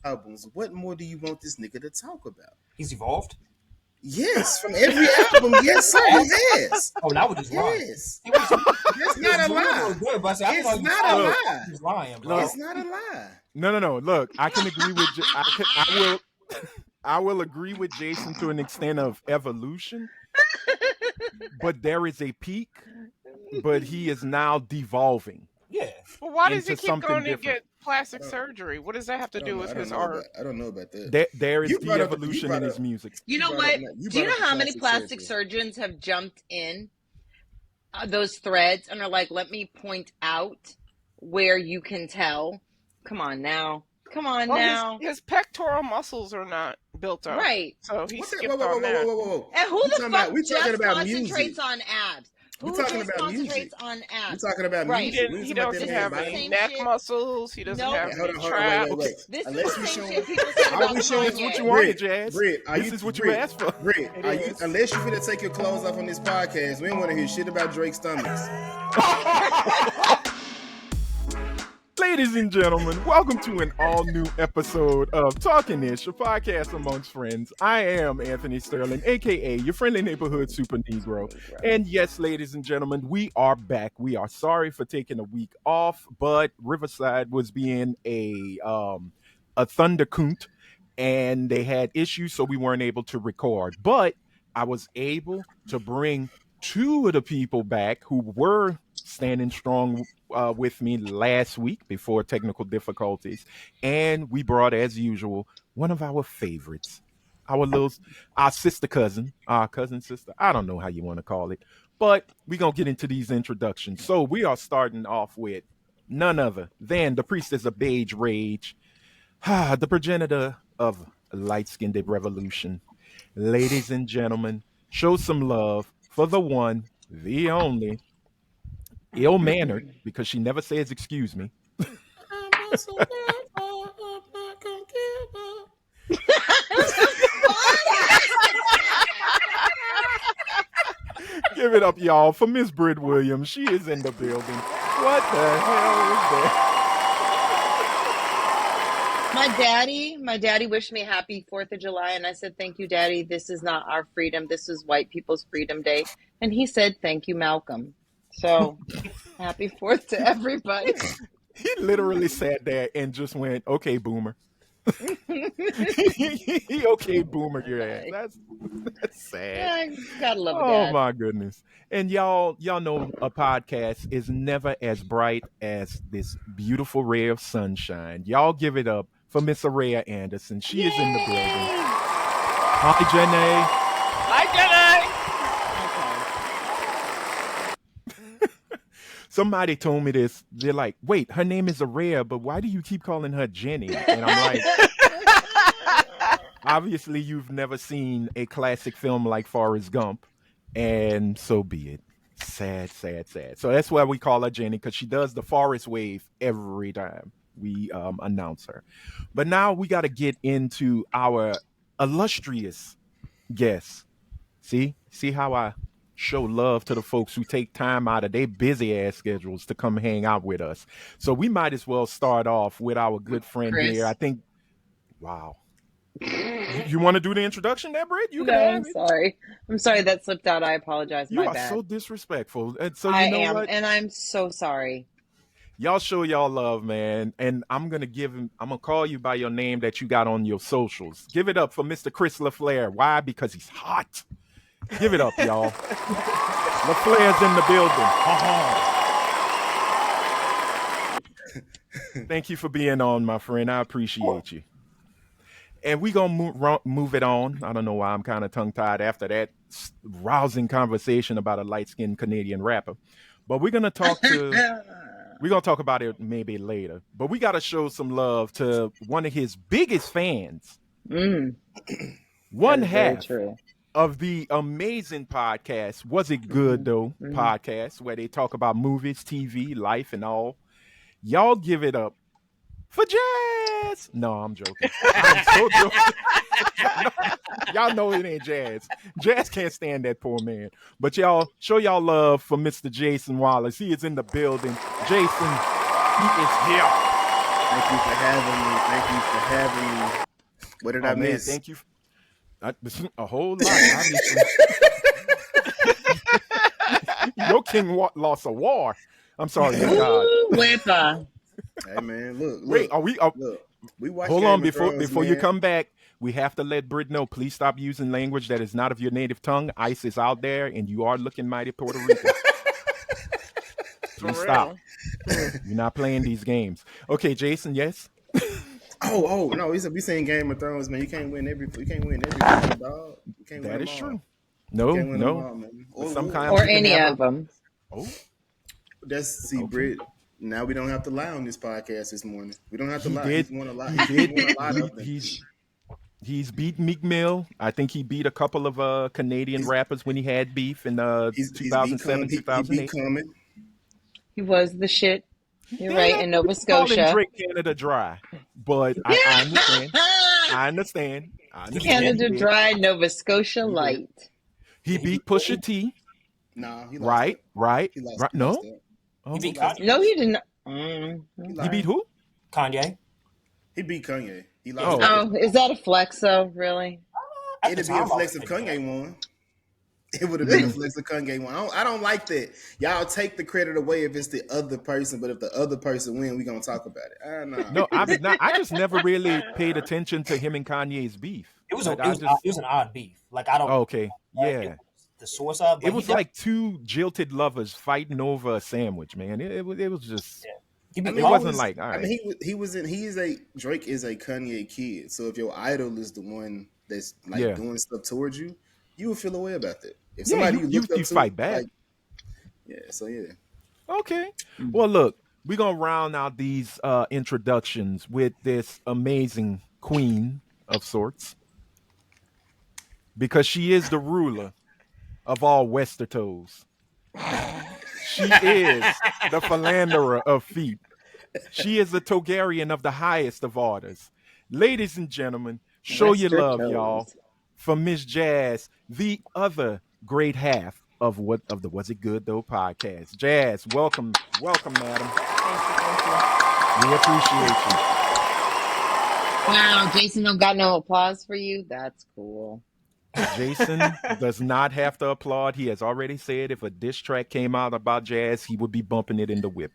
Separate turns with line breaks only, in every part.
albums. What more do you want this nigga to talk about?
He's evolved.
Yes, from every album. Yes, sir, he has.
Oh, that was just lying.
Yes.
That's
That's not a lie. It's not a lie.
He's lying, bro.
It's not a lie.
No. Look, I can agree with. I will agree with Jason to an extent of evolution, but there is a peak. But he is now devolving.
Yeah.
Well, why does he
into
keep
something
going to
different.
get plastic surgery? What does that have to do with his art?
I don't know about that.
There is
You brought up-
de-evolution
you brought
in his
up-
music.
You know
brought
what?
up- you
Do you
brought
know
up
how many
plastic
plastic
surgery.
surgeons have jumped in those threads and are like, let me point out where you can tell? Come on now.
His pectoral muscles are not built up.
Right.
So he
What's that?
skipped
Whoa.
on that.
And who
We
the
talking about-
fuck
we
just
talking about
concentrates
music.
on abs?
We
Who
talking
just
about
concentrates
music.
on abs?
We're talking about
Right.
music. We
He
ain't talking
doesn't
about
have
that
any
Same
neck
shit.
muscles. He doesn't
Nope.
have
Hold
any
on,
traps.
wait.
This
Unless
is
you
the same
showing-
shit people said
Are
about
we showing
Kanye.
what you wanted,
Britt,
Jazz?
Britt, are
This
you-
is what you
Britt,
asked for.
Britt,
It
are you?
is.
Unless you finna take your clothes off on this podcast, we don't want to hear shit about Drake's stomachs.
Ladies and gentlemen, welcome to an all-new episode of Talkin, a podcast amongst friends. I am Anthony Sterling, a.k.a. your friendly neighborhood super Negro. And yes, ladies and gentlemen, we are back. We are sorry for taking a week off, but Riverside was being a thundercoont, and they had issues, so we weren't able to record. But I was able to bring two of the people back who were standing strong with me last week before technical difficulties, and we brought, as usual, one of our favorites, our sister cousin, our cousin sister. I don't know how you want to call it, but we're gonna get into these introductions. So we are starting off with none other than the priestess of beige rage, the progenitor of light-skinned revolution. Ladies and gentlemen, show some love for the one, the only, ill-mannered, because she never says excuse me. Give it up, y'all, for Miss Britt Williams. She is in the building. What the hell is that?
My daddy wished me happy 4th of July, and I said, thank you, Daddy. This is not our freedom. This is white people's freedom day. And he said, thank you, Malcolm. So happy 4th to everybody.
He literally sat there and just went, okay, boomer. Okay, boomer, your ass. That's sad.
Yeah, gotta love a
Oh
dad.
my goodness. And y'all know a podcast is never as bright as this beautiful ray of sunshine. Y'all give it up for Miss Araya Anderson. She is in the building. Hi, Janae. Somebody told me this. They're like, wait, her name is Araya, but why do you keep calling her Jenny? And I'm like, obviously you've never seen a classic film like Forrest Gump, and so be it. Sad. So that's why we call her Jenny, because she does the Forrest wave every time we announce her. But now we got to get into our illustrious guests. See how I show love to the folks who take time out of their busy ass schedules to come hang out with us. So we might as well start off with our good friend
Chris.
here. I think, wow. You want to do the introduction there, Britt? You
No,
can
I'm
have it.
sorry. I'm sorry that slipped out. I apologize.
You
My
are
bad.
so disrespectful. And so
I
you know
am,
what?
and I'm so sorry.
Y'all show y'all love, man. And I'm gonna call you by your name that you got on your socials. Give it up for Mr. Chris Laflare. Why? Because he's hot. Give it up, y'all. Laflare's in the building. Thank you for being on, my friend. I appreciate you. And we gonna move it on. I don't know why I'm kind of tongue-tied after that rousing conversation about a light-skinned Canadian rapper. But we're gonna talk about it maybe later. But we gotta show some love to one of his biggest fans. One
That is very
half
true.
of the amazing podcast, Was It Good Though podcast, where they talk about movies, TV, life, and all. Y'all give it up for Jazz. No, I'm joking. I'm so joking. Y'all know it ain't Jazz. Jazz can't stand that poor man. But y'all, show y'all love for Mr. Jason Wallace. He is in the building. Jason, he is here.
Thank you for having me. Thank you for having me. What did I
man,
miss?
thank you. A whole lot, obviously. Your king lost a war. I'm sorry, your God.
Ooh, wepa.
Hey man, look,
Wait, are we?
look. We watch
Hold
Game
on,
of Thrones,
before you
man.
come back, we have to let Brit know. Please stop using language that is not of your native tongue. ICE is out there, and you are looking mighty Puerto Rican.
For
Please stop.
real.
You're not playing these games. Okay, Jason. Yes.
Oh no, we saying Game of Thrones, man. You can't win every game, dog. You can't win
That
them
is
all.
true.
You
No,
can't win them
no.
all, man.
But
Or
sometimes
Or
you can
any
have
of them.
Oh,
see,
okay.
Britt. Now we don't have to lie on this podcast this morning. We don't have to
He
lie.
did.
He's won a lot.
He
He's
did.
won a lot of them.
He's beat Meek Mill. I think he beat a couple of Canadian
He's
rappers when he had beef in
he's beat
2007,
he beat
2008.
Common.
He was the shit. You're
Yeah,
right, in Nova
calling
Scotia.
Drake Canada dry, but I understand. I understand. I understand.
Canada
He did.
Dry, Nova Scotia
He did.
Light.
He beat Pusha T.
Nah, he lost
Right,
that.
right,
He lost.
right.
He lost
No.
that.
Oh,
He beat
okay.
Kanye.
No, he didn't.
He beat who?
Kanye.
He beat Kanye. He
Oh,
lost.
okay.
Oh, is that a flex though? Really?
At the
It'd be a
time, I
flex
was
if
thinking that.
Kanye won. It would have been a flex if Kanye won. I don't like that. Y'all take the credit away if it's the other person, but if the other person win, we gonna talk about it.
No, I just never really paid attention to him and Kanye's beef.
It was
Like, I just.
it was an odd beef. Like I don't
Oh, okay.
it
Yeah.
was the source of. But
It was like two jilted lovers fighting over a sandwich, man. It was just.
he beat
It wasn't like, all
I
right.
mean, Drake is a Kanye kid. So if your idol is the one that's like
Yeah.
doing stuff towards you, you would feel a way about that. If
Yeah,
somebody
you
looked up to,
fight back.
like, yeah. So yeah.
Okay. Well, look, we're going to round out these introductions with this amazing queen of sorts because she is the ruler of all Westertos. She is the philanderer of feet. She is the Togarian of the highest of orders. Ladies and gentlemen, show your love, y'all, for Miss Jazz, the other great half of the Was It Good Though podcast. Jazz, welcome, madam. We appreciate you.
Wow, Jason don't got no applause for you. That's cool.
Jason does not have to applaud. He has already said if a diss track came out about Jazz, he would be bumping it in the whip.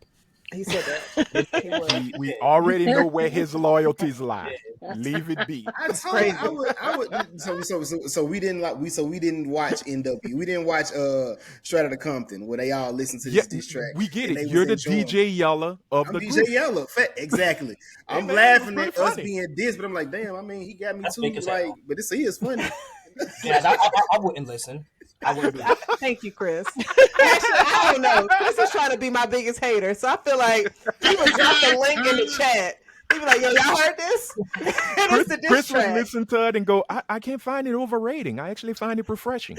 He said that. He would.
We already know where his loyalties lie. Leave it be.
I told you I would. So we didn't watch NW. We didn't watch Straight Outta Compton where they all listen to this track.
We get
and
it.
they
You're
was
the
enjoying.
DJ Yeller of
I'm
the
DJ
group.
Yellow. Exactly. I'm
man,
laughing
it
at
was
us
funny.
being dissed, but I'm like, damn. I mean, he got me
That's
too.
big as hell.
Like, but he is funny.
Yes, I wouldn't listen. I wouldn't.
Thank you, Chris. Actually, I don't know. Chris is trying to be my biggest hater, so I feel like he would drop the link in the chat. He'd be like, "Yo, y'all heard this?" And it's the diss
Chris would
track.
listen to it and go, I can't find it overrating. I actually find it refreshing.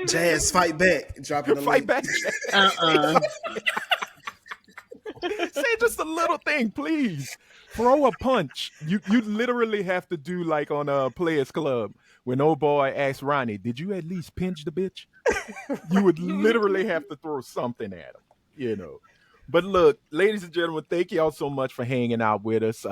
Jazz, fight back. Dropping the
Fight
link.
back. Say just a little thing, please. Throw a punch. You literally have to do like on a Players Club when old boy asks Ronnie, "Did you at least pinch the bitch?" You would literally have to throw something at him, you know. But look, ladies and gentlemen, thank y'all so much for hanging out with us.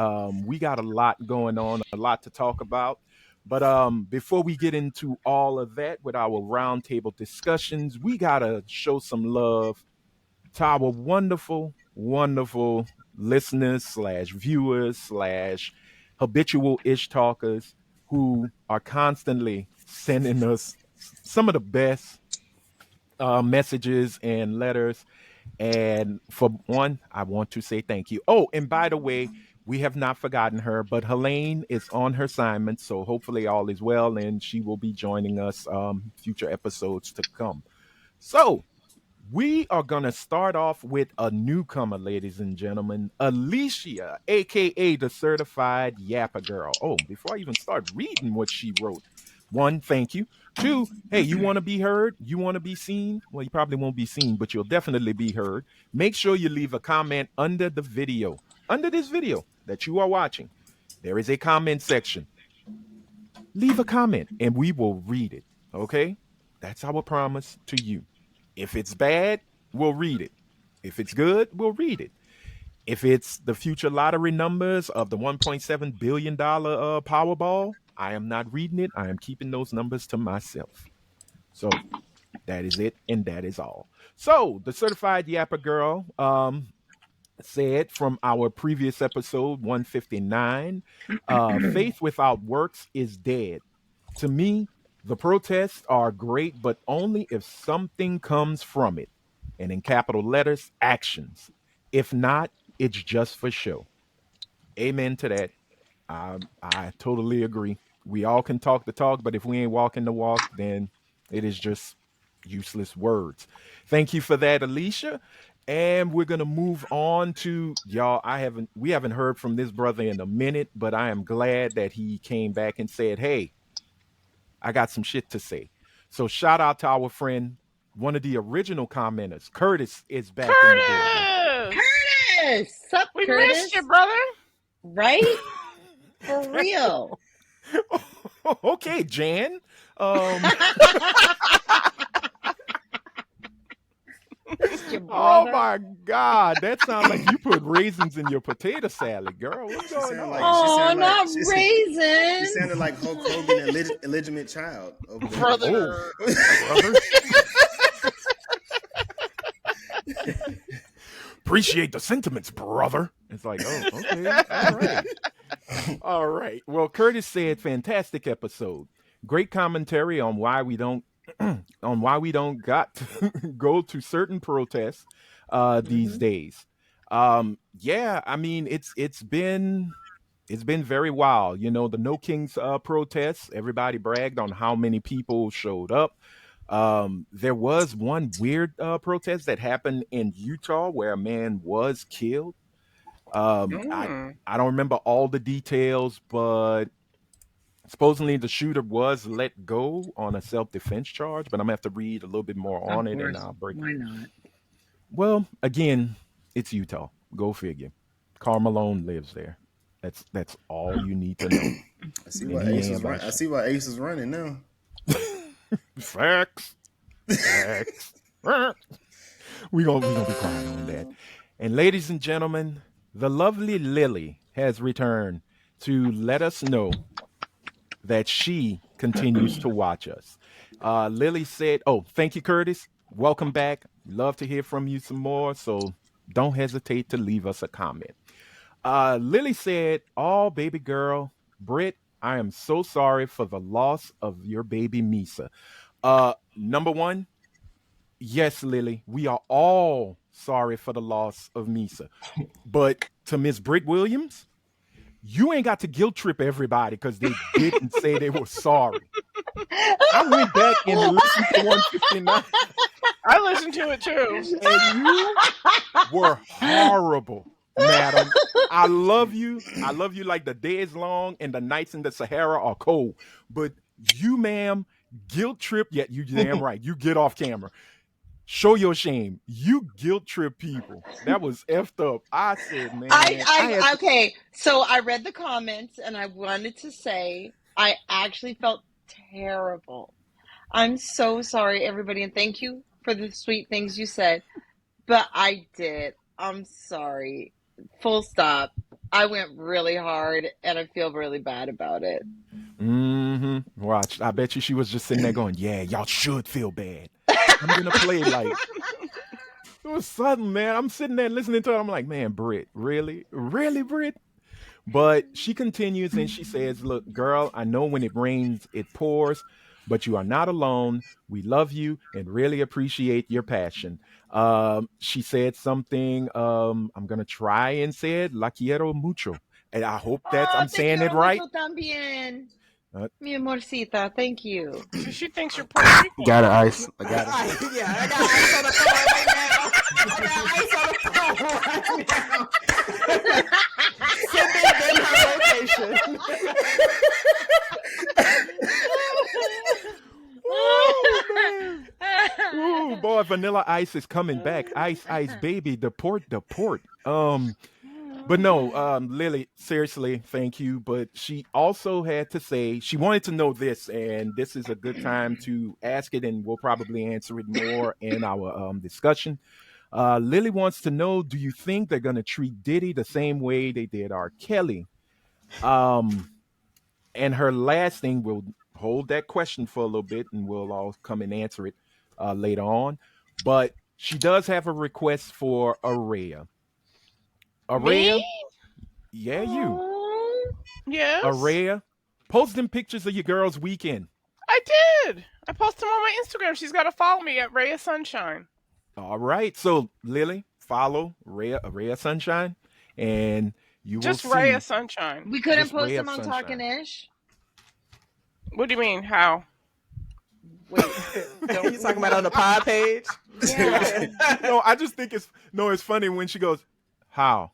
We got a lot going on, a lot to talk about. But before we get into all of that with our roundtable discussions, we gotta show some love to our wonderful, wonderful listeners slash viewers slash habitual ish talkers who are constantly sending us some of the best messages and letters. And for one, I want to say thank you. Oh, and by the way, we have not forgotten her, but Helene is on her assignment, so hopefully all is well, and she will be joining us future episodes to come. So we are going to start off with a newcomer, ladies and gentlemen, Alicia, a.k.a. the Certified Yapper Girl. Oh, before I even start reading what she wrote, one, thank you. Two, hey, you want to be heard? You want to be seen? Well, you probably won't be seen, but you'll definitely be heard. Make sure you leave a comment under the video, under this video that you are watching. There is a comment section. Leave a comment and we will read it, okay? That's our promise to you. If it's bad, we'll read it. If it's good, we'll read it. If it's the future lottery numbers of the $1.7 billion Powerball, I am not reading it. I am keeping those numbers to myself. So that is it, and that is all. So the certified yapper girl said from our previous episode 159, faith without works is dead. To me, the protests are great, but only if something comes from it. And in capital letters, actions. If not, it's just for show. Amen to that. I totally agree. We all can talk the talk, but if we ain't walking the walk, then it is just useless words. Thank you for that, Alicia. And we're gonna move on to y'all. We haven't heard from this brother in a minute, but I am glad that he came back and said, "Hey, I got some shit to say." So shout out to our friend, one of the original commenters, Curtis, is back in the building.
Curtis! Sup,
We
Curtis?
missed you, brother.
Right? For real.
Okay, Jan. Oh my God, that sounds like you put raisins in your potato salad, girl. What's going on?
Oh, not raisins.
She sounded like Hulk Hogan, an illegitimate child. Over there.
Brother.
Brother. Appreciate the sentiments, brother. It's like, oh, okay, all right. All right. Well, Curtis said, fantastic episode. Great commentary on why we don't got to go to certain protests these days. Yeah, I mean it's been very wild. You know, the No Kings protests, everybody bragged on how many people showed up. There was one weird protest that happened in Utah where a man was killed. I don't remember all the details, but supposedly the shooter was let go on a self-defense charge, but I'm gonna have to read a little bit more on it and I'll break it.
Why not?
Well, again, it's Utah. Go figure. Karl Malone lives there. That's all you need to know.
I see why Ace is running now.
Facts. we gonna be crying on that. And ladies and gentlemen, the lovely Lily has returned to let us know that she continues to watch us. Lily said, "Oh, thank you, Curtis. Welcome back. Love to hear from you some more. So don't hesitate to leave us a comment." Lily said, "Oh, baby girl, Britt, I am so sorry for the loss of your baby Misa." Number one, yes, Lily, we are all sorry for the loss of Misa. But to Miss Britt Williams, you ain't got to guilt trip everybody because they didn't say they were sorry. I went back and listened to 159.
I listened to it too.
And you were horrible, madam. I love you. I love you like the day is long and the nights in the Sahara are cold. But you, ma'am, guilt trip, yet you damn right. You get off camera. Show your shame. You guilt trip people. That was effed up. I said, man.
Okay, so I read the comments and I wanted to say I actually felt terrible. I'm so sorry, everybody, and thank you for the sweet things you said. But I did. I'm sorry. Full stop. I went really hard and I feel really bad about it.
Watch. I bet you she was just sitting there going, yeah, y'all should feel bad. I'm gonna play like it was sudden, man. I'm sitting there listening to it. I'm like, man, Britt, really, Britt? But she continues and she says, "Look, girl, I know when it rains, it pours, but you are not alone. We love you and really appreciate your passion." She said something. I'm gonna try and say it, "La quiero mucho," and I hope that I'm saying it right.
También. Mi amorcita, thank you.
So she thinks you're Puerto Rican.
Got it, Ice. I got it.
Yeah, I got ice on the phone right now. Sending them her location.
Oh, man. Ooh, boy, Vanilla Ice is coming back. Ice, baby, the port. But no, Lily, seriously, thank you. But she also had to say she wanted to know this, and this is a good time to ask it, and we'll probably answer it more in our discussion. Lily wants to know, do you think they're going to treat Diddy the same way they did R. Kelly? Um, and her last thing, we'll hold that question for a little bit and we'll all come and answer it later on. But she does have a request for Araya.
Me?
Araya, yeah, you.
Oh,
Yes.
Araya, post them pictures of your girls' weekend.
I did. I posted them on my Instagram. She's got to follow me at Ray of Sunshine.
All right. So, Lily, follow Araya Sunshine and you
Just
will
Ray
see.
of Sunshine.
we couldn't
Just
post
Ray of
them on
Sunshine.
Talkin' Ish.
What do you mean? How?
Wait,
You talking about on the pod page?
yeah.
No, I just think it's funny when she goes, how?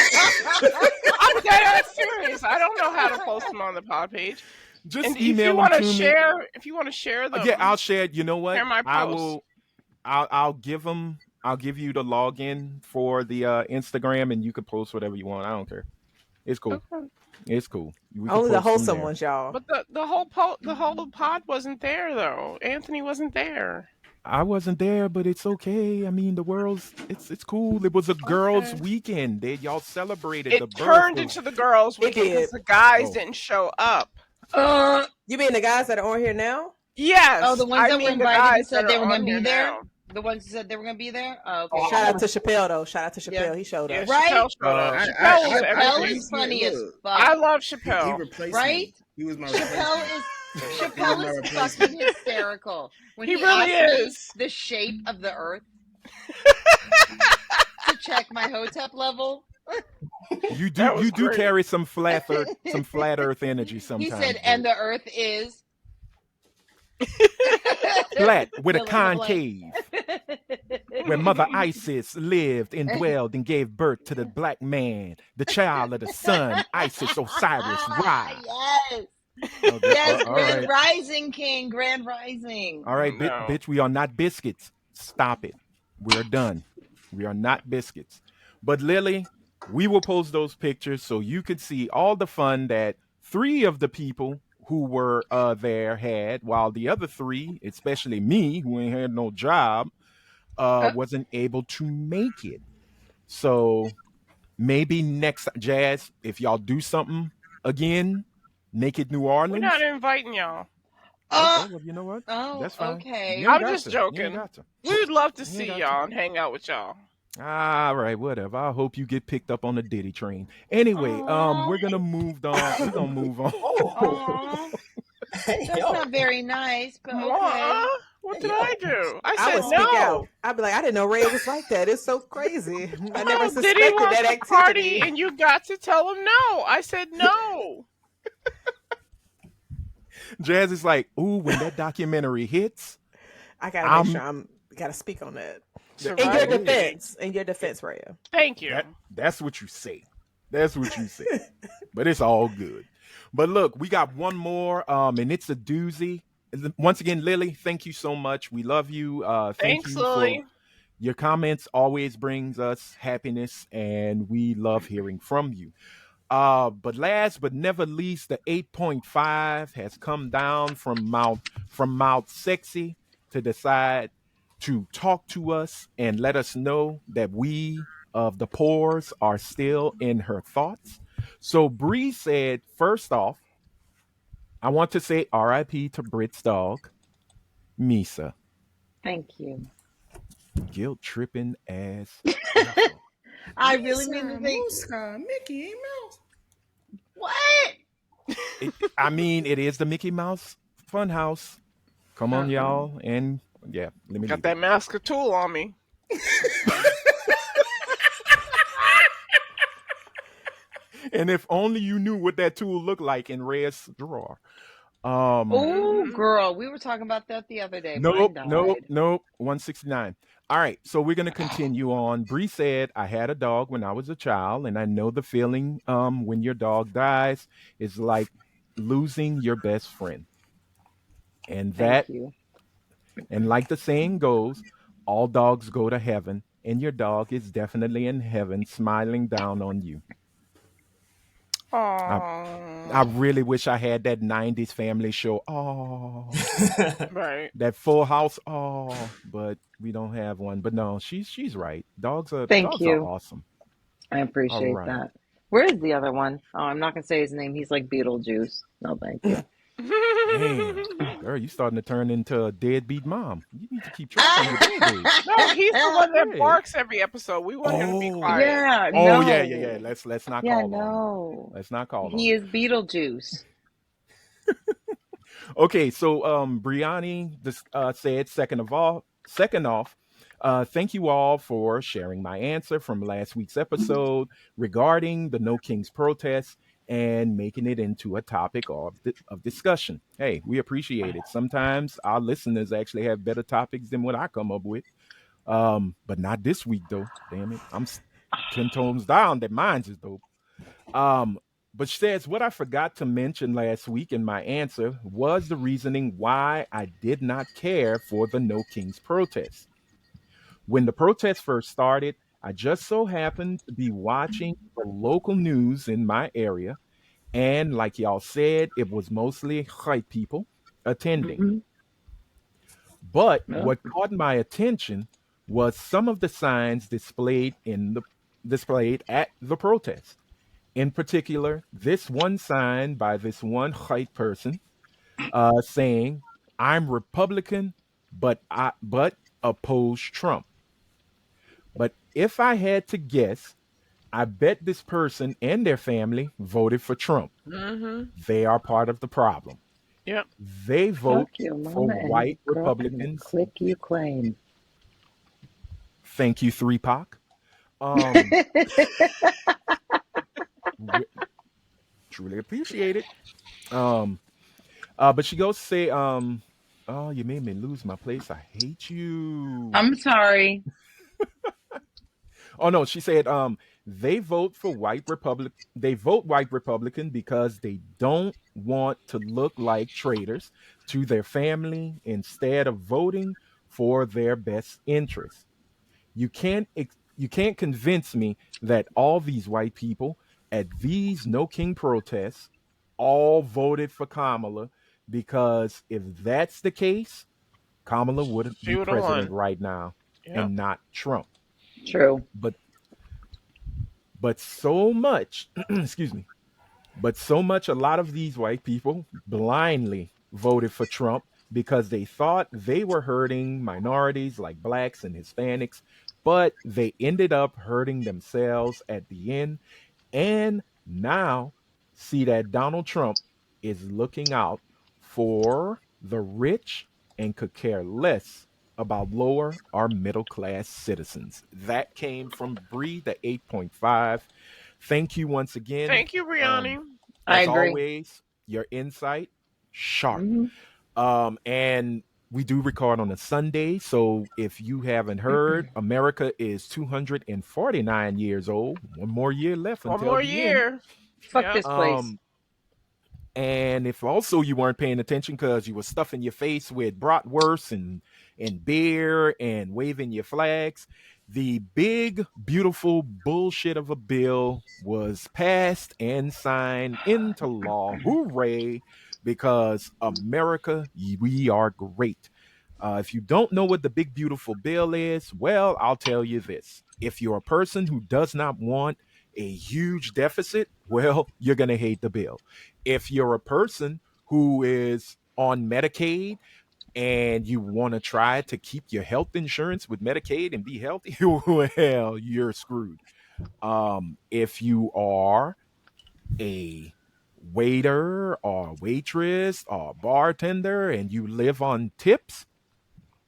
I'm dead ass serious. I don't know how to post them on the pod page.
Just
And if
email
you
them
want
to
to
me.
share, if you want to share them,
Yeah, I'll share it. You know what?
Share my
I
post.
will. I'll give them. I'll give you the login for the Instagram, and you can post whatever you want. I don't care. It's cool.
Okay.
It's cool. We can
Only the
post from
wholesome
there.
ones, y'all.
But the whole pod wasn't there though. Anthony wasn't there.
I wasn't there, but it's okay. I mean, the world's it's cool. It was a girls'
Okay.
weekend. Y'all celebrated the
It
birth
turned
of-
into the girls'
It
weekend because
did.
the guys
Oh.
didn't show up.
You mean the guys that are on here now?
Yes.
Oh, the ones
I
that
mean
were
the
invited
guys
and said
that
they
are
were
on
going to be
here
there?
now.
The ones who said they were going to be there? Oh, okay.
Shout out to Chappelle though. Shout out to Chappelle.
Yeah.
He showed
Yeah,
up.
Right?
Chappelle showed up.
Uh,
Chappelle was
Chappelle
everything.
is funny as
Look,
fuck.
I love
He
Chappelle.
replaced
Right?
me. He was my
Chappelle
replacement.
is
He was
Chappelle
my
is
replacement.
fucking hysterical. When
He
he
really
asked me
is.
the shape of the earth to check my hotep level,
You
That was
do
great.
carry some flat earth energy
he
sometimes.
said, and the earth is
flat with a
fill in the blank.
concave. Where Mother Isis lived and dwelled and gave birth to the black man, the child of the sun, Isis Osiris Ra.
Yes.
Okay,
Yes,
all
Grand
right.
Rising King, Grand Rising.
All right,
No.
bitch, we are not biscuits. Stop it. We're done. We are not biscuits. But Lily, we will post those pictures so you could see all the fun that 3 of the people who were there had, while the other 3, especially me, who ain't had no job, wasn't able to make it. So maybe next Jazz, if y'all do something again, make it New
We're
Orleans.
not inviting y'all.
Oh,
Okay, well, you know what?
oh,
That's fine.
okay.
You ain't
I'm
got
just
to. You ain't
joking.
got to.
We would love to
You ain't
see
got to.
y'all and hang out with y'all.
All right, whatever. I hope you get picked up on the Diddy train. Anyway,
Aw.
we're gonna move on. We're gonna move on.
Aw, that's not very nice, but okay.
What did I do? I
I
said
would speak
no.
out. I'd be like, I didn't know Ray was like that. It's so crazy. I never
Oh, Diddy
suspected
wants
that
to party,
activity.
and you got to tell him no. I said no.
Jazz is like, ooh, when that documentary hits,
I gotta
I'm-
make sure I'm gotta speak on that.
So
In your
right,
defense. In your defense, Raya.
Thank you.
that's what you say. That's what you say. But it's all good. But look, we got one more, and it's a doozy. Once again, Lily, thank you so much. We love you. Thank
Thanks,
you
Lily.
for your comments. Always brings us happiness, and we love hearing from you. But last but never least, the 8.5 has come down from Mount Sexy to decide to talk to us and let us know that we of the pores are still in her thoughts. So Bree said, first off, I want to say R.I.P. to Brit's dog, Misa.
Thank you.
Guilt tripping ass.
I really mean to think.
Mickey Mouse.
What?
I mean, it is the Mickey Mouse Funhouse. Come on, y'all. And yeah, let me
Got
leave
that mask of tool on me.
And if only you knew what that tool looked like in Red's drawer.
Oh, girl, we were talking about that the other day.
Nope,
Mine
nope,
died.
nope. 169. All right, so we're gonna continue on. Bree said, "I had a dog when I was a child, and I know the feeling when your dog dies is like losing your best friend. And that,
Thank you.
and like the saying goes, all dogs go to heaven, and your dog is definitely in heaven, smiling down on you." I I
Oh,
really wish I had that '90s family show. Oh,
right.
that Full House. Oh, but we don't have one. But no, she's right.
Thank
Dogs are
you.
awesome.
I
All
appreciate
right.
that. Where is the other one? Oh, I'm not gonna say his name. He's like Beetlejuice. No, thank you.
Damn, girl, you starting to turn into a deadbeat mom. You need to keep track on your grandbaby.
No, he's the one that
Yeah.
barks every episode. We want him to be
Oh.
quiet.
Yeah,
Oh yeah.
no.
Let's not
Yeah,
call on him.
no.
Let's not call on
He
him.
is Beetlejuice.
Okay, so Briani said second off, thank you all for sharing my answer from last week's episode regarding the No Kings protest and making it into a topic of discussion. Hey, we appreciate it. Sometimes our listeners actually have better topics than what I come up with. But not this week though. Damn it, 10 tones down. That mine's is dope. Um, but she says, what I forgot to mention last week in my answer was the reasoning why I did not care for the No Kings protest. When the protest first started, I just so happened to be watching the local news in my area. And like y'all said, it was mostly white people attending.
Hmm.
But
No.
what caught my attention was some of the signs displayed at the protest. In particular, this one sign by this one white person saying, "I'm Republican, but oppose Trump." But if I had to guess, I bet this person and their family voted for Trump.
Mm-hmm.
They are part of the problem.
Yep.
They
Fuck
vote
your
for
mama and your
white
girl and the
Republicans.
clique you claim.
Thank you, 3 Pac. Um, re- Truly appreciate it. Um, but she goes to say, "Oh, you made me lose my place. I hate you."
I'm sorry.
Oh no, she said, they vote for white republic. They vote white Republican because they don't want to look like traitors to their family instead of voting for their best interests. You can't convince me that all these white people at these No King protests all voted for Kamala, because if that's the case, Kamala wouldn't
She
be
would have
president
won.
right now
Yep.
and not Trump.
True.
But so much, excuse me, but so much a lot of these white people blindly voted for Trump because they thought they were hurting minorities like blacks and Hispanics, but they ended up hurting themselves at the end. And now see that Donald Trump is looking out for the rich and could care less about lower or middle class citizens. That came from Bree, the 8.5. Thank you once again.
Thank you, Brianni.
I
As
agree.
always, your insight sharp.
Hmm.
And we do record on a Sunday, so if you haven't heard, America is 249 years old. One more year left
One
until
more
the end.
year.
Fuck
Yep.
this place.
And if also you weren't paying attention because you were stuffing your face with bratwurst and beer and waving your flags, the big, beautiful bullshit of a bill was passed and signed into law. Hooray! Because America, we are great. If you don't know what the big, beautiful bill is, well, I'll tell you this. If you're a person who does not want a huge deficit, well, you're going to hate the bill. If you're a person who is on Medicaid and you want to try to keep your health insurance with Medicaid and be healthy, well, you're screwed. If you are a waiter or waitress or bartender and you live on tips,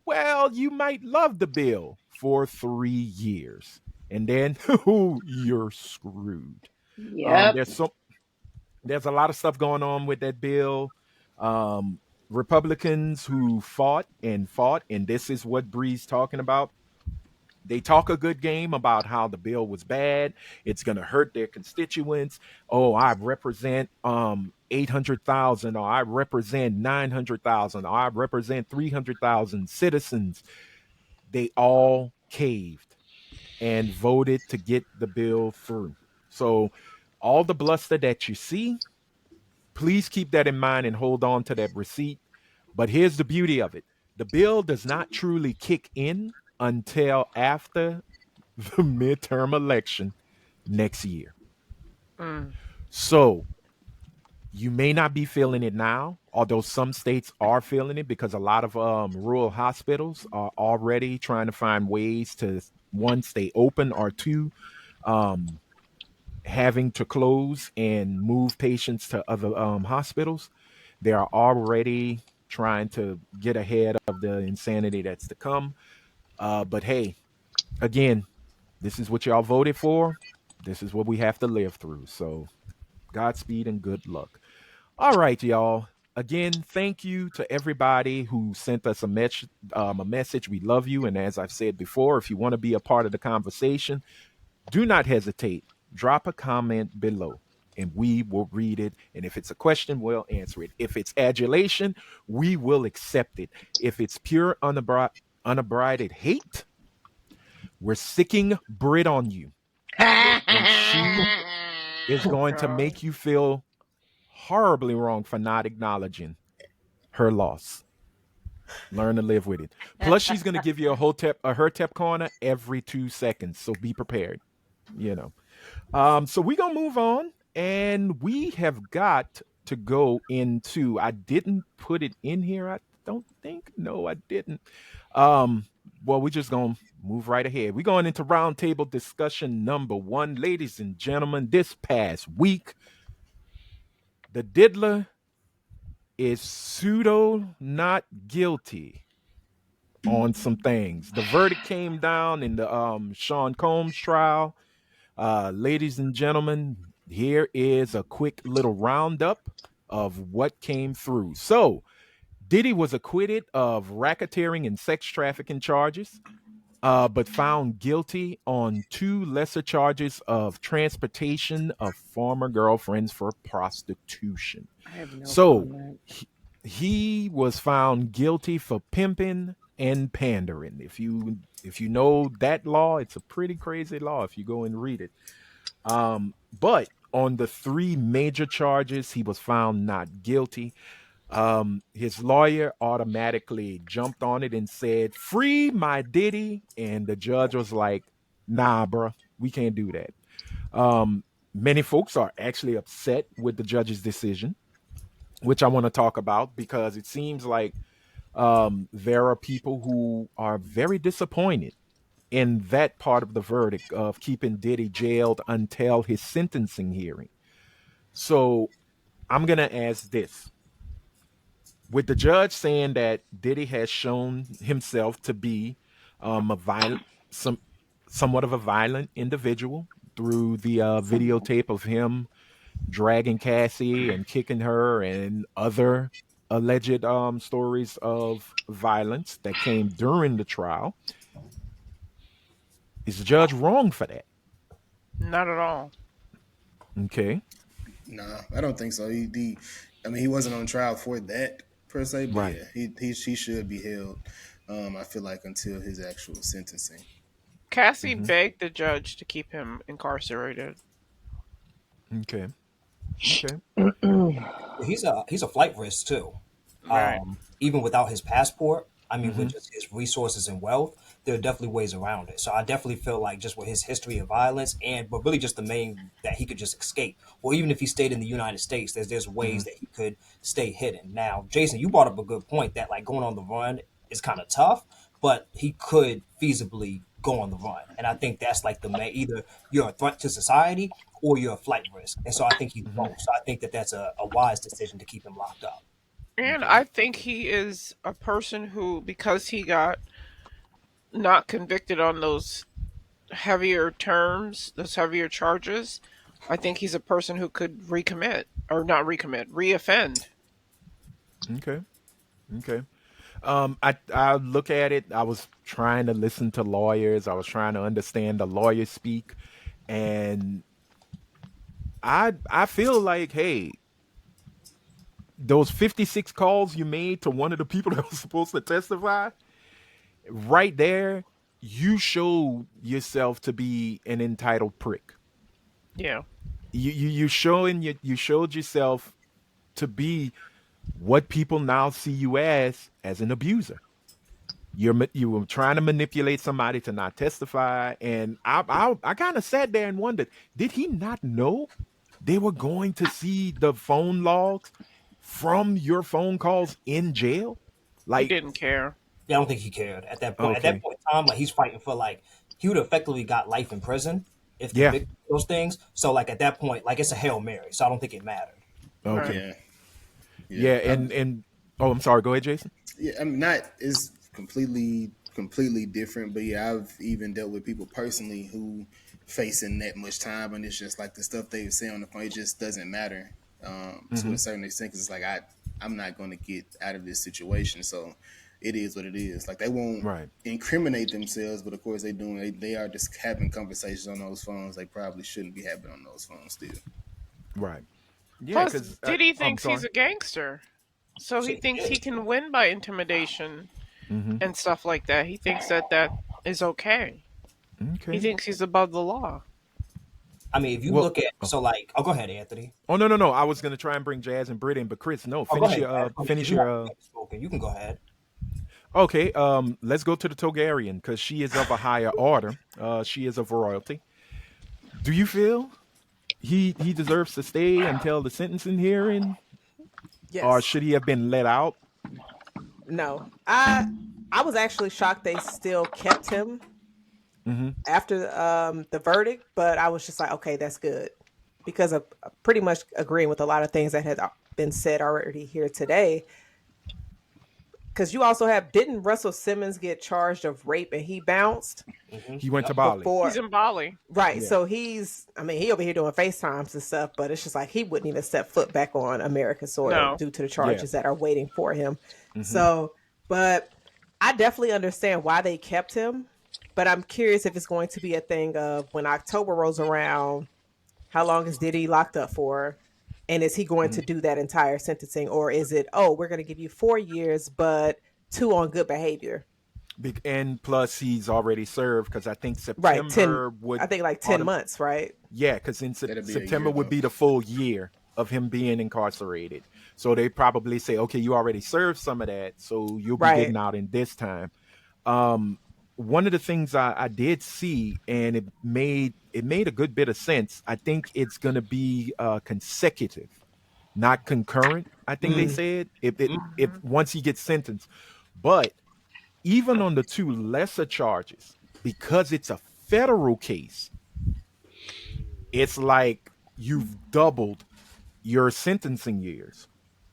well, you might love the bill for 3 years. And then you're screwed.
Yep.
There's there's a lot of stuff going on with that bill. Um, Republicans who fought, and this is what Bree's talking about. They talk a good game about how the bill was bad. It's going to hurt their constituents. Oh, I represent 800,000, or I represent 900,000, or I represent 300,000 citizens. They all caved and voted to get the bill through. So All the bluster that you see, please keep that in mind and hold on to that receipt. But here's the beauty of it: the bill does not truly kick in until after the midterm election next year.
Mm.
So you may not be feeling it now, although some states are feeling it because a lot of rural hospitals are already trying to find ways to, one, stay open, or two, um, having to close and move patients to other hospitals. They are already trying to get ahead of the insanity that's to come. But hey, again, this is what y'all voted for. This is what we have to live through. So Godspeed and good luck. All right, y'all. Again, thank you to everybody who sent us a message. We love you. And as I've said before, if you want to be a part of the conversation, do not hesitate. Drop a comment below and we will read it. And if it's a question, we'll answer it. If it's adulation, we will accept it. If it's pure unabrided hate, we're sicking Brit on you. And she is going to
God.
make you feel horribly wrong for not acknowledging her loss. Learn to live with it. Plus, she's going to give you a her tep corner every 2 seconds. So be prepared. You know. So we're gonna move on, and we have got to go into. I didn't put it in here. I don't think. No, I didn't. Um, well, we're just gonna move right ahead. We're going into roundtable discussion number one, ladies and gentlemen. This past week, the diddler is pseudo not guilty on some things. The verdict came down in the Sean Combs trial. Ladies and gentlemen, here is a quick little roundup of what came through. So, Diddy was acquitted of racketeering and sex trafficking charges, but found guilty on two lesser charges of transportation of former girlfriends for prostitution.
I have no
So,
comment.
he was found guilty for pimping and pandering. If you know that law, it's a pretty crazy law if you go and read it. But on the three major charges, he was found not guilty. His lawyer automatically jumped on it and said, "Free my Diddy," and the judge was like, "Nah, bruh, we can't do that." Many folks are actually upset with the judge's decision, which I want to talk about because it seems like there are people who are very disappointed in that part of the verdict of keeping Diddy jailed until his sentencing hearing. So I'm going to ask this. With the judge saying that Diddy has shown himself to be a violent, somewhat of a violent individual through the videotape of him dragging Cassie and kicking her and other alleged stories of violence that came during the trial. Is the judge wrong for that?
Not at all.
Okay.
Nah, I don't think so. I mean, he wasn't on trial for that per se, but
Right.
yeah, he should be held. I feel like until his actual sentencing.
Cassie
Hmm.
begged the judge to keep him incarcerated.
Okay. Okay.
He's a flight risk too.
Right.
Even without his passport, I mean, with
Hmm.
just his resources and wealth, there are definitely ways around it. So I definitely feel like just with his history of violence but really just the main that he could just escape, or even if he stayed in the United States, there's
Hmm.
ways that he could stay hidden. Now, Jason, you brought up a good point that like going on the run is kind of tough, but he could feasibly go on the run, and I think that's like the main either you're a threat to society or you're a flight risk, and so I think he's
Hmm.
both. So I think that that's a wise decision to keep him locked up.
And
Okay.
I think he is a person who, because he got not convicted on those heavier terms, those heavier charges, I think he's a person who could recommit or not recommit, reoffend.
Okay. Okay. I look at it. I was trying to listen to lawyers. I was trying to understand the lawyers speak, and I feel like, hey, those 56 calls you made to one of the people that was supposed to testify, right there, you showed yourself to be an entitled prick.
Yeah.
you showed yourself to be what people now see you as an abuser. You were trying to manipulate somebody to not testify, and I kind of sat there and wondered, did he not know they were going to see the phone logs from your phone calls in jail?
He
Like,
didn't care.
Yeah, I don't think he cared at that point. At that
okay,
point in time, like he's fighting for like he would have effectively got life in prison if
yeah,
convicted of those things. So like at that point, like it's a Hail Mary. So I don't think it mattered.
Right.
okay,
Yeah,
yeah,
yeah.
and oh, I'm sorry. Go ahead, Jason.
Yeah, I mean, not is completely different, but yeah, I've even dealt with people personally who facing that much time, and it's just like the stuff they say on the phone, it just doesn't matter to
Hmm.
a certain extent. Because it's like I'm not going to get out of this situation, so it is what it is. Like they won't
Right,
incriminate themselves, but of course they are just having conversations on those phones. They probably shouldn't be having on those phones still.
right. Yeah,
Plus,
because
Diddy
I'm
thinks he's
sorry.
a gangster. So he
So,
thinks he can win by intimidation
Hmm.
and stuff like that. He thinks that that is okay. He
Okay.
thinks he's above the law.
I mean, if you
Well,
look at
oh,
so like, oh, go ahead, Anthony.
oh no, no, no. I was gonna try and bring Jazz and Britt in, but Chris, no.
Oh, go ahead, Dad.
Finish
You
your.
haven't spoken. You can go ahead.
Okay. Let's go to the Togarian because she is of a higher order. She is of royalty. Do you feel he deserves to stay until the sentencing hearing, or
Yes.
should he have been let out?
No. I was actually shocked they still kept him
Hmm.
after the verdict, but I was just like, okay, that's good, because of pretty much agreeing with a lot of things that had been said already here today. Because you also have, didn't Russell Simmons get charged of rape and he bounced
He went to
Yep.
Bali.
He's
before?
in Bali.
Right.
Yeah.
So I mean, he over here doing FaceTimes and stuff, but it's just like he wouldn't even step foot back on American soil
No.
due to the
Yeah.
charges that are waiting for him.
Hmm.
So, but I definitely understand why they kept him. But I'm curious if it's going to be a thing of when October rolls around, how long is Diddy locked up for? And is he going to do that entire sentencing? Or is it, oh, we're going to give you 4 years, but 2 on good behavior?
And plus, he's already served because I think
Right. 10,
September would.
I think like 10 months, right?
Yeah, because in
That'll be a
September
year
would
though.
be the full year of him being incarcerated. So they probably say, okay, you already served some of that, so you'll be
Right.
getting out in this time. Um, One of the things I did see, and it made a good bit of sense. I think it's going to be consecutive, not concurrent. I think they
Mm.
said if
Hmm.
once he gets sentenced, but even on the two lesser charges, because it's a federal case, it's like you've doubled your sentencing years.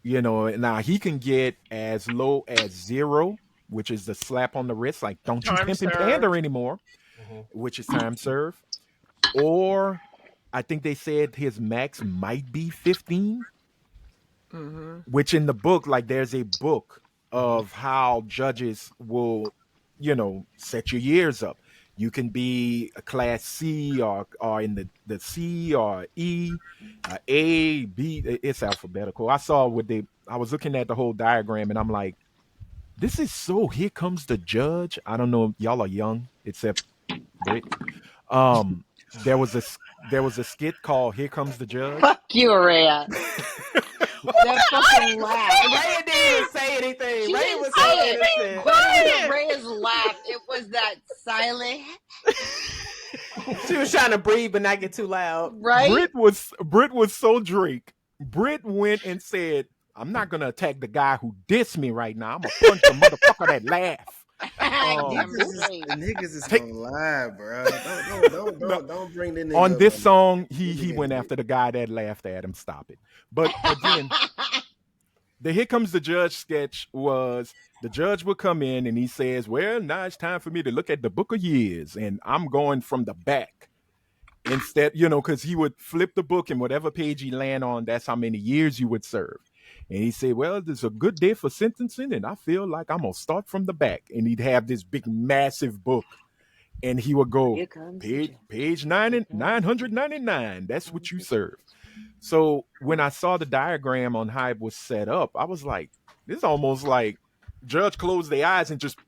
Now he can get as low as 0, which is the slap on the wrist, like don't you
Time
pimp and pander
served.
anymore,
Mhm.
which is time served. Or I think they said his max might be 15,
Hmm.
which in the book, like there's a book of how judges will, set your years up. You can be a class C or in the C or E, A, B. It's alphabetical. I was looking at the whole diagram and I'm like, this is so here comes the judge. I don't know. Y'all are young, except Brit. Um, there was a there was a skit called Here Comes the Judge.
Fuck you, Araya. That fucking laugh.
Raya didn't even say anything.
She
Raya
didn't
was
say
so
it.
innocent.
But it was Raya's laugh. It was that silent,
She was trying to breathe but not get too loud.
right?
Brit was so Drake. Brit went and said, "I'm not gonna attack the guy who dissed me right now. I'm gonna punch the motherfucker that laugh."
Damn
The
straight.
niggas is
Take-
gonna lie, bro. Don't bring the nigga
On
up
this
on
song,
that.
he went after the guy that laughed at him. Stop it. But again, the Here Comes the Judge sketch was the judge would come in and he says, "Well, now it's time for me to look at the book of years, and I'm going from the back." Instead, because he would flip the book and whatever page he land on, that's how many years you would serve. And he said, "Well, this is a good day for sentencing, and I feel like I'm gonna start from the back." And he'd have this big, massive book, and he would go
Here comes the
page 999. That's what you serve. So when I saw the diagram on how it was set up, I was like, "This is almost like judge closed their eyes and just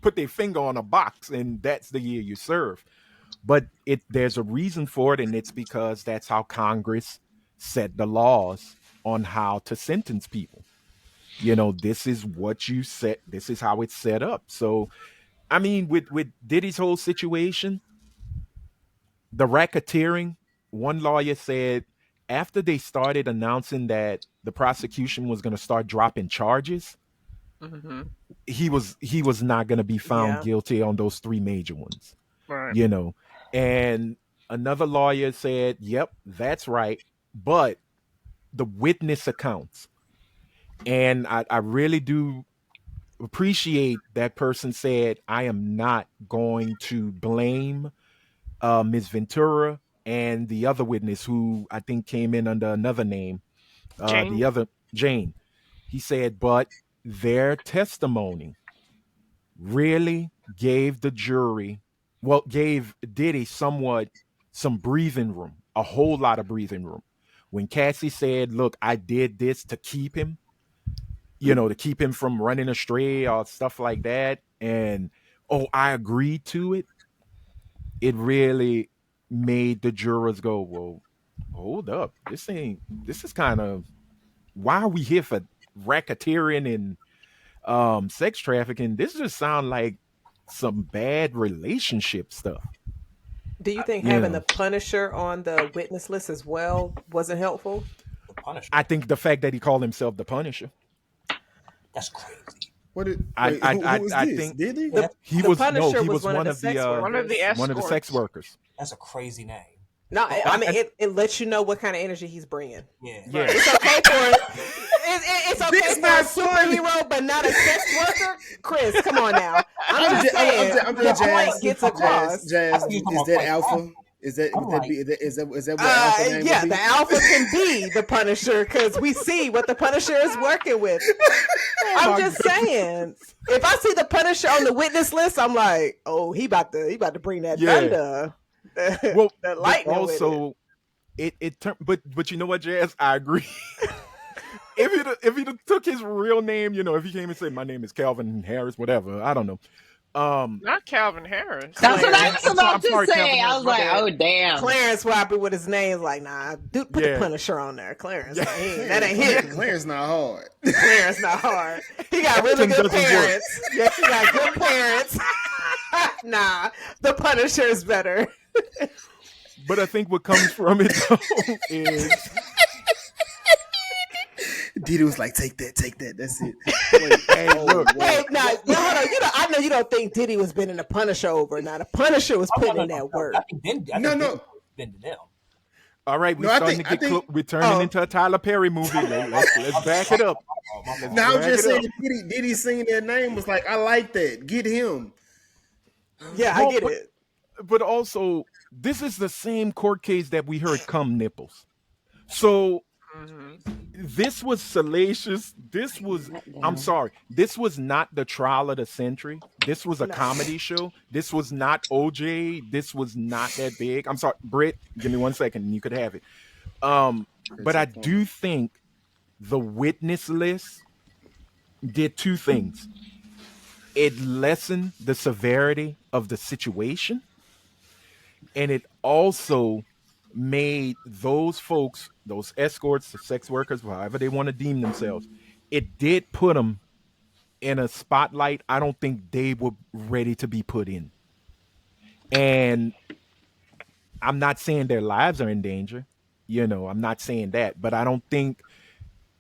put their finger on a box, and that's the year you serve." But there's a reason for it, and it's because that's how Congress set the laws on how to sentence people. This is what you set. This is how it's set up. So, I mean, with Diddy's whole situation, the racketeering, one lawyer said after they started announcing that the prosecution was going to start dropping charges,
Mm-hmm.
he was not going to be found
Yeah.
guilty on those three major ones.
Right.
And another lawyer said, "Yep, that's right, but the witness accounts." And I really do appreciate that person said, "I am not going to blame Ms. Ventura and the other witness who I think came in under another name,
Jane.
the other Jane." He said, "But their testimony really gave the jury, well, gave Diddy some breathing room, a whole lot of breathing room. When Cassie said, 'Look, I did this to keep him, to keep him from running astray or stuff like that,' and oh, I agreed to it," it really made the jurors go, "Well, hold up. This is kind of, why are we here for racketeering and sex trafficking? This just sound like some bad relationship stuff."
Do you think
You
having the
know,
Punisher on the witness list as well wasn't helpful?
The Punisher.
I think the fact that he called himself the Punisher.
That's crazy.
What did
I
wait,
I
who
I,
was
I
this?
think
Did he?
The,
he
the
was
Punisher
he was
one of the sex workers.
One of the
one of the sex
escorts.
workers.
That's a crazy name.
No, I mean
I-
it lets you know what kind of energy he's bringing.
Yeah.
Yeah.
It's okay it's okay
This
for a
not funny.
superhero, but not a sex worker. Chris, come on now. I'm just saying
I'm
the
just
point
Jazz.
gets across.
Jazz,
I think
is
I'm
that
like,
Alpha? Is that
I'm
would that
like-
be is that what Alpha name
Yeah,
would be?
the Alpha can be the Punisher because we see what the Punisher is working with. I'm just saying, if I see the Punisher on the witness list, I'm like, oh, he about to bring that
Yeah.
thunder,
Well,
that
but
lightning. with it.
also it turned, but you know what, Jazz? I agree. If he took his real name, if he came and said, "My name is Calvin Harris," whatever, I don't know.
Not Calvin Harris.
That's what I
I'm
was about to
sorry,
say.
Calvin
I
Harris,
was
my
like,
bad.
oh, damn.
Clarence Robbie with his name is like, nah, dude, put
Yeah.
the Punisher on there. Clarence,
Yeah.
that ain't hit.
Clarence not hard.
Clarence not hard. He got really
Everything
good
doesn't work.
parents. Yeah, he got good parents. Nah, the Punisher is better.
But I think what comes from it though is
Diddy was like, take that. That's it.
Hey, look.
Wait, now, hold on. I know you don't think Diddy was bending the Punisher over. Now, the Punisher was putting in that work.
I think
No.
Diddy's been to them.
all right, we're
No, I
starting
think-
to
I
get
think-
we're turning into a Tyler Perry movie. Let's back it up.
Now I'm
Drag
just
it
saying,
up.
Diddy seen that name was like, I like that. Get him.
Yeah,
Well,
I get it.
But also, this is the same court case that we heard come nipples. So this was salacious. This was, I'm sorry, this was not the trial of the century. This was a comedy show. This was not OJ. This was not that big. I'm sorry, Britt, give me 1 second and you could have it. But I do think the witness list did two things. It lessened the severity of the situation, and it also made those folks, those escorts, the sex workers, however they want to deem themselves, it did put them in a spotlight I don't think they were ready to be put in. And I'm not saying their lives are in danger, I'm not saying that, but I don't think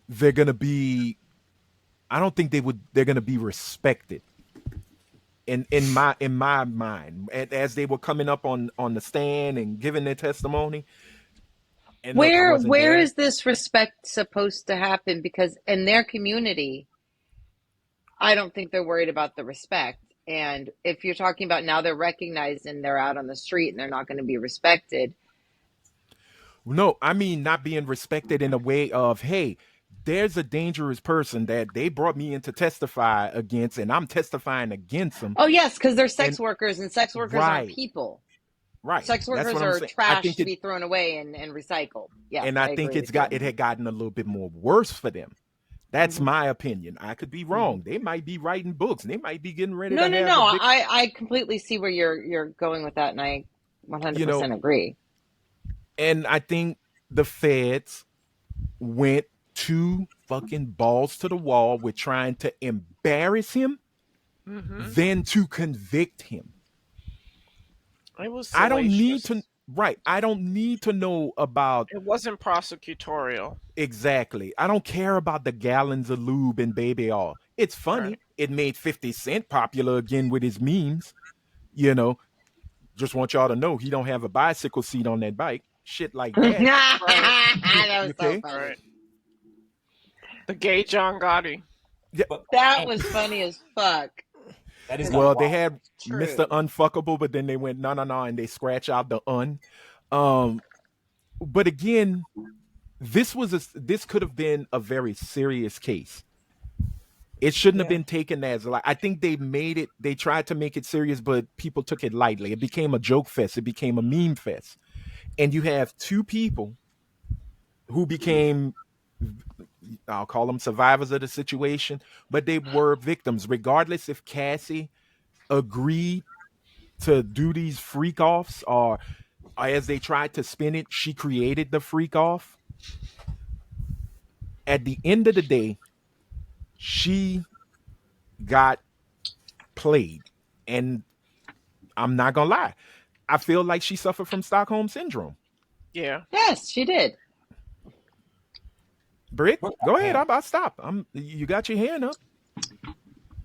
they're going to be, they're going to be respected in my mind. And as they were coming up on the stand and giving their testimony. And look, I wasn't
Where
there.
is this respect supposed to happen? Because in their community, I don't think they're worried about the respect. And if you're talking about now they're recognized and they're out on the street and they're not going to be respected.
No, I mean not being respected in a way of, hey, there's a dangerous person that they brought me in to testify against, and I'm testifying against them.
Oh, yes, because they're sex
And-
workers, and sex workers
Right.
aren't people.
Right.
Sex
That's
workers
what I'm
are
saying.
trash to be thrown away and recycled. Yeah,
and I think
agree
it
with you.
had gotten a little bit more worse for them. That's my opinion. I could be wrong. They might be writing books, and they might be getting ready
No.
to have a big...
I completely see where you're going with that, and I
You know,
100% agree.
and I think the feds went too fucking balls to the wall with trying to embarrass him
Mm-hmm.
than to convict him.
It was
I don't need to,
salacious.
right. I don't need to know about
It wasn't prosecutorial.
exactly. I don't care about the gallons of lube and baby oil. It's
Right.
funny. It made 50 Cent popular again with his memes. You know, just want y'all to know he don't have a bicycle seat on that bike. Shit like that.
Right.
That was so
Okay.
funny.
Right. The gay John Gotti.
Yeah.
But
That
and
was funny as fuck.
that is kind of
Well, they
wild.
had Mr.
True.
Unfuckable, but then they went no, no, no, and they scratch out the un. Um, but again, this could have been a very serious case. It shouldn't have
Yeah.
been taken as like I think they made it. They tried to make it serious, but people took it lightly. It became a joke fest. It became a meme fest, and you have two people who became, I'll call them survivors of the situation, but they were victims, regardless if Cassie agreed to do these freak offs or as they tried to spin it, she created the freak off. At the end of the day, she got played. And I'm not gonna lie, I feel like she suffered from Stockholm syndrome.
Yeah.
Yes, she did.
Brick,
Look,
go ahead.
man,
I'll stop. You got your hand up.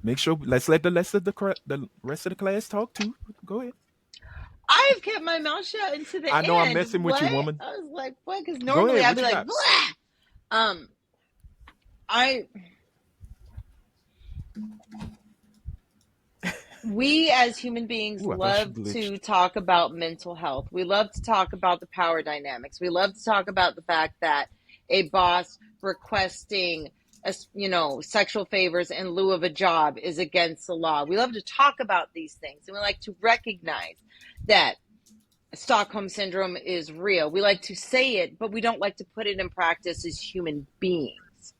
Make sure let's let the rest of the class talk too. Go ahead.
I've kept my mouth shut until the
I know I'm
end.
messing with
What?
you, woman.
I was like, what? Because
Go
normally
ahead.
I'd
What
be
you
like,
got?
blah. I we as human beings
Ooh, I thought she
love to
glitched.
talk about mental health. We love to talk about the power dynamics. We love to talk about the fact that a boss requesting sexual favors in lieu of a job is against the law. We love to talk about these things, and we like to recognize that Stockholm syndrome is real. We like to say it, but we don't like to put it in practice as human beings.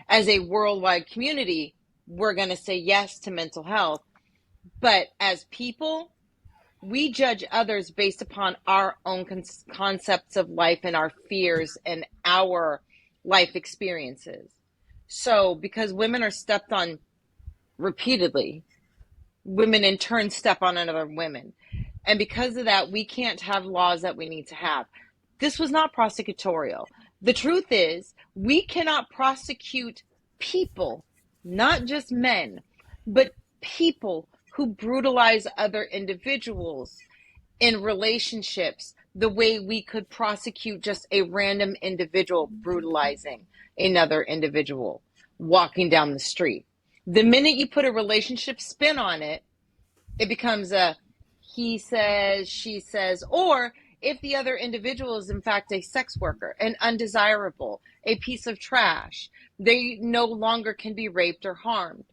As a worldwide community, we're going to say yes to mental health. But as people, we judge others based upon our own concepts of life and our fears and our life experiences. So because women are stepped on repeatedly, women in turn step on another women. And because of that, we can't have laws that we need to have. This was not prosecutorial. The truth is, we cannot prosecute people, not just men, but people who brutalize other individuals in relationships the way we could prosecute just a random individual brutalizing another individual walking down the street. The minute you put a relationship spin on it, it becomes a he says, she says, or if the other individual is in fact a sex worker, an undesirable, a piece of trash, they no longer can be raped or harmed.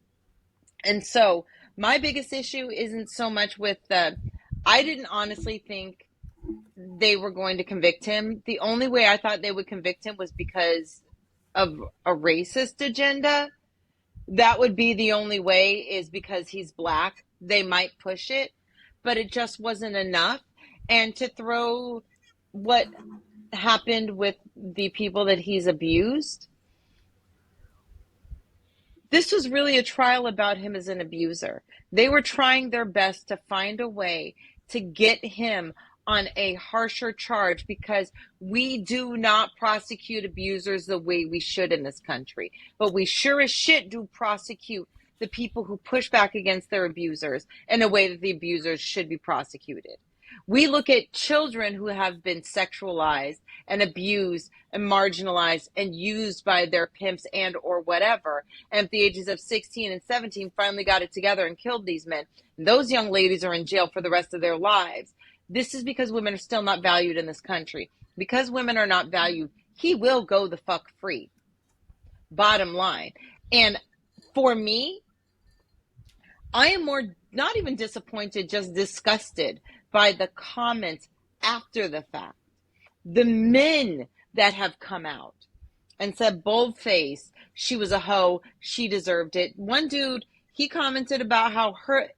And so my biggest issue isn't so much with I didn't honestly think they were going to convict him. The only way I thought they would convict him was because of a racist agenda. That would be the only way, is because he's black. They might push it, but it just wasn't enough. And to throw what happened with the people that he's abused, this was really a trial about him as an abuser. They were trying their best to find a way to get him on a harsher charge because we do not prosecute abusers the way we should in this country. But we sure as shit do prosecute the people who push back against their abusers in a way that the abusers should be prosecuted. We look at children who have been sexualized and abused and marginalized and used by their pimps and or whatever, and at the ages of 16 and 17 finally got it together and killed these men. Those young ladies are in jail for the rest of their lives. This is because women are still not valued in this country. Because women are not valued, he will go the fuck free. Bottom line. And for me, I am more not even disappointed, just disgusted by the comments after the fact. The men that have come out and said boldface, she was a hoe, she deserved it. One dude, he commented about how her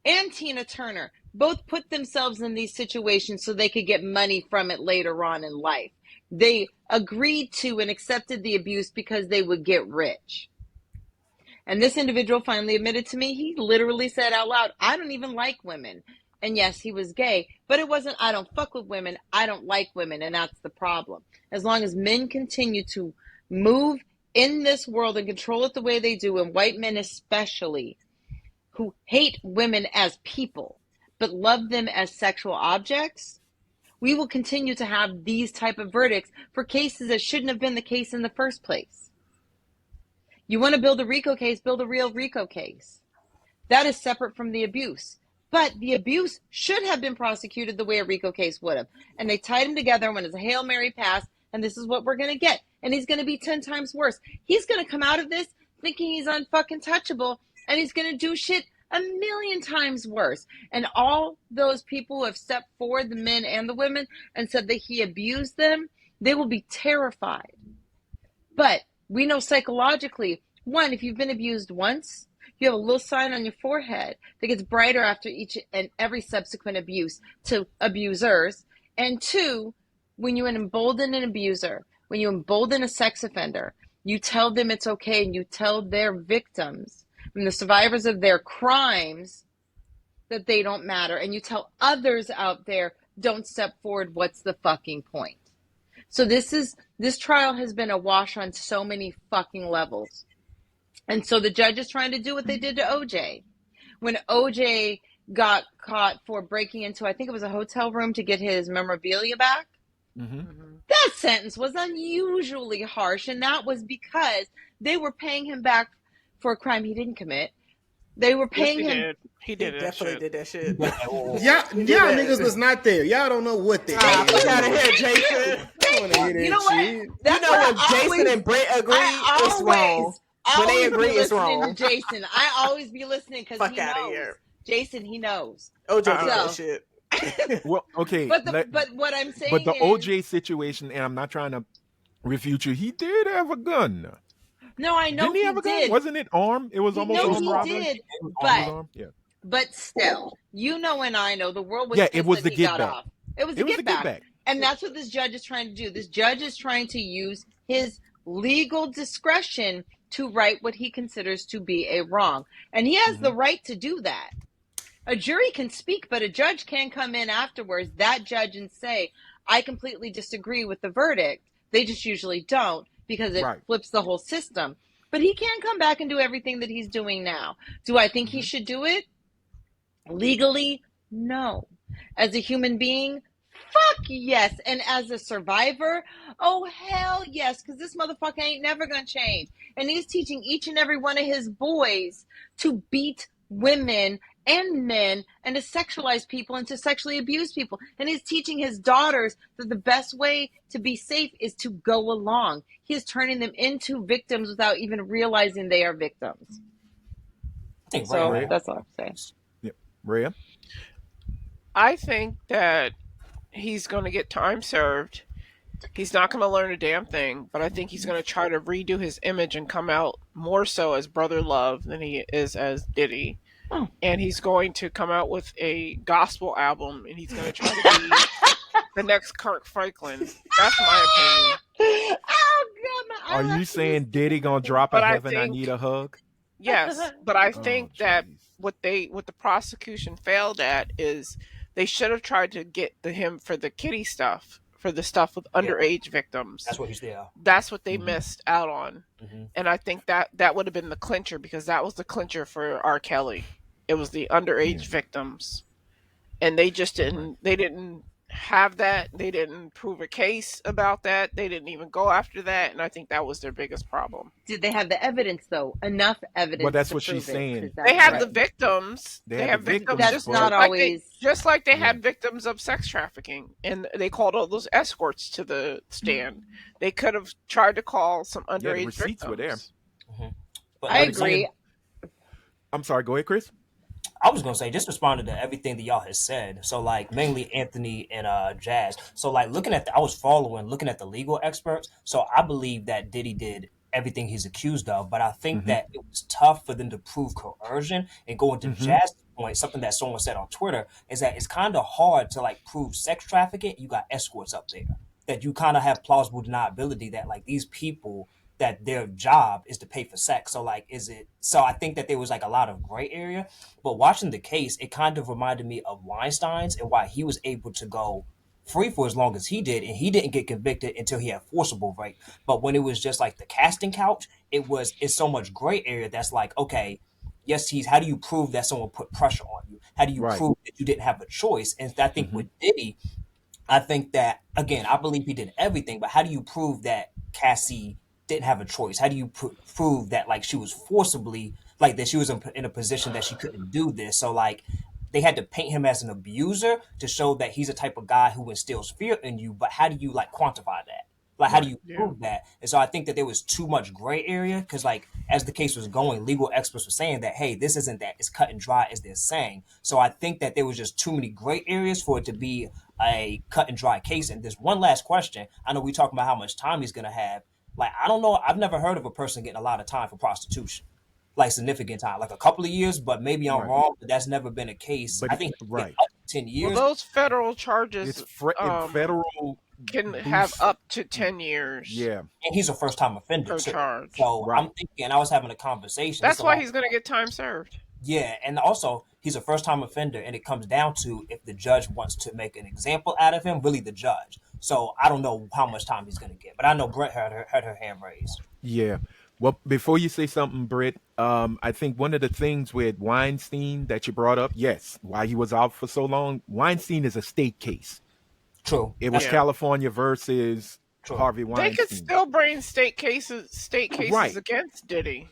and Tina Turner both put themselves in these situations so they could get money from it later on in life. They agreed to and accepted the abuse because they would get rich. And this individual finally admitted to me, he literally said out loud, I don't even like women. And yes, he was gay, but it wasn't, I don't fuck with women, I don't like women, and that's the problem. As long as men continue to move in this world and control it the way they do, and white men especially, who hate women as people, but love them as sexual objects, we will continue to have these type of verdicts for cases that shouldn't have been the case in the first place. You want to build a RICO case, build a real RICO case. That is separate from the abuse. But the abuse should have been prosecuted the way a RICO case would have. And they tied him together when it's a Hail Mary pass, and this is what we're going to get. And he's going to be 10 times worse. He's going to come out of this thinking he's unfucking touchable, and he's going to do shit a million times worse. And all those people who have stepped forward, the men and the women, and said that he abused them, they will be terrified. But we know psychologically, one, if you've been abused once, you have a little sign on your forehead that gets brighter after each and every subsequent abuse to abusers. And two, when you embolden an abuser, when you embolden a sex offender, you tell them it's okay, and you tell their victims and the survivors of their crimes that they don't matter, and you tell others out there, don't step forward, what's the fucking point? So this trial has been a wash on so many fucking levels. And so the judge is trying to do what they did to OJ. When OJ got caught for breaking into, I think it was a hotel room to get his memorabilia back, that sentence was unusually harsh, and that was because they were paying him back for a crime he didn't commit. They were paying him.
He did that
Definitely
shit.
did that shit.
Y'all niggas was not there. Y'all don't know what they
Fuck
did.
out of here, Jason.
I wanna hear that
You know what?
shit.
That's
You know
what
when
I
Jason
always-
and Brent agree,
I
it's wrong. When they
always
agree,
be
it's
listening
wrong.
to Jason. I always be listening because
Fuck
he
outta
knows.
here.
Jason, he knows.
OJ did that
So-
shit.
Well, okay.
But what I'm saying
But the
is,
OJ situation, and I'm not trying to refute you, he did have a gun.
no, I know
Didn't he have a gun? Wasn't it armed? It was almost
No,
armed
he
robbery.
did.
It was
But
armed? Yeah.
But still, you know, and I know the world was
Yeah,
pissed
it was
that
the
he
get
got
back.
off. It was
It
a
was
get
a
back.
get back.
And that's what this judge is trying to do. This judge is trying to use his legal discretion to right what he considers to be a wrong. And he has the right to do that. A jury can speak, but a judge can come in afterwards, that judge, and say, I completely disagree with the verdict. They just usually don't because it flips the whole system. But he can come back and do everything that he's doing now. Do I think he should do it? Legally, no. As a human being, fuck yes. And as a survivor, oh hell yes, because this motherfucker ain't never gonna change. And he's teaching each and every one of his boys to beat women and men and to sexualize people and to sexually abuse people. And he's teaching his daughters that the best way to be safe is to go along. He is turning them into victims without even realizing they are victims.
I think
So
Ray-
that's all I'm saying.
Yep. Rhea?
I think that he's going to get time served. He's not going to learn a damn thing, but I think he's going to try to redo his image and come out more so as Brother Love than he is as Diddy.
Oh.
And he's going to come out with a gospel album, and he's going to try to be the next Kirk Franklin. That's my opinion.
Oh, God,
Are you saying Diddy gonna drop
But
a
I
Heaven I
think-
Need a Hug?
Yes, but I think that
jeez.
what the prosecution failed at is they should have tried to get him for the kitty stuff, for the stuff with underage victims.
That's what he's there.
That's what they missed out on.
Mhm.
And I think that would have been the clincher, because that was the clincher for R. Kelly. It was the underage victims. And they just didn't have that. They didn't prove a case about that. They didn't even go after that. And I think that was their biggest problem.
Did they have the evidence, though? Enough evidence.
Well, that's
to
what she's
prove it,
saying.
'cause that's
They have
right.
the victims.
They
They
have
have
the
victims.
victims,
That's
but-
not always.
Just like they
Yeah.
had victims of sex trafficking, and they called all those escorts to the stand. They could have tried to call some
the
underage
receipts
victims.
were there.
But
I
like
agree.
I'm sorry, go ahead, Chris.
I was gonna say, just responding to everything that y'all has said. So like mainly Anthony and Jazz. So like looking at I was looking at the legal experts. So I believe that Diddy did everything he's accused of. But I think
Mhm.
that it was tough for them to prove coercion. And going to
Mhm.
Jazz's point, something that someone said on Twitter is that it's kind of hard to like prove sex trafficking. You got escorts up there that you kind of have plausible deniability that like these people that their job is to pay for sex. So like, is it? So I think that there was like a lot of gray area. But watching the case, it kind of reminded me of Weinstein's and why he was able to go free for as long as he did, and he didn't get convicted until he had forcible rape. But when it was just like the casting couch, it's so much gray area that's like, okay, yes, he's how do you prove that someone put pressure on you? How do you
Right.
prove that you didn't have a choice? And I think
Mhm.
with Diddy, I think that again, I believe he did everything, but how do you prove that Cassie didn't have a choice? How do you prove that like she was forcibly like that she was in a position that she couldn't do this? So like they had to paint him as an abuser to show that he's a type of guy who instills fear in you. But how do you like quantify that? Like how do
Right.
you
Yeah.
prove that? And so I think that there was too much gray area because like as the case was going, legal experts were saying that hey, this isn't that as cut and dry as they're saying. So I think that there was just too many gray areas for it to be a cut and dry case. And there's one last question. I know we talking about how much time he's gonna have. Like I don't know. I've never heard of a person getting a lot of time for prostitution, like significant time, like a couple of years. But maybe I'm
Right.
wrong. But that's never been a case.
But
I think he can get
right.
up to 10
Well,
years,
those federal
It's
charges
federal
can have
boost.
up to 10 years
Yeah.
and he's a first time offender
per
too.
charge.
So
Right.
I'm thinking. I was having a conversation. It's
That's
a
why
lot.
he's going to get time served.
Yeah, and also he's a first time offender, and it comes down to if the judge wants to make an example out of him, really the judge. So I don't know how much time he's going to get, but I know Brett had her hand raised.
Yeah. Well, before you say something, Britt, I think one of the things with Weinstein that you brought up, yes, why he was out for so long, Weinstein is a state case.
True,
It was
that's
Yeah.
California versus
true.
Harvey
They could
Weinstein.
still bring state cases
Right.
against Diddy.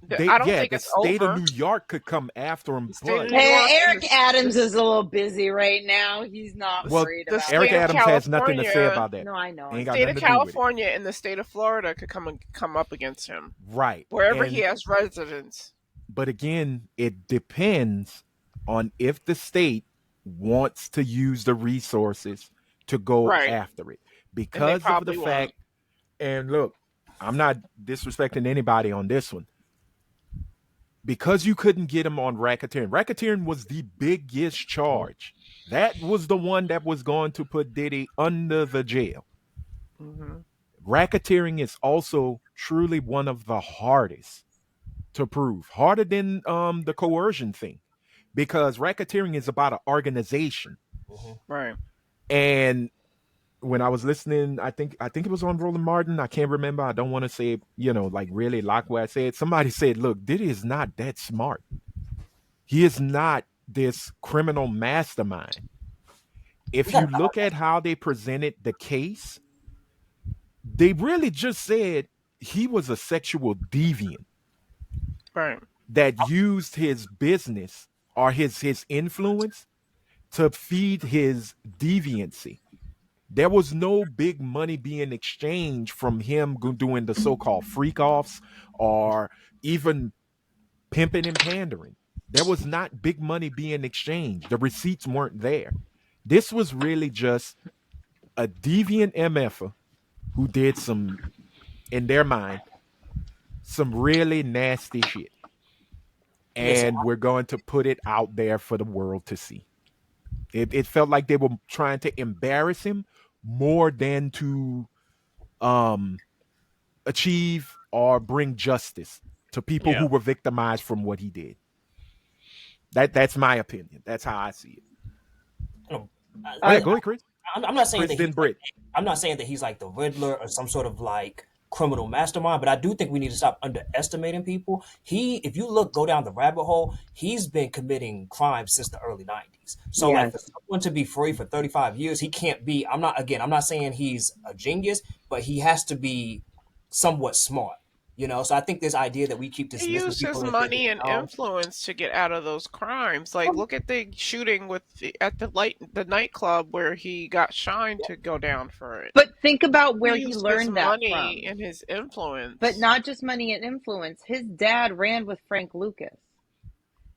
They,
I don't
yeah,
think
the
it's
state of
over.
New York could come after him,
The state of
but
New York and
Eric Adams is a little busy right now. He's not
the,
well,
worried
the
about
Eric
state of
that.
Adams has nothing to say
California,
about that.
No, I know.
Ain't got
state
nothing
of
to do with it.
California and the state of Florida could come up against him
Right.
wherever he
And
has residence.
but again, it depends on if the state wants to use the resources to go
Right.
after it.
And they
Because of the
probably won't.
fact, and look, I'm not disrespecting anybody on this one. Because you couldn't get him on racketeering. Racketeering was the biggest charge. That was the one that was going to put Diddy under the jail.
Mhm.
Racketeering is also truly one of the hardest to prove, harder than the coercion thing, because racketeering is about an organization.
Mhm.
Right.
And when I was listening, I think it was on Roland Martin. I can't remember. I don't want to say, like really like what I said. Somebody said, "Look, Diddy is not that smart. He is not this criminal mastermind." If you look at how they presented the case, they really just said he was a sexual deviant
Right.
that used his business or his influence to feed his deviancy. There was no big money being exchanged from him doing the so-called freak offs or even pimping and pandering. There was not big money being exchanged. The receipts weren't there. This was really just a deviant MFer who did some, in their mind, some really nasty shit.
Listen,
And we're going to put it out there for the world to see. It felt like they were trying to embarrass him more than to um, achieve or bring justice to people
Yeah.
who were victimized from what he did. That's my opinion. That's how I see it.
you know,
Oh, yeah, go ahead, Chris.
I'm not saying
Chris
that
then Britt.
I'm not saying that he's like the Riddler or some sort of like criminal mastermind, but I do think we need to stop underestimating people. If you go down the rabbit hole, he's been committing crimes since the early 90s. So like for
Yes.
someone to be free for 35 years, he can't be, I'm not saying he's a genius, but he has to be somewhat smart. So I think this idea that we keep
He
dismissing
used his
people and
money
thinking,
and
oh,
influence to get out of those crimes. Like, look at the shooting at the nightclub where he got Shine to go down for it.
But think about
He
where he
used his
learned that
money
from.
and his influence.
But not just money and influence. His dad ran with Frank Lucas.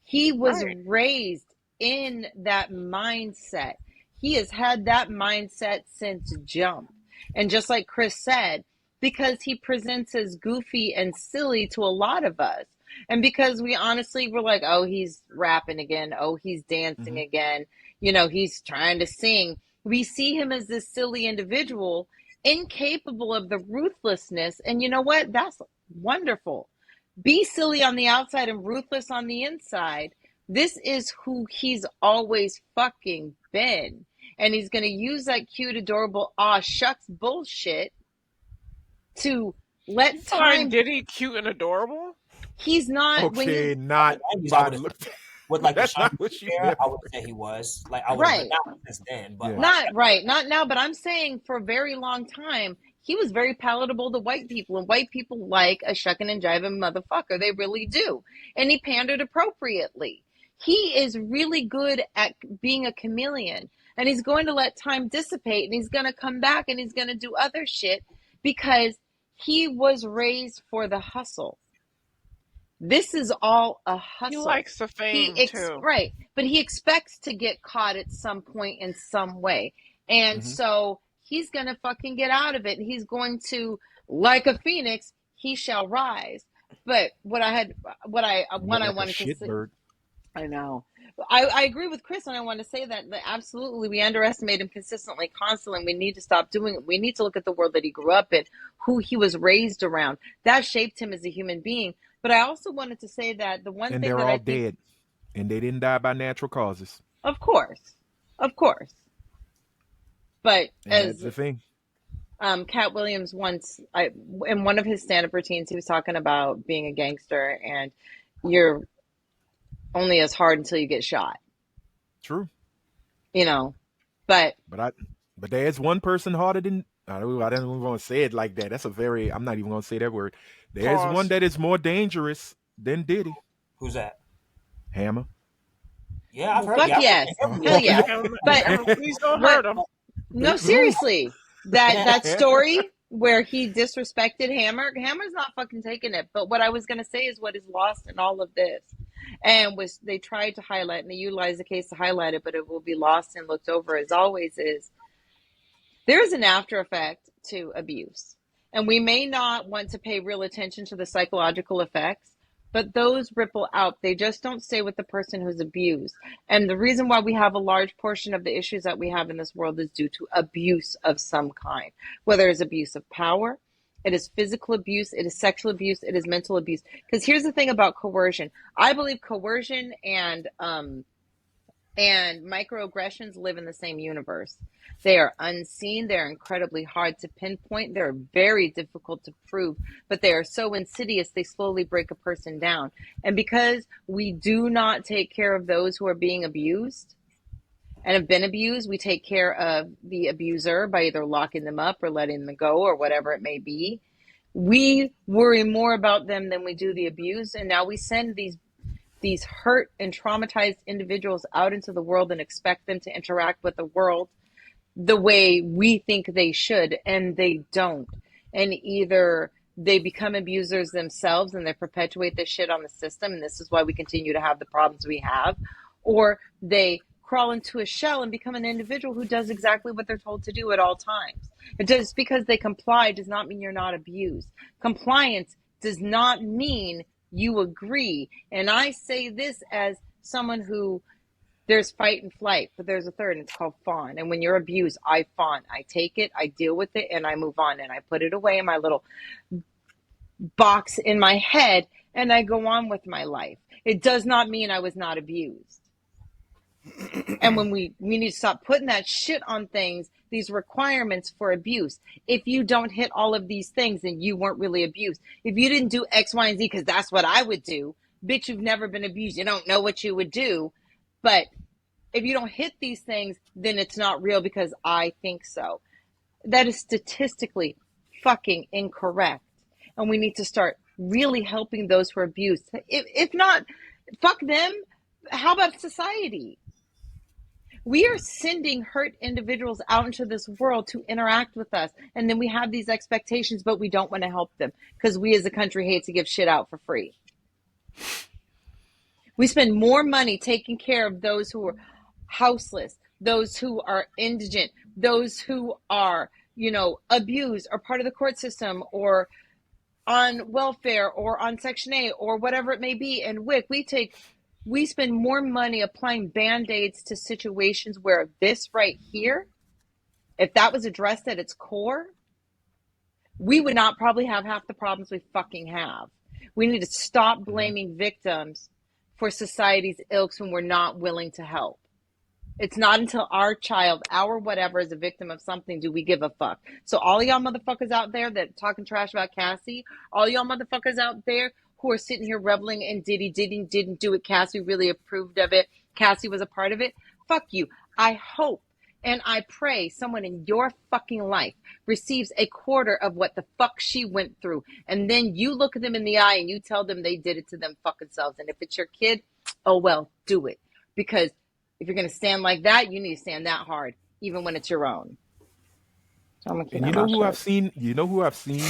He was
Right.
raised in that mindset. He has had that mindset since jump. And just like Chris said, because he presents as goofy and silly to a lot of us. And because we honestly were like, oh, he's rapping again. Oh, he's dancing again. He's trying to sing. We see him as this silly individual, incapable of the ruthlessness. And you know what? That's wonderful. Be silly on the outside and ruthless on the inside. This is who he's always fucking been. And he's going to use that cute, adorable, aw shucks bullshit to let
You find
time.
Diddy cute and adorable?
He's not.
Okay, not.
I would've- with like the
That's not
Shiny
what she
hair,
meant.
I would say he was like I would have not since then, but
Yeah.
Not right, not now, but I'm saying for a very long time, he was very palatable to white people, and white people like a shucking and jiving motherfucker. They really do. And he pandered appropriately. He is really good at being a chameleon, and he's going to let time dissipate, and he's going to come back, and he's going to do other shit because he was raised for the hustle. This is all a hustle.
He likes the fame too.
Right. But he expects to get caught at some point in some way. And so he's going to fucking get out of it. And he's going to, like a phoenix, he shall rise. But what I wanted to say. I know. I agree with Chris, and I want to say that absolutely we underestimate him consistently, constantly. We need to stop doing it. We need to look at the world that he grew up in, who he was raised around. That shaped him as a human being. But I also wanted to say that the one thing
they're
that
all
I think,
dead, and they didn't die by natural causes.
of course. But
And
as
that's the thing.
Cat Williams once, in one of his stand-up routines, he was talking about being a gangster, and you're only as hard until you get shot.
True.
But
there's one person harder than I don't even want to say it like that. That's I'm not even going to say that word. There's
Pause.
one that is more dangerous than Diddy.
who's that?
Hammer.
Yeah, I've heard.
fuck
Yeah,
yes,
I've heard-
hell yeah. But
Hammer, please don't hurt him.
no, seriously, that story where he disrespected Hammer's not fucking taking it. But what I was gonna say is what is lost in all of this, and they tried to highlight and they utilized the case to highlight it, but it will be lost and looked over as always. Is there is an after effect to abuse, and we may not want to pay real attention to the psychological effects, but those ripple out. They just don't stay with the person who's abused. And the reason why we have a large portion of the issues that we have in this world is due to abuse of some kind, whether it's abuse of power, it is physical abuse, it is sexual abuse, it is mental abuse. Because here's the thing about coercion. I believe coercion and microaggressions live in the same universe. They are unseen. They're incredibly hard to pinpoint. They're very difficult to prove, but they are so insidious, they slowly break a person down. And because we do not take care of those who are being abused and have been abused, we take care of the abuser by either locking them up or letting them go or whatever it may be. We worry more about them than we do the abuse. And now we send these hurt and traumatized individuals out into the world and expect them to interact with the world the way we think they should, and they don't. And either they become abusers themselves and they perpetuate this shit on the system, and this is why we continue to have the problems we have, or they crawl into a shell and become an individual who does exactly what they're told to do at all times. Just because they comply does not mean you're not abused. Compliance does not mean you agree. And I say this as someone who, there's fight and flight, but there's a third, and it's called fawn. And when you're abused, I fawn. I take it, I deal with it, and I move on. And I put it away in my little box in my head, and I go on with my life. It does not mean I was not abused. And when we need to stop putting that shit on things, these requirements for abuse. If you don't hit all of these things, then you weren't really abused. If you didn't do X, Y, and Z, because that's what I would do, bitch, you've never been abused. You don't know what you would do. But if you don't hit these things, then it's not real because I think so. That is statistically fucking incorrect. And we need to start really helping those who are abused. If not, fuck them. How about society? We are sending hurt individuals out into this world to interact with us. And then we have these expectations, but we don't want to help them because we as a country hate to give shit out for free. We spend more money taking care of those who are houseless, those who are indigent, those who are abused or part of the court system or on welfare or on Section 8 or whatever it may be. And we spend more money applying Band-Aids to situations where this right here, if that was addressed at its core, we would not probably have half the problems we fucking have. We need to stop blaming victims for society's ilks when we're not willing to help. It's not until our child, our whatever, is a victim of something do we give a fuck. So all y'all motherfuckers out there that talking trash about Cassie, all y'all motherfuckers out there who are sitting here reveling in Diddy didn't do it, Cassie really approved of it, Cassie was a part of it, fuck you. I hope and I pray someone in your fucking life receives a quarter of what the fuck she went through. And then you look at them in the eye and you tell them they did it to them fucking selves. And if it's your kid, oh well, do it. Because if you're going to stand like that, you need to stand that hard, even when it's your own. So I'm gonna keep
And you know who I've seen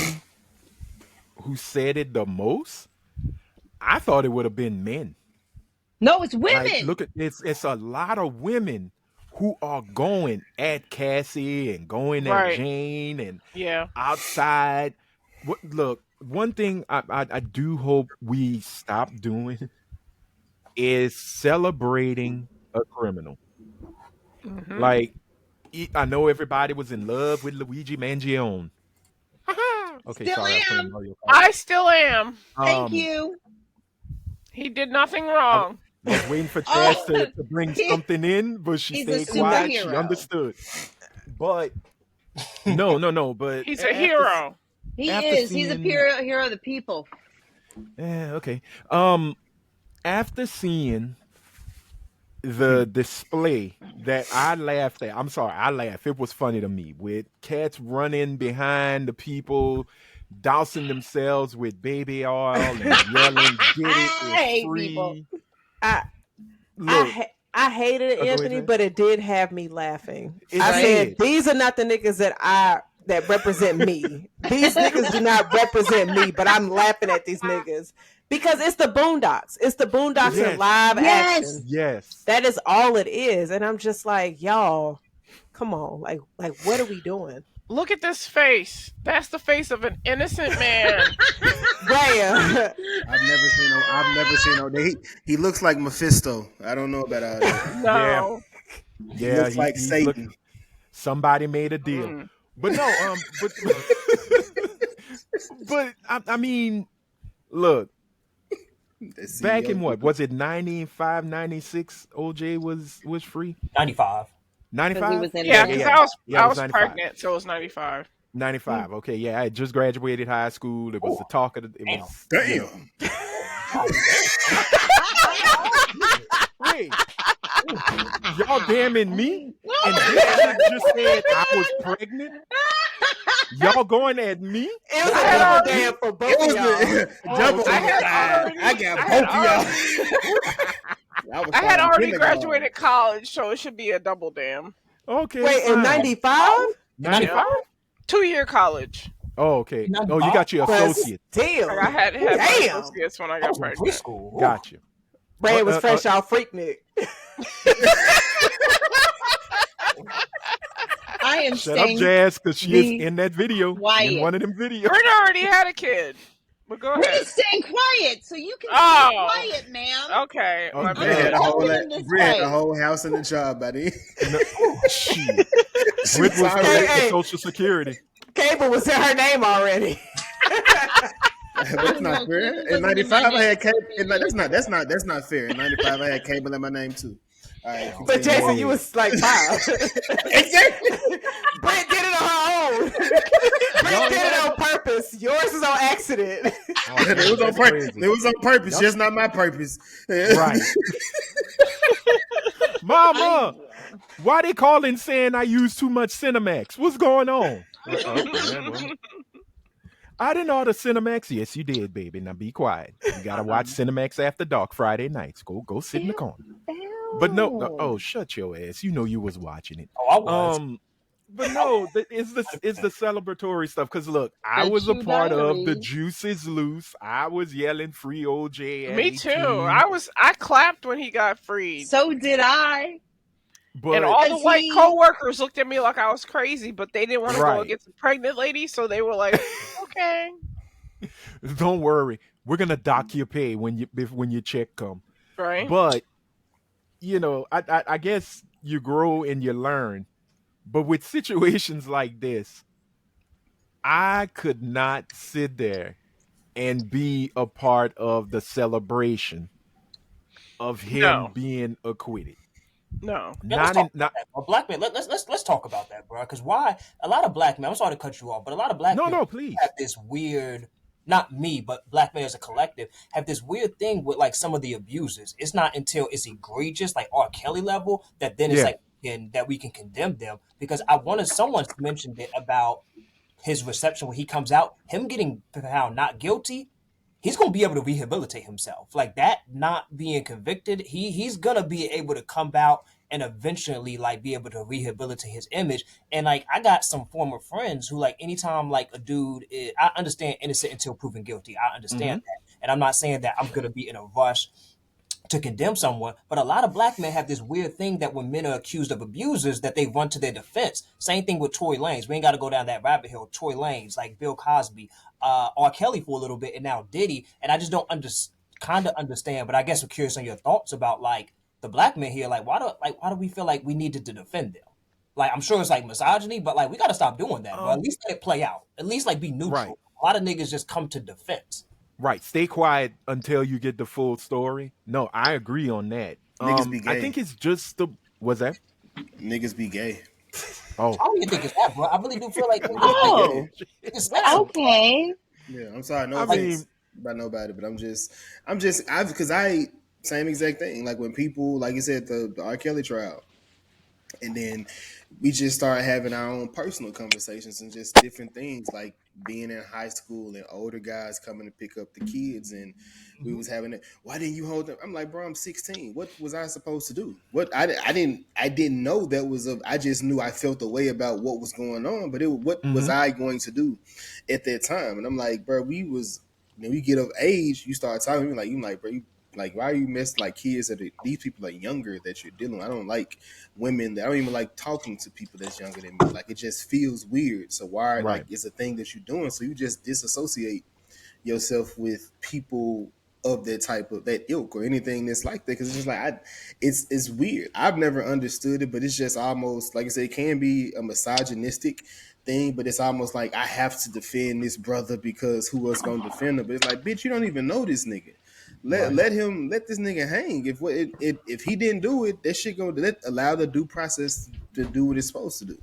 who said it the most? I thought it would have been men.
No, it's women.
Like, look at it's a lot of women who are going at Cassie and going at Jane and outside. Look, one thing I do hope we stop doing is celebrating a criminal.
Mm-hmm.
Like, I know everybody was in love with Luigi Mangione. Okay,
Still
sorry,
am.
I still am.
Thank you.
He did nothing wrong.
I was waiting for Chaz to bring something in, but she stayed quiet. She understood. But no. But
he's a hero.
He is. He's a hero of the people.
Yeah. Okay. After seeing the display that I laughed at, I'm sorry, I laughed. It was funny to me with cats running behind the people, dousing themselves with baby oil and yelling, "Get it! It's free."
I hated it, Anthony, but it did have me laughing. I said, these are not the niggas that represent me. These niggas do not represent me, but I'm laughing at these niggas because it's the Boondocks. It's the Boondocks in live action.
Yes.
That is all it is. And I'm just like, y'all, come on. Like what are we doing?
Look at this face. That's the face of an innocent man.
Damn.
I've never seen no. He looks like Mephisto. I don't know about all that.
No.
Yeah.
He looks like Satan.
Somebody made a deal. But no, but I mean, look, back in what was it, 95, 96, OJ was free?
95.
95?
Yeah, because I was
95.
pregnant, so it was 95.
95. Okay, yeah, I had just graduated high school. It was the talk of the. It was,
Damn.
Wait, y'all damning me? And this just said I was pregnant. Y'all going at me?
It was a double damn for both of y'all.
I got both of y'all.
I had already graduated college, so it should be a double damn.
Okay.
Wait, in 95?
95?
2-year college.
Oh, okay. Oh, you got your associate.
Damn.
I had my associates when I got pregnant.
Got you.
Ray was fresh out Freaknik.
I am
Shut up, Jazz, because she is in that video.
Quiet.
In one of them videos.
Britt already had a kid. But go ahead.
Britt's staying quiet, so you can stay quiet, ma'am.
Okay.
Britt had a whole house in the job, buddy.
Shit. Britt was for Social Security.
Cable was in her name already.
That's not fair. In 95, I had cable. That's not fair. In 95, I had cable in my name too. All right,
but Jason, you was like 5.
Exactly.
Britt did it on her own. Britt did it on purpose. Yours is on accident.
It was on purpose. It was on purpose, just not my purpose.
Right. Mama, why they calling saying I use too much Cinemax? What's going on? I didn't order Cinemax. Yes, you did, baby. Now be quiet. You gotta watch Cinemax After Dark Friday nights. Go sit in the corner. But no, oh, shut your ass. You know you was watching it.
Oh, I was.
But no, it's the celebratory stuff. Because look, I was a part of the Juice is Loose. I was yelling free OJ.
Me too. I clapped when he got freed.
So did I.
And
but
all the
Cause
white
he
coworkers looked at me like I was crazy, but they didn't want to go
right.
against a pregnant lady, so they were like, "Okay,
Don't worry, we're gonna dock your pay when when your check come.
right."
But I guess you grow and you learn. But with situations like this, I could not sit there and be a part of the celebration of him
No,
being acquitted.
no.
Yeah, let's
Not
talk
in
about
not
that, bro. Black men, let's talk about that, bro. Because why a lot of black men, I'm sorry to cut you off, but a lot of black
no
men
no
have
please.
this weird, not me, but black men as a collective have this weird thing with like some of the abuses. It's not until it's egregious, like R. Kelly level, that then it's
Yeah.
like that we can condemn them. Because I wanted someone mentioned it about his reception when he comes out, him getting found not guilty, he's gonna be able to rehabilitate himself. Like that, not being convicted, he's gonna be able to come out and eventually like be able to rehabilitate his image. And like I got some former friends who like anytime like a dude is, I understand innocent until proven guilty. I understand
Mhm.
that. And I'm not saying that I'm gonna be in a rush to condemn someone, but a lot of black men have this weird thing that when men are accused of abusers, that they run to their defense. Same thing with Tory Lanez. We ain't got to go down that rabbit hole. Tory Lanez, like Bill Cosby, R. Kelly for a little bit, and now Diddy. And I just don't kind of understand. But I guess I'm curious on your thoughts about like the black men here. Like why do we feel like we needed to defend them? Like I'm sure it's like misogyny, but like we got to stop doing that, bro. At
Um
least let it play out. At least like be
right.
neutral. A lot of niggas just come to defense.
Right. Stay quiet until you get the full story. No, I agree on that.
Niggas be
I
gay.
think it's just the was that?
Niggas be gay.
Oh.
I don't even think it's that, bro. I really do feel like
Niggas be
oh,
gay.
niggas snap.
okay.
Yeah, I'm sorry, no
I
Like
mean,
offense by nobody, but I because I same exact thing. Like when people, like you said, the R. Kelly trial, and then we just started having our own personal conversations and just different things, like being in high school and older guys coming to pick up the kids, and we
mhm.
was having it. Why didn't you hold them? I'm like, bro, I'm 16. What was I supposed to do? What I didn't know that was a. I just knew I felt a way about what was going on, but what was
mhm.
I going to do at that time? And I'm like, bro, we was when we get of age, you start talking. You like, bro, like, why are you messing like kids that these people are younger that you're dealing with? I don't like women that I don't even like talking to people that's younger than me. Like it just feels weird. So why like
Right.
it's a thing that you're doing. So you just disassociate yourself with people of that type of that ilk or anything that's like that because it's just like it's weird. I've never understood it, but it's just almost like I said, it can be a misogynistic thing, but it's almost like I have to defend this brother because who else gonna defend him? But it's like, bitch, you don't even know this nigga. Let
Right.
let this nigga hang. If he didn't do it, that shit go let allow the due process to do what it's supposed to do.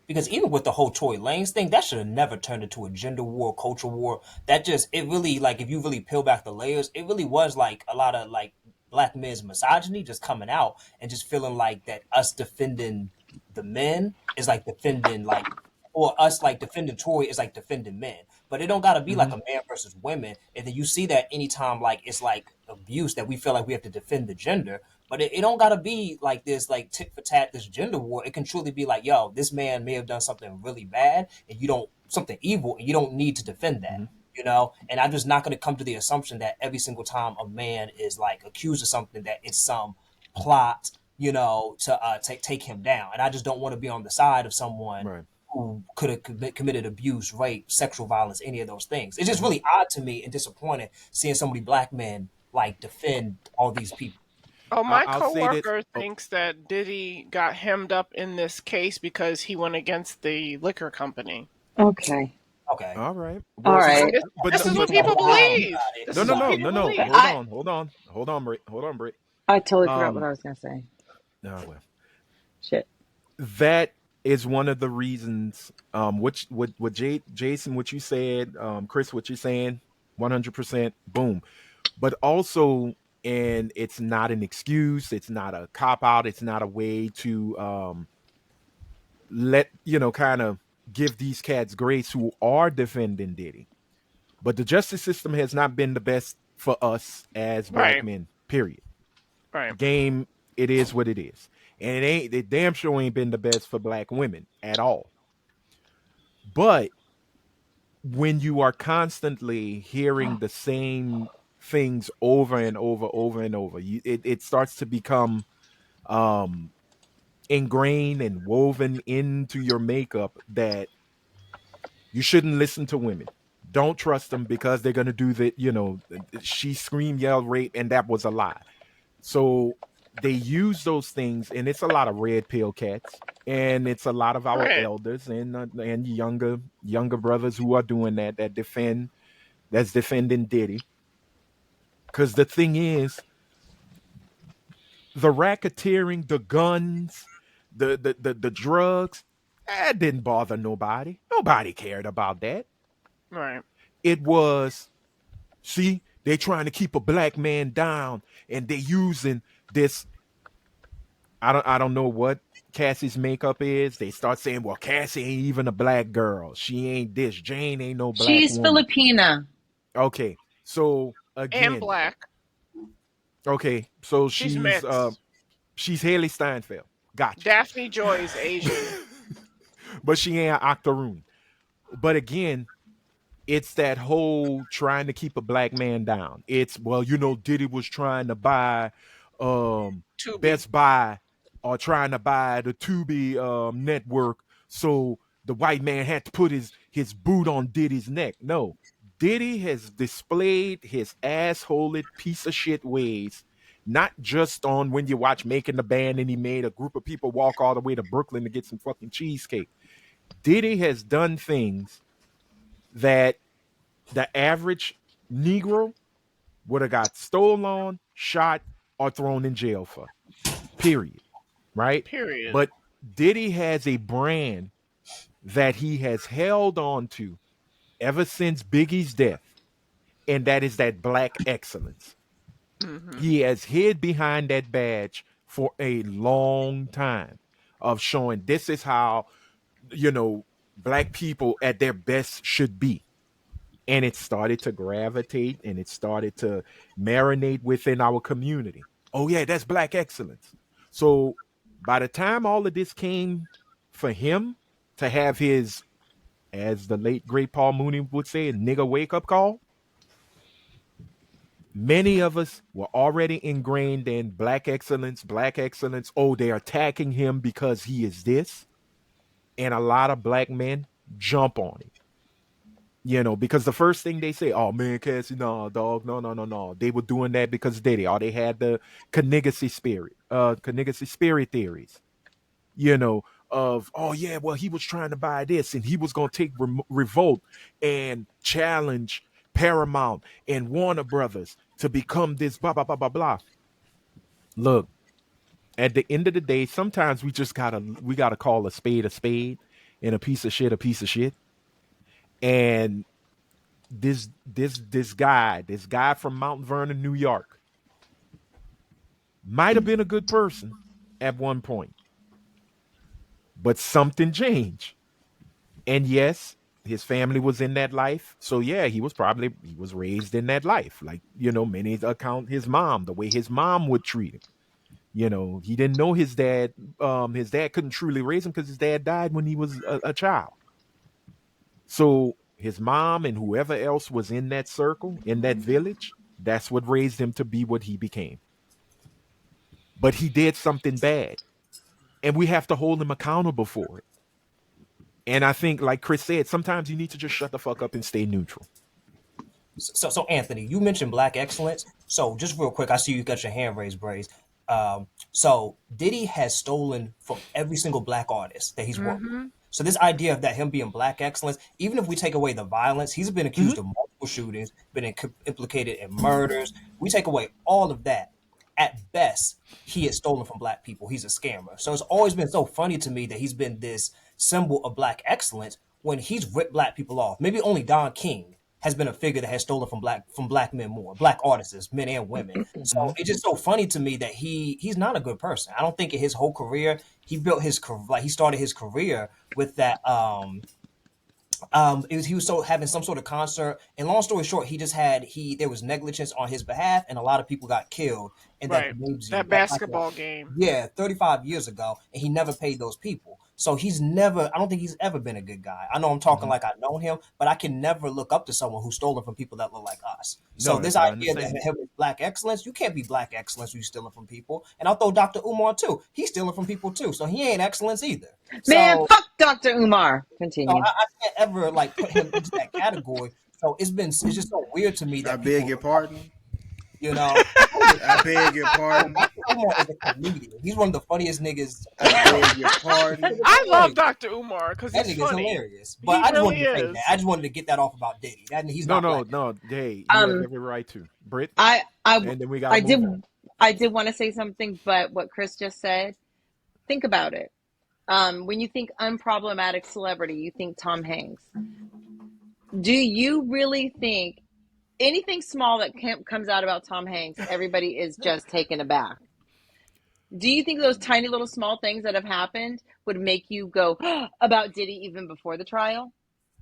Because even with the whole Tory Lanez thing, that should have never turned into a gender war, culture war. That just it really like if you really peel back the layers, it really was like a lot of like black men's misogyny just coming out and just feeling like that us defending the men is like defending like or us like defending Tory is like defending men. But it don't gotta be like
Mhm.
a man versus women. And then you see that anytime like it's like abuse that we feel like we have to defend the gender. But it don't gotta be like this, like tit for tat, this gender war. It can truly be like, yo, this man may have done something really bad, and you don't something evil, and you don't need to defend that,
Mhm.
you know. And I'm just not gonna come to the assumption that every single time a man is like accused of something, that it's some plot, you know, to take him down. And I just don't want to be on the side of someone
Right.
who could have committed abuse, rape, sexual violence, any of those things. It's just
Mhm.
really odd to me and disappointing seeing so many black men like defend all these people.
Oh, my
I'll say this.
coworker
Oh,
thinks that Diddy got hemmed up in this case because he went against the liquor company.
Okay.
Okay.
all right.
All
Well,
See,
right.
This,
but
this
no,
is
see,
what
but
now,
people
wow,
hold,
you
believe.
got it.
This
no,
is
no,
what
no,
people
no, no.
believe.
Hold
I
on, Britt.
I totally forgot what
Um,
I was gonna say.
no, well,
Shit.
that is one of the reasons. What Jason, what you said, Chris, what you're saying, 100%. Boom. But also, and it's not an excuse. It's not a cop out. It's not a way to let kind of give these cats grace who are defending Diddy. But the justice system has not been the best for us as black
Right,
men. Period.
right.
Game, it is what it is, and it damn sure ain't been the best for black women at all. But when you are constantly hearing the same things over and over, over and over, it starts to become um ingrained and woven into your makeup that you shouldn't listen to women. Don't trust them because they're gonna do that. She screamed, yelled, rape, and that was a lie. So they use those things, and it's a lot of red pill cats, and it's a lot of our
Right.
elders and younger brothers who are doing that that's defending Diddy. Because the thing is, the racketeering, the guns, the drugs, that didn't bother nobody. Nobody cared about that.
Right.
It was, see, they trying to keep a black man down, and they using this. I don't know what Cassie's makeup is. They start saying, well, Cassie ain't even a black girl. She ain't this. Jane ain't no black
She's
woman.
Filipina.
Okay. So
And
again,
black.
okay. So
She's
she's
mixed.
she's Haley Steinfeld. Gotcha.
Daphne Joy is Asian.
But she ain't an octoroon. But again, it's that whole trying to keep a black man down. It's, well, Diddy was trying to buy
Tubi.
Best Buy, or trying to buy the Tubi network, so the white man had to put his boot on Diddy's neck. No. Diddy has displayed his assholed piece of shit ways, not just on When You Watch Making the Band and he made a group of people walk all the way to Brooklyn to get some fucking cheesecake. Diddy has done things that the average Negro would have got stolen on, shot, or thrown in jail for. Period. Right?
Period.
But Diddy has a brand that he has held on to ever since Biggie's death, and that is that black excellence.
Hmm.
He has hid behind that badge for a long time of showing this is how, you know, black people at their best should be. And it started to gravitate and it started to marinate within our community. Oh yeah, that's black excellence. So by the time all of this came for him to have his, as the late great Paul Mooney would say, a nigga wake up call, many of us were already ingrained in black excellence, black excellence. Oh, they're attacking him because he is this. And a lot of black men jump on it. Because the first thing they say, oh man, Cassie, no, dog, no, no, no, no. They were doing that because Diddy, or they had the Kanigacy spirit theories, you know, of, oh yeah, well, he was trying to buy this and he was going to take revolt and challenge Paramount and Warner Brothers to become this blah, blah, blah, blah, blah. Look, at the end of the day, sometimes we gotta call a spade and a piece of shit a piece of shit. And this guy from Mount Vernon, New York, might have been a good person at one point, but something changed. And yes, his family was in that life. So yeah, he was raised in that life. Like, many account his mom, the way his mom would treat him. He didn't know his dad. His dad couldn't truly raise him because his dad died when he was a child. So his mom and whoever else was in that circle, in that village, that's what raised him to be what he became. But he did something bad, and we have to hold him accountable for it. And I think, like Chris said, sometimes you need to just shut the fuck up and stay neutral.
So Anthony, you mentioned black excellence. So just real quick, I see you got your hand raised, Braze. So Diddy has stolen from every single black artist that he's worked with.
Hmm.
So this idea of that him being black excellence, even if we take away the violence, he's been accused
Mhm.
of multiple shootings, been implicated in murders. We take away all of that. At best, he has stolen from black people. He's a scammer. So it's always been so funny to me that he's been this symbol of black excellence when he's ripped black people off. Maybe only Don King has been a figure that has stolen from black men more, black artists, men and women. So
Mhm.
it's just so funny to me that he's not a good person. I don't think in his whole career he built his like he started his career with that he was so having some sort of concert, and long story short, he just had he there was negligence on his behalf, and a lot of people got killed in that
Right.
names you
That
that like
basketball game.
yeah 35 years ago, and he never paid those people. So he's never, I don't think he's ever been a good guy. I know I'm talking
Mhm.
like I know him, but I can never look up to someone who's stolen from people that look like us. So
No,
this
I
idea that
understand.
him is black excellence, you can't be black excellence when you're stealing from people. And I'll throw Dr. Umar too. He's stealing from people too. So he ain't excellence either.
Man,
So,
fuck Dr. Umar.
so
Continue.
I can't ever like put him into that category. So it's just so weird to me
I
that
beg
people,
your pardon.
you know,
I beg your pardon.
Dr. Umar is a comedian. He's one of the funniest niggas on
I
earth.
beg your pardon.
I love Dr. Umar because
That
he's
nigga's
funny.
hilarious. But
He
I just
really
wanted to say that.
is.
I just wanted to get that off about Diddy. That he's
No,
not
no,
black.
no. Hey, you have
Um,
every right to. Britt,
I I
and then we got to
I
move
did
on.
I did want to say something, but what Chris just said, think about it. When you think unproblematic celebrity, you think Tom Hanks. Do you really think anything small that comes out about Tom Hanks, everybody is just taken aback? Do you think those tiny little small things that have happened would make you go about Diddy even before the trial?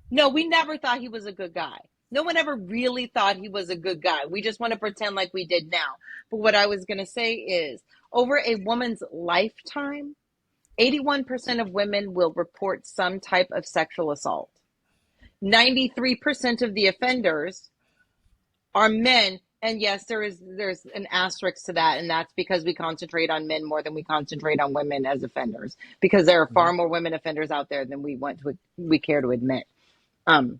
No, we never thought he was a good guy. No one ever really thought he was a good guy. We just want to pretend like we did now. But what I was going to say is over a woman's lifetime, 81% of women will report some type of sexual assault. 93% of the offenders are men. And yes, there's an asterisk to that, and that's because we concentrate on men more than we concentrate on women as offenders, because there are
Mhm.
far more women offenders out there than we care to admit. Um,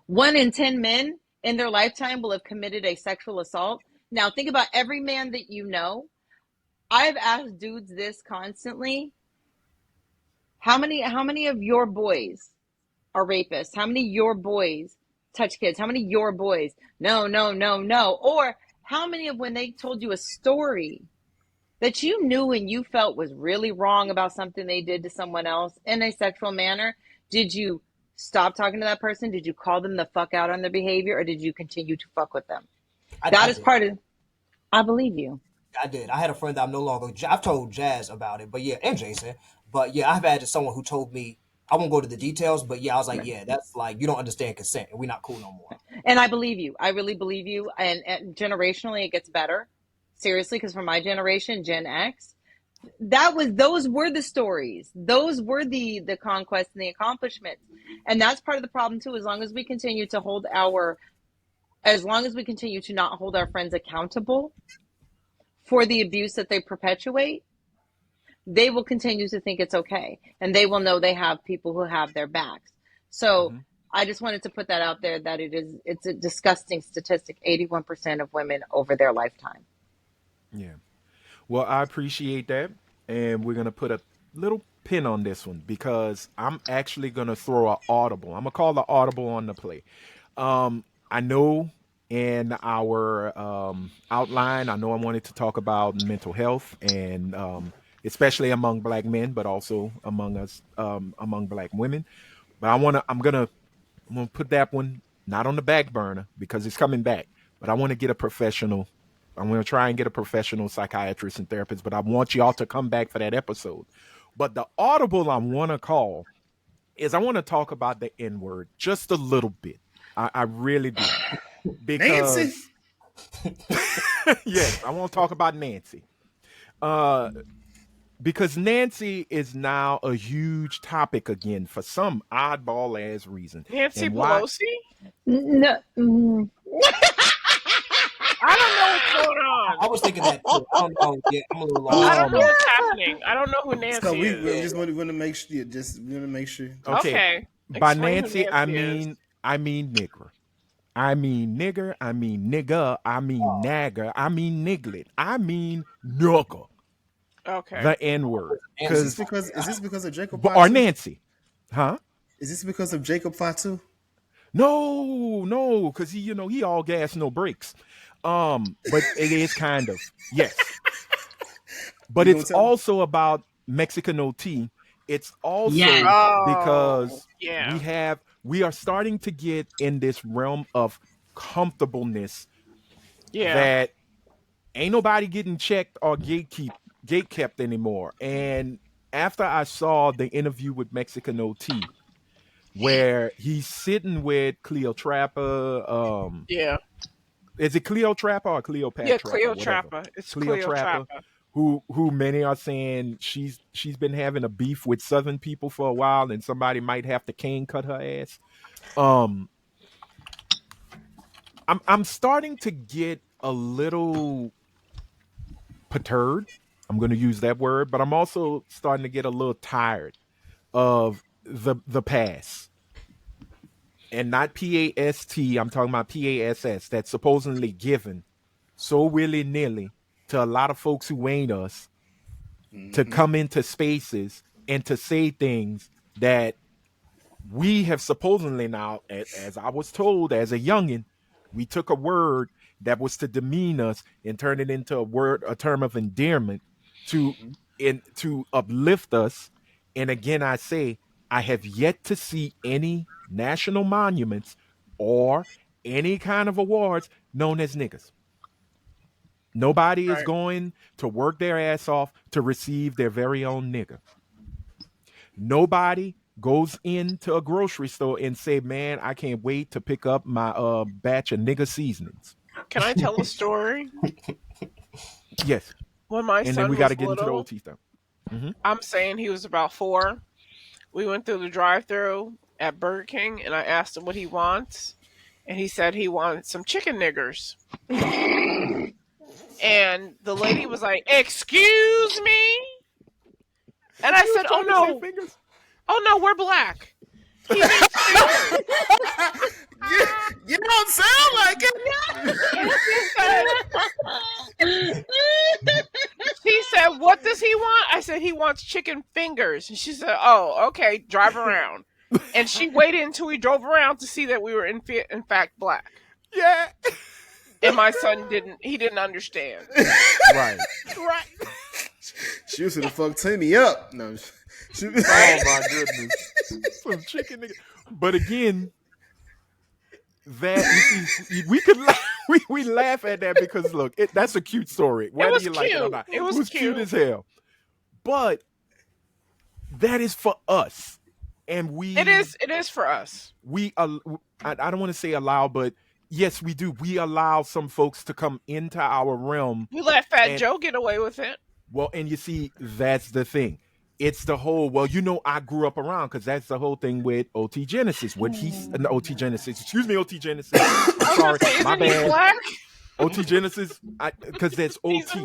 1 in 10 men in their lifetime will have committed a sexual assault. Now, think about every man that you know. I've asked dudes this constantly. How many of your boys are rapists? How many of your boys touch kids? How many of your boys? No, no, no, no. Or how many of when they told you a story that you knew and you felt was really wrong about something they did to someone else in a sexual manner, did you stop talking to that person? Did you call them the fuck out on their behavior, or did you continue to fuck with them?
I
That is
did.
part of, I believe you.
I did. I had a friend that I'm no longer. I've told Jazz about it, but yeah, and Jason. But yeah, I've had someone who told me. I won't go to the details, but yeah, I was like,
Right.
yeah, that's like you don't understand consent, and we're not cool no more.
And I believe you. I really believe you. And generationally, it gets better. Seriously, because for my generation, Gen X, those were the stories. Those were the conquests and the accomplishments. And that's part of the problem too. As long as we continue to not hold our friends accountable for the abuse that they perpetuate, they will continue to think it's okay, and they will know they have people who have their backs. So
Mhm.
I just wanted to put that out there, that it's a disgusting statistic. 81% of women over their lifetime.
Yeah. Well, I appreciate that. And we're going to put a little pin on this one because I'm actually going to throw an audible. I'm going to call the audible on the play. I know in our outline, I know I wanted to talk about mental health and especially among black men, but also among us, among black women. But I'm gonna put that one not on the back burner because it's coming back. But I want to get a professional. I'm gonna try and get a professional psychiatrist and therapist. But I want y'all to come back for that episode. But the audible I want to call is I want to talk about the N word just a little bit. I really do
Nancy.
because yes, I want to talk about Nancy. Uh, because Nancy is now a huge topic again for some oddball ass reason.
Nancy
And why?
Pelosi?
No.
I don't know what's going
I
on.
was thinking that too. I don't know. Yeah, I'm a little
I
lost.
don't know
Um,
what's happening. I don't know who
So
Nancy
we
is.
just want to make sure. Just want to make sure.
okay.
Okay.
By
Explain who
Nancy, I
Nancy is.
mean I mean nigger. I mean nigger. I mean nigga. I mean nagger. I mean niglet. I mean nugger.
Okay.
The N word.
Is
Nancy's
this
Cause
because of Jacob
or
Fatu?
Nancy. Huh?
Is this because of Jacob Fatu?
No, no, because he all gas, no brakes. But it is kind of. Yes. But
You gonna
it's
tell me?
also about Mexican OT. It's
Yes.
also
Oh,
because
yeah.
we are starting to get in this realm of comfortableness
Yeah.
that ain't nobody getting checked or gate kept anymore. And after I saw the interview with Mexican OT, where he's sitting with Cleotrapa,
Yeah.
is it Cleotrapa or
Yeah,
Cleopatra? Whatever.
Cleotrapa. It's
Cleotrapa,
Cleotrapa.
who many are saying she's been having a beef with Southern people for a while, and somebody might have to cane cut her ass. Um, I'm starting to get a little perturbed. I'm going to use that word, but I'm also starting to get a little tired of the past, and not PAST. I'm talking about PASS. That's supposedly given so willy nilly to a lot of folks who ain't us to come into spaces and to say things that we have supposedly now, as I was told as a youngin, we took a word that was to demean us and turn it into a term of endearment to to uplift us. And again, I say, I have yet to see any national monuments or any kind of awards known as niggas. Nobody is
Right.
going to work their ass off to receive their very own nigga. Nobody goes into a grocery store and say, "Man, I can't wait to pick up my batch of nigga seasonings."
Can I tell a story?
Yes,
When my
and then we
son
got
was
to get into the
little,
OT stuff. Mm-hmm.
I'm saying he was about 4. We went through the drive-through at Burger King, and I asked him what he wants, and he said he wanted some chicken niggers. And the lady was like, "Excuse me?" And I said, oh no, we're black. He means fingers."
You don't sound like it.
She said, "What does he want?" I said, "He wants chicken fingers." And she said, "Oh, okay, drive around." And she waited until we drove around to see that we were in fact black.
Yeah,
And my son didn't understand.
right.
She was gonna fuck Timmy up. No.
Oh my goodness, some chicken nigga. But again, that you see, we could we laugh at that because look, that's a cute story. Whether
was
you like it or
cute.
not,
It was
cute
cute.
as hell. But that is for us, and we
It is for us.
I don't want to say allow, but yes, we do. We allow some folks to come into our realm.
We let Fat
And-
Joe get away with it.
Well, and you see, that's the thing. It's the whole, well, I grew up around, because that's the whole thing with OT Genesis. What he's an OT Genesis. Excuse me, OT Genesis. I'm sorry, my
Isn't he
bad.
black?
OT Genesis, because that's OT.
He's a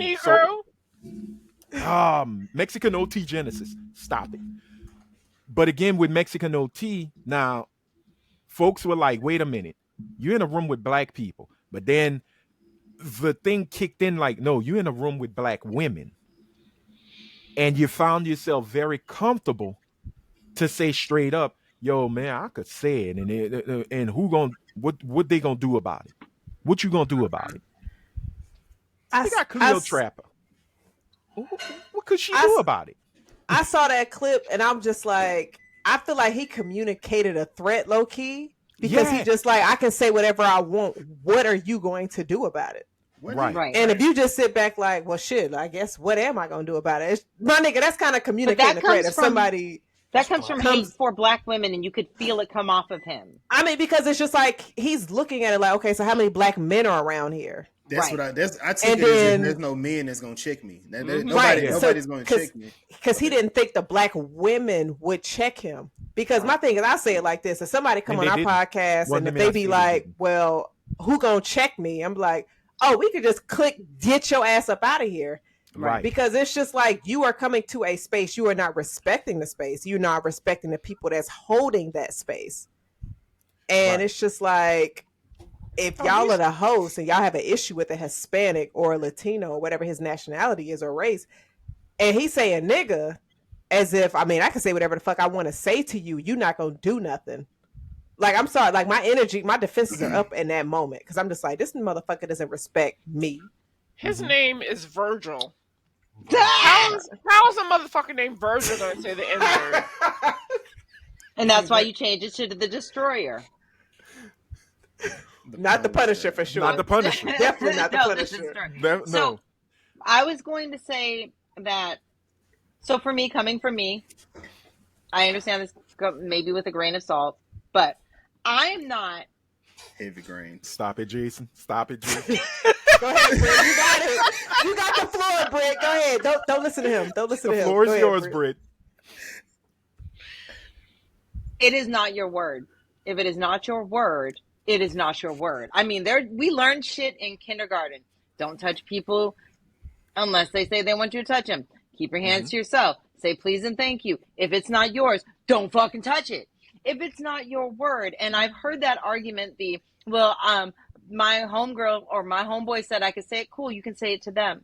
Negro.
Mexican OT Genesis. Stop it. But again, with Mexican OT, now, folks were like, wait a minute. You're in a room with black people. But then the thing kicked in like, no, you're in a room with black women. And you found yourself very comfortable to say straight up, yo, man, I could say it. And what they gonna do about it? What you gonna do about it? They got Cleopatra. What could she do about it?
I saw that clip and I'm just like, I feel like he communicated a threat low key because he just like, I can say whatever I want. What are you going to do about it?
Right.
And if you just sit back like, well, shit, I guess what am I going to do about it? My nigga, that's kind of communicating a threat. If somebody...
That comes from hate for black women, and you could feel it come off of him.
I mean, because it's just like, he's looking at it like, okay, so how many black men are around here?
That's what I take it as if there's no men that's gonna check me. Nobody's gonna check me.
Because he didn't think the black women would check him. Because my thing is, I say it like this: if somebody come on our podcast and if they be like, "Well, who gonna check me?" I'm like, "Oh, we could just click, get your ass up out of here."
Right.
Because it's just like you are coming to a space, you are not respecting the space, you're not respecting the people that's holding that space, and it's just like, if y'all are the host and y'all have an issue with a Hispanic or a Latino or whatever his nationality is or race, and he's saying nigga, as if, I mean, I can say whatever the fuck I want to say to you, you're not gonna do nothing. Like, I'm sorry, like my energy, my defenses are up in that moment because I'm just like, this motherfucker doesn't respect me.
His name is Virgil. How is a motherfucker named Virgil gonna say the N-word?
And that's why you change it to the Destroyer.
Not the Punisher for sure.
Not the Punisher.
Definitely not the Punisher.
No.
So I was going to say that. So for me, coming from me, I understand this maybe with a grain of salt, but I am not
heavy grain.
Stop it, Jason. Stop it, Jason.
Go ahead, Britt. You got it. You got the floor, Britt. Go ahead. Don't listen to him. Don't listen
The
to him.
floor
Go
is
ahead,
yours,
Britt.
Britt.
It is not your word. If it is not your word, it is not your word. I mean, we learned shit in kindergarten. Don't touch people unless they say they want you to touch them. Keep your hands to yourself. Say please and thank you. If it's not yours, don't fucking touch it. If it's not your word, and I've heard that argument be, well, my homegirl or my homeboy said I could say it. Cool, you can say it to them.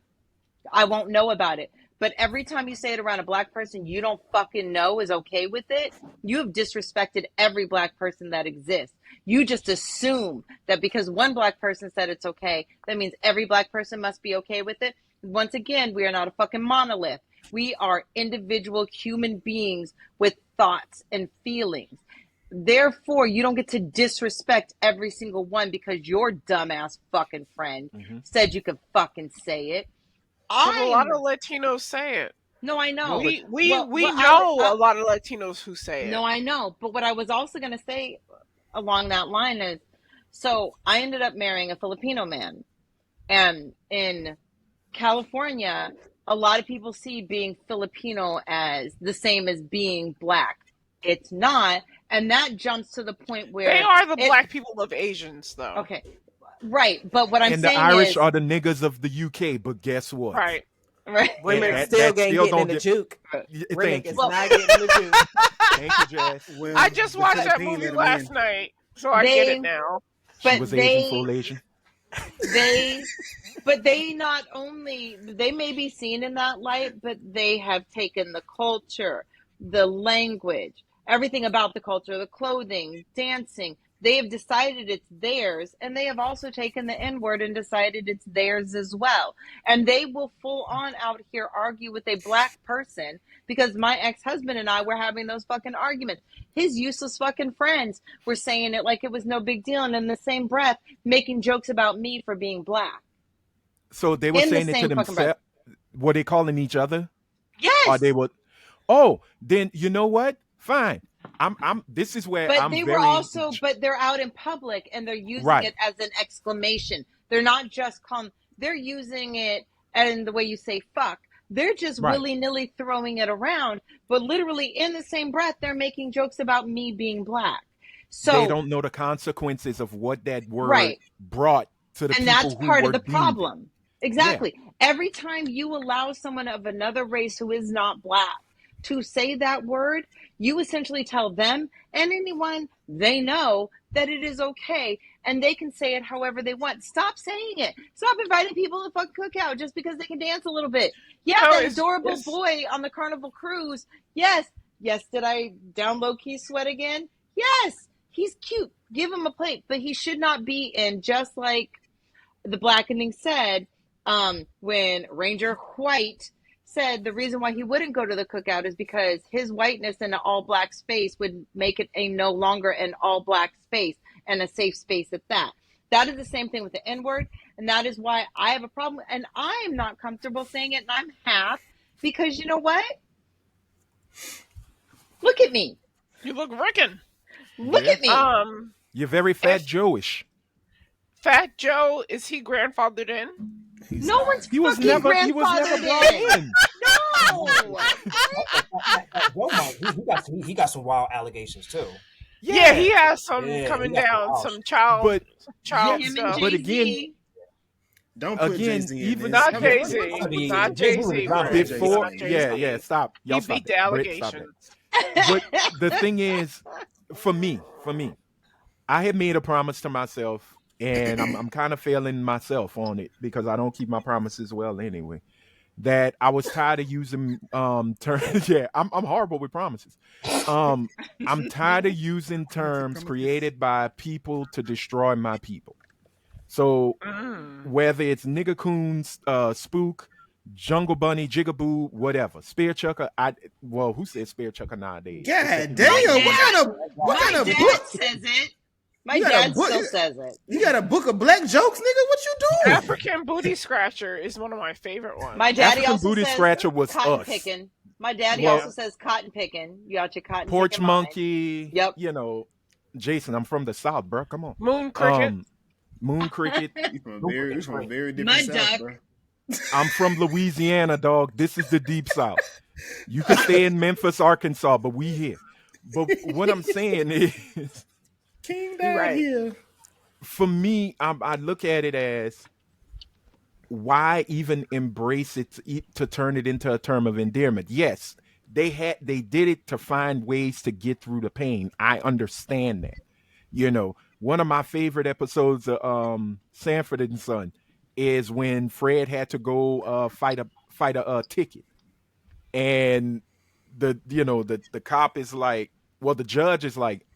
I won't know about it. But every time you say it around a black person you don't fucking know is okay with it, you have disrespected every black person that exists. You just assume that because one black person said it's okay, that means every black person must be okay with it. Once again, we are not a fucking monolith. We are individual human beings with thoughts and feelings. Therefore, you don't get to disrespect every single one because your dumbass fucking friend said you could fucking say it.
But a lot of Latinos say it.
No, I know.
We
Well,
know a lot of Latinos who say it.
No, I know. But what I was also going to say along that line is, so I ended up marrying a Filipino man. And in California, a lot of people see being Filipino as the same as being black. It's not. And that jumps to the point where
they are the black people of Asians, though.
Okay. Right. But what I'm
and
saying
the Irish
is,
are the niggas of the UK, but guess what?
Right.
Women
that
still
still
getting
don't
in the
get-
juke.
Thank you.
Not getting in the juke.
Thank you, Jazz.
Well,
I just
the
watched that
Philippine
movie
let 'em
last
in.
night, so I get it now.
She
but
was
they,
Asian, full Asian.
but they not only, they may be seen in that light, but they have taken the culture, the language, everything about the culture, the clothing, dancing. They have decided it's theirs, and they have also taken the N-word and decided it's theirs as well. And they will full on out here argue with a black person because my ex-husband and I were having those fucking arguments. His useless fucking friends were saying it like it was no big deal, and in the same breath, making jokes about me for being black.
So they were
In the
saying it to
same fucking breath.
themselves. Were they calling each other?
Yes!
Or they would? Oh, then you know what? Fine. I'm. This is where
But
I'm
they
very.
were also, but they're out in public and they're using
Right.
it as an exclamation. They're not just they're using it in the way you say fuck. They're just
Right.
willy-nilly throwing it around, but literally in the same breath, they're making jokes about me being black. So
They don't know the consequences of what that word
Right.
brought to the
and
people
that's
who
part
were
of the
deemed it.
problem. Exactly. Every time you allow someone of another race who is not black to say that word, you essentially tell them and anyone they know that it is okay and they can say it however they want. Stop saying it. Stop inviting people to fuck cookout just because they can dance a little bit. Yeah,
No,
that
it's-
adorable
it's-
boy on the Carnival Cruise. Yes. Did I down low key sweat again? Yes. He's cute. Give him a plate, but he should not be in, just like the Blackening said, when Ranger White said the reason why he wouldn't go to the cookout is because his whiteness in an all black space would make it a no longer an all black space and a safe space at that. That is the same thing with the N-word, and that is why I have a problem, and I am not comfortable saying it, and I'm half, because you know what? Look at me.
You look Rican.
Look
Yeah.
at me.
You're very fat
If-
Joe-ish.
Fat Joe, is he grandfathered in?
No one's
He was
fucking
never brought
grandfathered in.
in.
No.
He got some wild allegations too.
Yeah, he has some
Yeah,
coming
he got
down,
some
some child,
But
child
yeah,
Him
stuff.
and
but
Jay-Z.
again-
Don't put
Again,
Jay-Z in
even-
this.
Not
Come on.
Jay-Z. Not Jay-Z.
Not
Chris.
before,
Not Jay-Z.
yeah, stop. Y'all
He
stop
beat
it.
the
Britt, stop it.
allegations.
But the thing is, for me, I had made a promise to myself, and I'm kind of failing myself on it because I don't keep my promises well anyway. That I was tired of using terms. Yeah, I'm horrible with promises. I'm tired of using terms created by people to destroy my people. So whether it's nigga coons, spook, jungle bunny, jigaboo, whatever, spear chucker. Who says spear chucker nowadays?
God damn! What kind of
My dad
book?
says it. My
You got a
dad
book-
still says it.
You got a book of black jokes, nigga? What you doing?
African Booty Scratcher is one of my favorite ones.
My daddy
African
also
Booty
says
Scratcher was
cotton
us.
picking. My daddy
Well-
also says cotton picking. You got your cotton
Porch
picking line.
monkey.
Yep.
You know, Jason, I'm from the South, bro. Come on.
Moon Cricket.
Moon cricket.
You from a very different
Mud
south,
duck.
bro.
I'm from Louisiana, dog. This is the deep south. You could stay in Memphis, Arkansas, but we here. But what I'm saying is,
King
You're
died
right.
here.
for me, I look at it as why even embrace it to turn it into a term of endearment? Yes, they did it to find ways to get through the pain. I understand that. One of my favorite episodes of Sanford and Son is when Fred had to go fight a ticket, and the cop is like, well, the judge is like,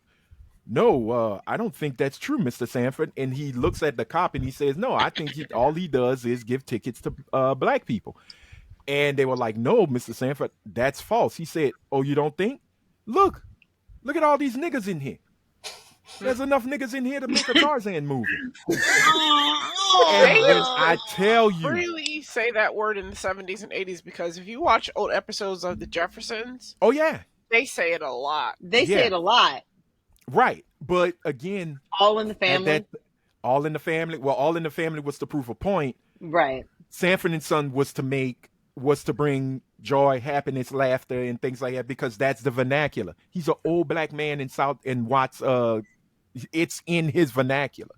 no, I don't think that's true, Mr. Sanford. And he looks at the cop and he says, no, I think all he does is give tickets to black people. And they were like, no, Mr. Sanford, that's false. He said, oh, you don't think? Look at all these niggas in here. There's enough niggas in here to make a Tarzan movie.
They
And when
used
Oh,
I
to
tell you,
really say that word in the 70s and 80s because if you watch old episodes of The Jeffersons,
oh yeah,
they say it a lot.
they say
yeah,
it a lot.
right. But again,
All in the
at that,
family.
all in the family. Well, all in the family was to prove a point.
Right.
Sanford and Son was to bring joy, happiness, laughter, and things like that because that's the vernacular. He's an old black man in South in Watts. It's in his vernacular.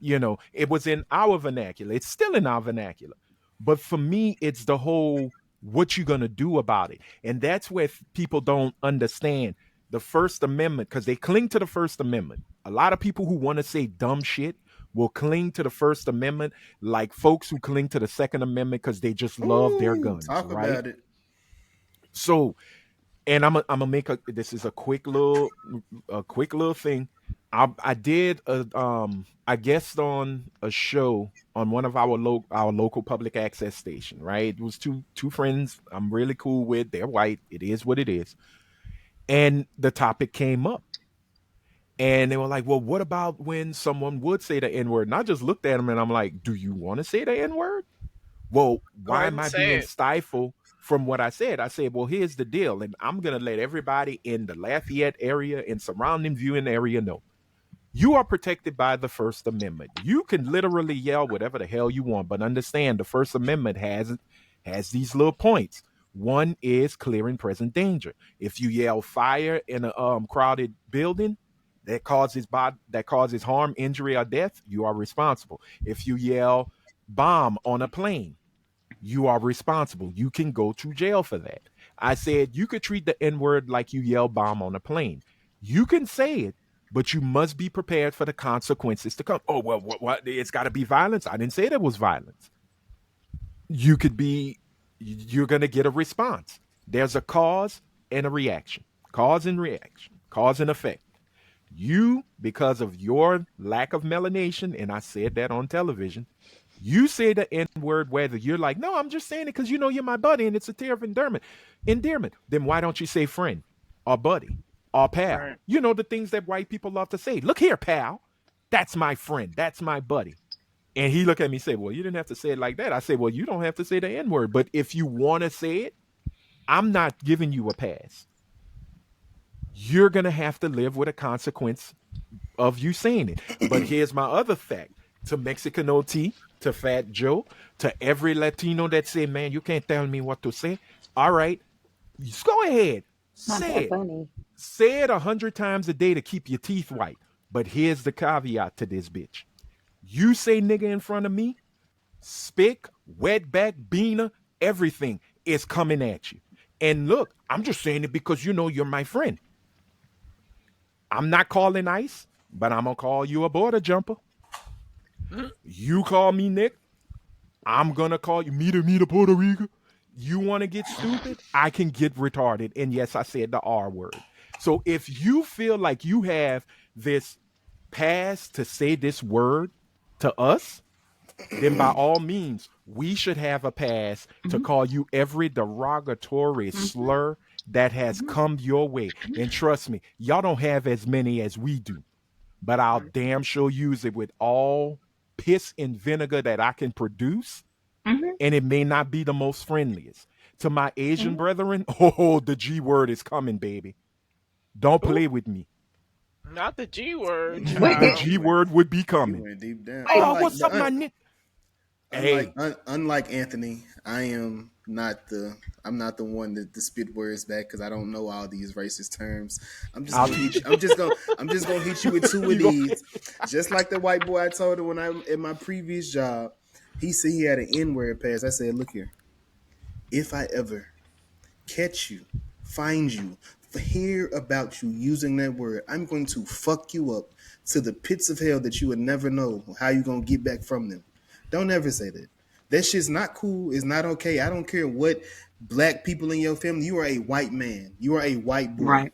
It was in our vernacular. It's still in our vernacular. But for me, it's the whole what you gonna do about it, and that's where people don't understand the First Amendment because they cling to the First Amendment. A lot of people who want to say dumb shit will cling to the First Amendment, like folks who cling to the Second Amendment because they just love their
Ooh,
guns,
talk
right?
about it.
So, and I'm gonna make this is a quick little thing. I did I guessed on a show on one of our local public access station, right? It was two friends I'm really cool with. They're white. It is what it is. And the topic came up. And they were like, well, what about when someone would say the N word? And I just looked at them and I'm like, do you want to say the N word? Well,
Go
why
ahead
am
and
I
say
being
it.
stifled from what I said? I said, well, here's the deal. And I'm going to let everybody in the Lafayette area and surrounding viewing area know. You are protected by the First Amendment. You can literally yell whatever the hell you want, but understand the First Amendment has these little points. One is clear and present danger. If you yell fire in a crowded building that causes harm, injury, or death, you are responsible. If you yell bomb on a plane, you are responsible. You can go to jail for that. I said you could treat the N word like you yell bomb on a plane. You can say it, but you must be prepared for the consequences to come. Oh, well, what? It's got to be violence. I didn't say there was violence. You could be, you're going to get a response. There's a cause and a reaction. Cause and reaction. Cause and effect. You, because of your lack of melanation, and I said that on television, you say the N word whether you're like, no, I'm just saying it because you're my buddy and it's a tear of endearment. Endearment. Then why don't you say friend or buddy or pal?
Right.
The things that white people love to say. Look here, pal. That's my friend. That's my buddy. And he looked at me and said, well, you didn't have to say it like that. I said, well, you don't have to say the N word. But if you want to say it, I'm not giving you a pass. You're going to have to live with a consequence of you saying it. But here's my other fact to Mexican OT, to Fat Joe, to every Latino that say, man, you can't tell me what to say. All right, just go ahead.
Not
Say
that
it.
funny.
Say it 100 times a day to keep your teeth white. But here's the caveat to this bitch. You say nigga in front of me, spick, wetback, beaner, everything is coming at you. And look, I'm just saying it because you're my friend. I'm not calling ICE, but I'm going to call you a border jumper. You call me Nick, I'm going to call you Mita Puerto Rico. You want to get stupid? I can get retarded. And yes, I said the R word. So if you feel like you have this pass to say this word to us, then by all means, we should have a pass to call you every derogatory slur that has come your way. And trust me, y'all don't have as many as we do, but I'll damn sure use it with all piss and vinegar that I can produce. And it may not be the most friendliest. To my Asian brethren, oh, the G word is coming, baby. Don't play with me.
Not the G word,
The
child.
G word would be
You
coming.
went deep down.
Oh, what's up, my nigga?
Unlike
Hey,
unlike Anthony, I am not the I'm not the one to spit words back because I don't know all these racist terms. I'm just
I'll
gonna hit
teach
you. I'm just gonna hit you with two
you.
of
You go.
these. Just like the white boy I told him when I in my previous job, he said he had an N word pass. I said, look here, if I ever catch you, find you, hear about you using that word, I'm going to fuck you up to the pits of hell that you would never know how you gonna get back from them. Don't ever say that. That shit's not cool. It's not okay. I don't care what black people in your family. You are a white man. You are a white boy.
Right.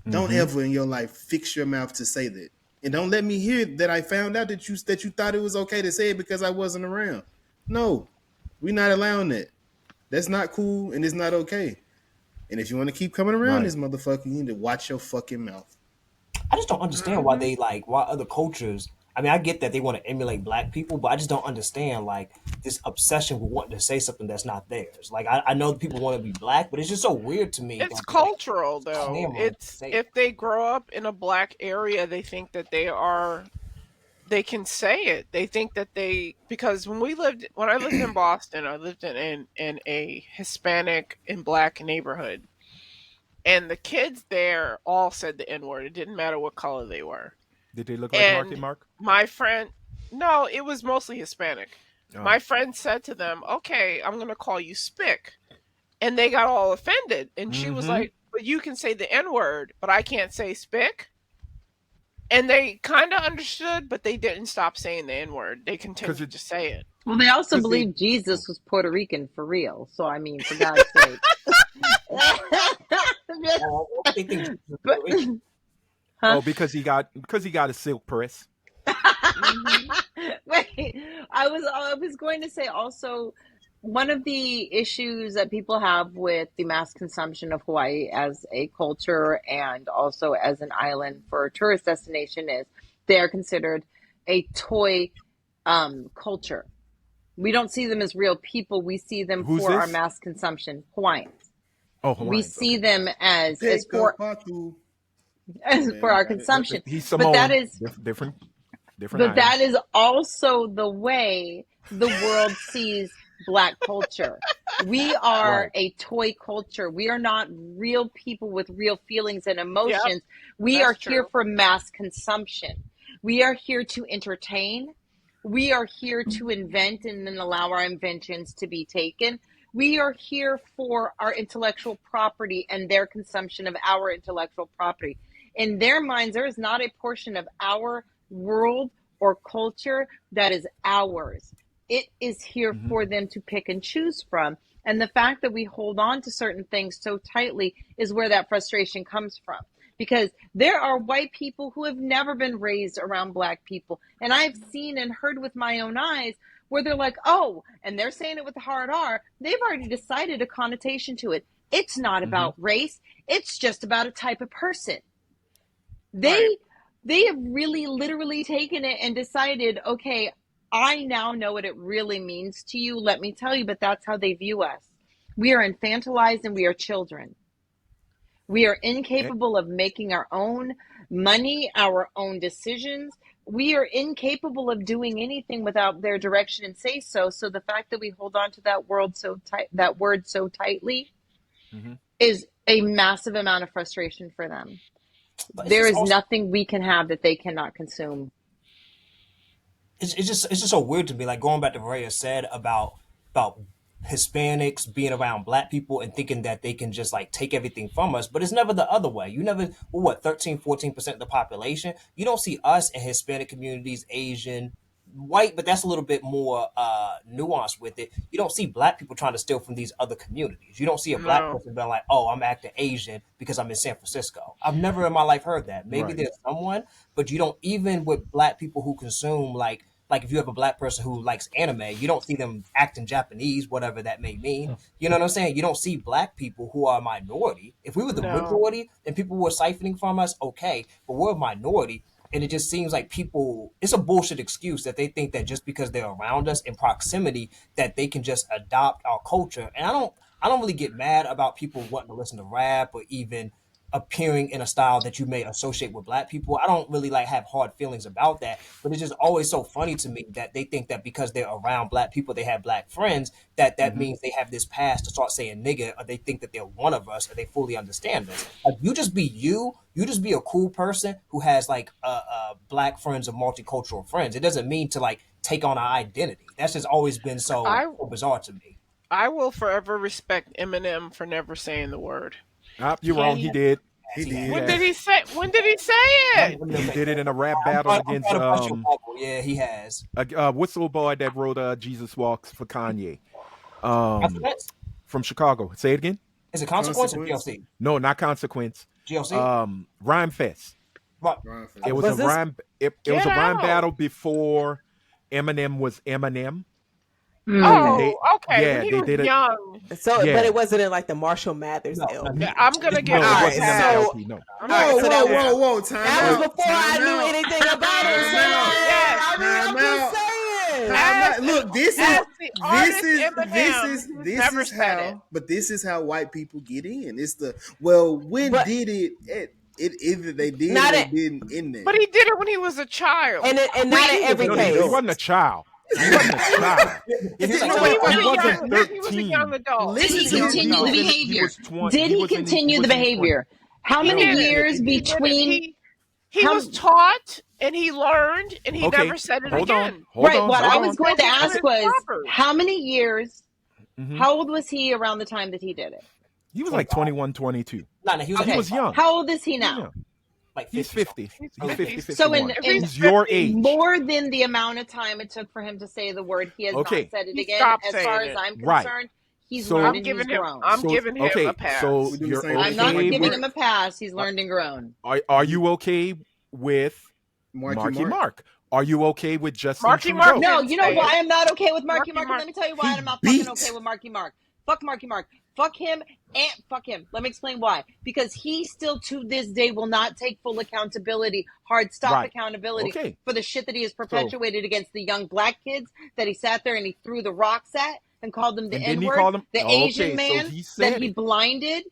Don't
Mm-hmm.
ever in your life fix your mouth to say that. And don't let me hear that I found out that you thought it was okay to say it because I wasn't around. No, we're not allowing that. That's not cool and it's not okay. And if you want to keep coming around
Right.
this motherfucker, you need to watch your fucking mouth.
I just don't understand why
Hmm.
they like why other cultures. I mean, I get that they want to emulate black people, but I just don't understand like this obsession with wanting to say something that's not theirs. Like I know people want to be black, but it's just so weird to me
It's
that they like
cultural, though.
clamoring to
It's
say it.
if they grow up in a black area, they think that they can say it. They think that they because when I lived in Boston, I lived in a Hispanic and black neighborhood, and the kids there all said the N word. It didn't matter what color they were.
Did they look like Marky
And
Mark?
my friend, no, it was mostly Hispanic.
Oh.
My friend said to them, "Okay, I'm going to call you Spick." And they got all offended. And she was
Mm-hmm.
like, "But you can say the N word, but I can't say Spick." And they kind of understood, but they didn't stop saying the N word. They
Cause
continued
it,
to say it.
Well, they also
cause they.
believe
Oh,
Jesus was Puerto Rican for real. So, I mean, for God's sake.
Oh, they think Jesus is
But,
Puerto Rican.
huh?
oh, because he got a silk press.
Hmm.
Wait, I was going to say also one of the issues that people have with the mass consumption of Hawaii as a culture and also as an island for a tourist destination is they are considered a toy culture. We don't see them as real people. We see them
Who's
for our
this?
mass consumption. Hawaiians.
Oh,
We
Hawaiians.
see
Okay.
them as
Take a
for
patu. My
as for
bad, I
our
got it.
consumption.
He's
But that
Samoan.
is
Different
But
island.
that is also the way the world sees Black culture. We are
Right.
a toy culture. We are not real people with real feelings and
Yep,
emotions. We are
that's
here
true.
for mass consumption. We are here to entertain. We are here to invent and then allow our inventions to be taken. We are here for our intellectual property and their consumption of our intellectual property. In their minds, there is not a portion of our world or culture that is ours. It is here
Mm-hmm.
for them to pick and choose from. And the fact that we hold on to certain things so tightly is where that frustration comes from. Because there are white people who have never been raised around Black people. And I've seen and heard with my own eyes where they're like, oh, and they're saying it with a hard R, they've already decided a connotation to it. It's not
Mm-hmm.
about race, it's just about a type of person.
Right.
They they have really literally taken it and decided, okay, I now know what it really means to you. Let me tell you, but that's how they view us. We are infantilized and we are children. We are
Eh,
incapable of making our own money, our own decisions. We are incapable of doing anything without their direction and say so. So the fact that we hold on to that word so tightly
mm-hmm.
is a massive amount of frustration for them.
But it's
There
just
is
also
nothing we can have that they cannot consume.
it's just so weird to me. Like going back to what Rhea said about Hispanics being around black people and thinking that they can just like take everything from us, but it's never the other way. You never, well, what, 13, 14% of the population? You don't see us in Hispanic communities, Asian, white, but that's a little bit more nuanced with it. You don't see black people trying to steal from these other communities. You don't see a black
No.
person being like, oh, I'm acting Asian because I'm in San Francisco. I've never in my life heard that. Maybe
Right.
there's someone, but you don't, even with black people who consume like if you have a black person who likes anime, you don't see them acting Japanese, whatever that may mean. You know what I'm saying? You don't see black people who are a minority. If we were the
No.
majority and people were siphoning from us, okay, but we're a minority. And it just seems like people, it's a bullshit excuse that they think that just because they're around us in proximity, that they can just adopt our culture. And I don't really get mad about people wanting to listen to rap or even appearing in a style that you may associate with black people. I don't really like have hard feelings about that, but it's just always so funny to me that they think that because they're around black people, they have black friends, that means they have this pass to start saying nigga, or they think that they're one of us, or they fully understand this. Like you just be you just be a cool person who has like black friends or multicultural friends. It doesn't mean to like take on our identity. That's just always been
I
so bizarre to me.
I will forever respect Eminem for never saying the word.
You're wrong. He did.
He did.
When did he say? When did he say it?
He did it in a rap battle against
Yeah, he has.
what's the little boy that wrote "Jesus Walks" for Kanye
Consequence?
from Chicago. Say it again.
Is it consequence or
Consequence.
GLC?
No, not Consequence.
GLC?
Rhyme Fest.
Right.
Ryan Fest.
It was
Was
a
this-
rhyme. It was
Get
a rhyme
out.
battle before Eminem was Eminem.
Oh,
They-
okay.
yeah,
when he
they
was
did it-
young.
So,
Yeah.
but it wasn't in like the Marshall Mathers
No,
LP.
no.
Yeah, I'm gonna give
No,
him
it
a
wasn't on the
pass.
LP. No.
I'm
Whoa,
gonna
whoa,
give him a pass.
whoa, whoa! Time
That
out.
was before I
Time
knew
out.
anything about it.
Time
So,
out.
Yes.
I mean, I'm
Time
just
out.
saying.
Time
As-
out. Look, this
as
is
the artist Eminem,
this
never
is
said it.
how. But this is how white people get in. It's the well. When
But-
did it? It either they did
Not
or they
it-
didn't in there.
But he did it when he was a child.
And not in every
No,
case.
he wasn't a child. He wasn't a child.
He was
No,
like,
wait,
he, was
wait,
a
wait.
young, he was a
13.
young adult.
Listen
Did he
to him.
continue the
No.
behavior?
was
Did he continue the behavior? How many
did it.
years
He did it.
between?
He
How-
was taught and he learned and he
Okay,
never said it
hold
again.
on. Hold
Right.
on.
What
hold
I
on.
was going to
Don't
ask
give
was
him proper.
how many years?
Mhm.
How old was he around the time that he did it?
He was like 21, 22.
nah, he was,
Okay.
He was young.
How old is he
He's
now?
young.
like
He's 50. He's 50, 51.
So in-
He's your age.
More than the amount of time it took for him to say the word. He has
Okay.
not said it
He
again.
stopped
As
saying
far
it.
as I'm
Right.
concerned, he's
So-
learned
I'm
and
giving
he's
him.
grown.
I'm giving him
okay,
a pass.
so
We do the
you're
same.
I'm not
okay
giving
with,
him a pass. He's learned and grown.
are you okay with
Marky
Mark? Are you okay with Justin
Marky
Trudeau?
Mark.
No,
didn't
you know
say
why
it.
I'm not okay with Marky
Marky
Mark?
Mark.
Let me tell you why
He
I'm not
beat-
fucking okay with Marky Mark. Fuck Marky Mark. Fuck him and fuck him. Let me explain why. Because he still to this day will not take full accountability, hard stop
Right.
accountability
Okay.
for the shit that he has perpetuated against the young black kids that he sat there and he threw the rocks at and called them the
And didn't he
N-word.
call them-
The
Okay,
Asian
so
man
he said
that he
it.
blinded.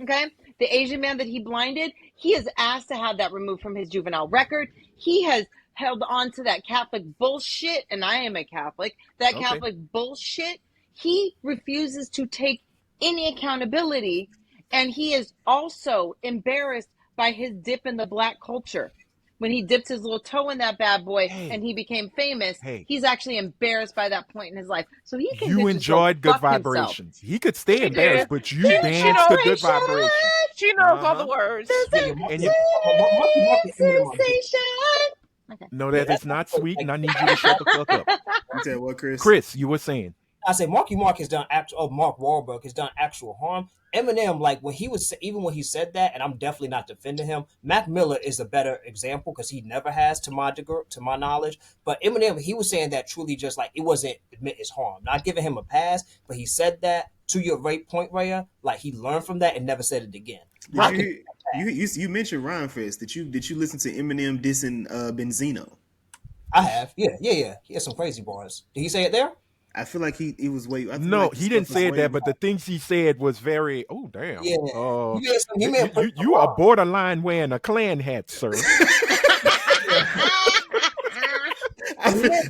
Okay? The Asian man that he blinded, he has asked to have that removed from his juvenile record. He has held on to that Catholic bullshit, and I am a Catholic, that
Okay.
Catholic bullshit. He refuses to take any accountability, and he is also embarrassed by his dip in the black culture. When he dipped his little toe in that bad boy
Hey.
and he became famous,
Hey.
he's actually embarrassed by that point in his life. So he can
You
just go
enjoyed good
fuck himself.
vibrations. He could stay
He
embarrassed,
did.
but you
She
danced to good
knows.
vibrations.
She knows all
Uh-huh.
the words.
And you,
Okay.
no, that is not sweet, and I need you to shut the fuck up.
You said what, Chris?
Chris, you were saying.
I say Marky Mark has done Mark Wahlberg has done actual harm. Eminem, like when he was even when he said that, and I'm definitely not defending him. Mac Miller is a better example because he never has, to my knowledge. But Eminem, he was saying that truly just like it wasn't admit his harm. Not giving him a pass, but he said that to your point, Raya. Like he learned from that and never said it again.
Did you mentioned Ryan Fest. Did you listen to Eminem dissing Benzino?
I have, yeah. He has some crazy bars. Did he say it there?
I feel like he was way. I feel
No,
like
he didn't
stuff was
say
way
that, but the things he said was very. Oh damn!
Yeah. He may have put
You are borderline wearing a Klan hat, sir.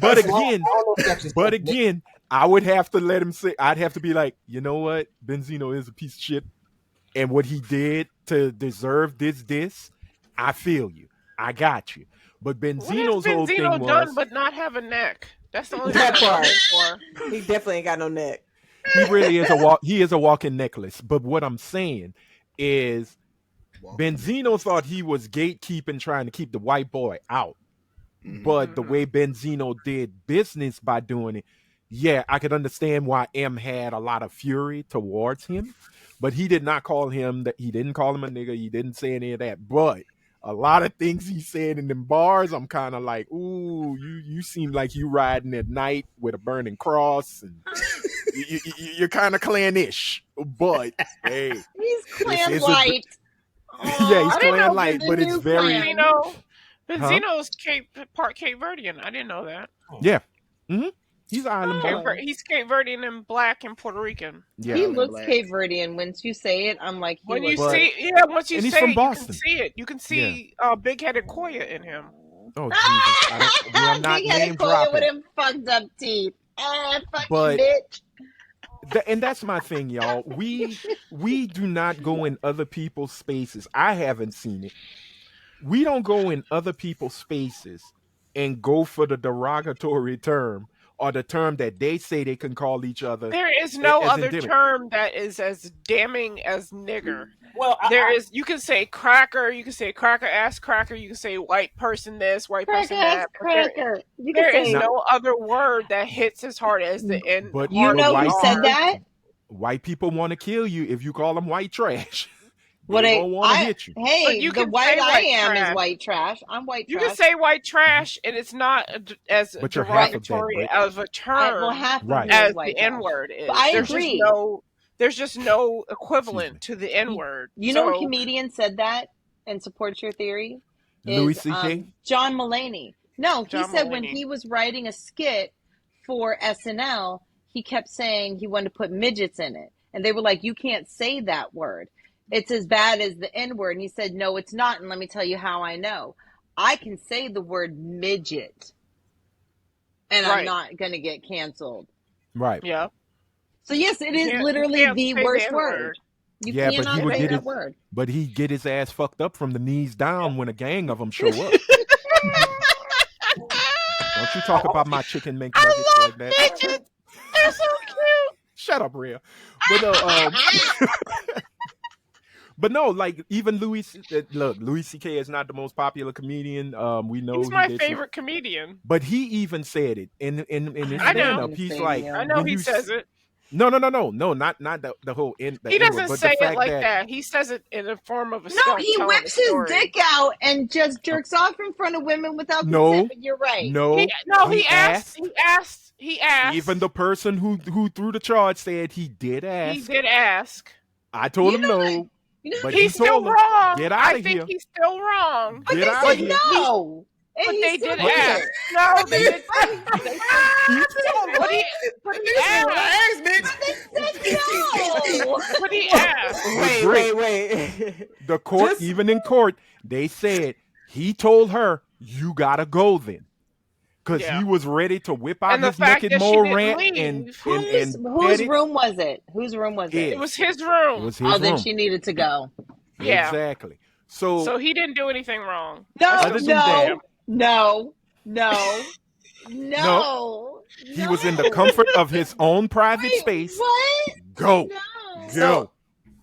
But again, I would have to let him say. I'd have to be like, you know what, Benzino is a piece of shit, and what he did to deserve this. I feel you. I got you. But
What
Benzino's
has
whole thing
Benzino
was.
done but not have a neck? That's the only
That
thing I'm
part.
looking for.
He definitely ain't got no neck.
He really is a walk. He is a walking necklace. But what I'm saying is, Benzino thought he was gatekeeping, trying to keep the white boy out. But the way Benzino did business by doing it, yeah, I could understand why M had a lot of fury towards him. But he did not call him that. He didn't call him a nigga. He didn't say any of that. But a lot of things he said in them bars, I'm kind of like, ooh, you seem like you riding at night with a burning cross, and you're kind of clannish. But hey,
He's clan
is a-
light.
yeah, he's
I didn't know
clan light,
the
but it's
new
very
clan.
Benzino's part Cape Verdean. I didn't know that.
yeah. Mm-hmm. He's island boy.
Oh.
He's Cape Verdean and black and Puerto Rican.
Yeah,
He
Island
looks
black.
Cape Verdean. Once you say it, I'm like, he
When you
looks.
But-
see, yeah, once you
and he's
say
from
it, you can
Boston.
see it. You can see big-headed Koya in him.
Oh Jesus! We are not
Big headed
name
Koya with
dropping.
him fucked up teeth. Fucking
But-
bitch.
And that's my thing, y'all. We do not go in other people's spaces. I haven't seen it. We don't go in other people's spaces and go for the derogatory term or the term that they say they can call each other.
There is no
as
other
endemic.
term that is as damning as nigger.
Well,
You can say cracker, you can say cracker ass cracker, you can say white person this, white person
Cracker,
that. but there-
cracker. You can
There
say
is no other word that hits as hard as the N.
But-
You
but
know
white
who said
people-
that?
White people want to kill you if you call them white trash.
What
They don't want to hit you.
Hey,
But you
the
can
white
say
I
white
am
trash.
is white trash. I'm white
You
trash.
can say white trash, and it's not as
But you're half of that,
derogatory
Britt.
of a term
well, half of
Right.
me is
as
white
the
trash.
N word is.
But I
there's
agree.
There's just no equivalent
Excuse
to the N word.
You know what comedian said that and supports your theory?
Louis
Is,
C.K.?
John Mulaney. No, he
John
said when
Mulaney.
he was writing a skit for SNL, he kept saying he wanted to put midgets in it. And they were like, you can't say that word. It's as bad as the N word. And he said, no, it's not. And let me tell you how I know. I can say the word midget and I'm
Right.
not going to get canceled.
Right.
Yeah.
So yes, it is
You
literally
can't
the
say the
worst
N-word.
word. You
Yeah, but
cannot
he would
say
get
that
his-
word.
But he get his ass fucked up from the knees down when a gang of them show up. Don't you talk about my chicken McNuggets like that.
Midgets. They're so cute.
Shut up, Rhea. But but no, like even Louis. Look, Louis C.K. is not the most popular comedian. We know
He's
he
my
did some-
favorite comedian.
but he even said it in his
I know.
stand up. He's like,
I know
when
he
you
says it.
No, not the whole end.
He doesn't say it like that. He says it in the form of a
No,
skunk
he
telling
whips
a
his
story.
dick out and just jerks off in front of women without
No.
consent. But you're right.
No,
He asked.
Even the person who threw the charge said he did ask.
He did ask.
I told
You
him
know
no.
You know,
But
he
he
He's still
told him,
wrong.
"Get outta
I
here."
think he's still wrong.
but
Get
they
outta
said
here.
no. And
But
he
they
still
did ask. No, they did. But he asked. But he asked.
Wait.
The court,
Just-
even in court, they said he told her, "You gotta go then," because
Yeah.
he was ready to whip out
And the
his
fact
naked
that she
mole
didn't
rant
leave.
and
Whose
pet it.
room was it? Whose room was it?
His.
It was his
It
room.
was his
Oh, then
room.
she needed to go.
Yeah.
Exactly. So,
So he didn't do anything wrong.
No,
Other than that-
no.
he was in the comfort of his own private
Wait,
space.
What?
Go,
No.
go.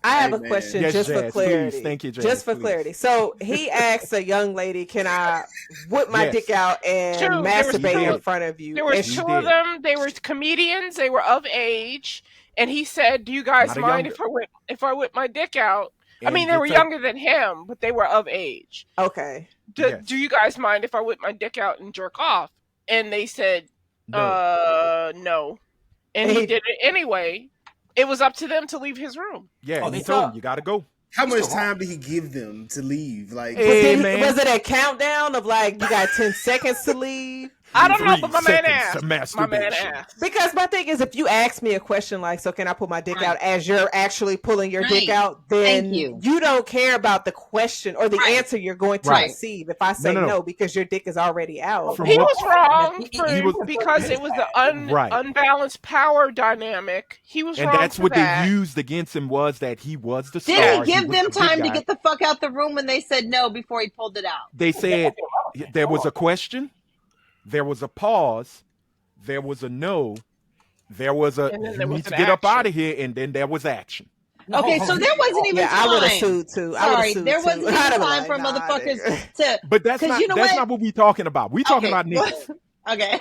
I have
Hey,
a
man.
question
Yes,
just for
Jazz,
clarity.
please. Thank you, Jazz,
Just for
please.
clarity. So he asked a young lady, "Can I whip my
Yes.
dick out and
Two. There was
masturbate
two.
in front of you?"
There was
And
He
two
did.
of them. They were comedians. They were of age. And he said, "Do you guys
Not a
mind
younger-
if I whip my dick out?" I
And
mean, they
you
were
take-
younger than him, but they were of age.
Okay.
Yes.
Do you guys mind if I whip my dick out and jerk off? And they said,
No.
no. And he did it anyway. It was up to them to leave his room.
Yeah,
Oh,
and he
they
told
thought-
him, "You gotta go."
How much
Still wrong.
time did he give them to leave? Like,
Hey,
Was,
man.
was it a countdown of like you got 10 seconds to leave?
I don't know,
3
but my man
seconds
asked.
to
My man
masturbation.
asked.
Because my thing is, if you ask me a question like, "So can I pull my dick
Right.
out?" as you're actually pulling your dick
Right.
out, then
Thank you.
don't care about the question or the
Right.
answer you're going to
Right.
receive. If I say
No.
no because your dick is already out,
From
He
what-
was wrong
He was-
because it was the
Right.
unbalanced power dynamic. He was
And
wrong
that's
for
what
that.
they used against him was that he was the star.
Did he give
was
them
the big
time to
guy.
get the fuck out the room when they said no before he pulled it out?
They said there was a question, there was a pause, there was a no, there was a
And then
you
there was
need to
an
get up
action.
out of here, and then there was action.
Okay, so there wasn't even
yeah, I would have
time.
sued too. I
Sorry,
would've sued
there
too.
wasn't even
I'd have been
time
like,
for
nah,
motherfuckers
nigga.
to.
But that's
'Cause
not
you know
that's
what?
not what we talking about. We talking about niggas.
Okay.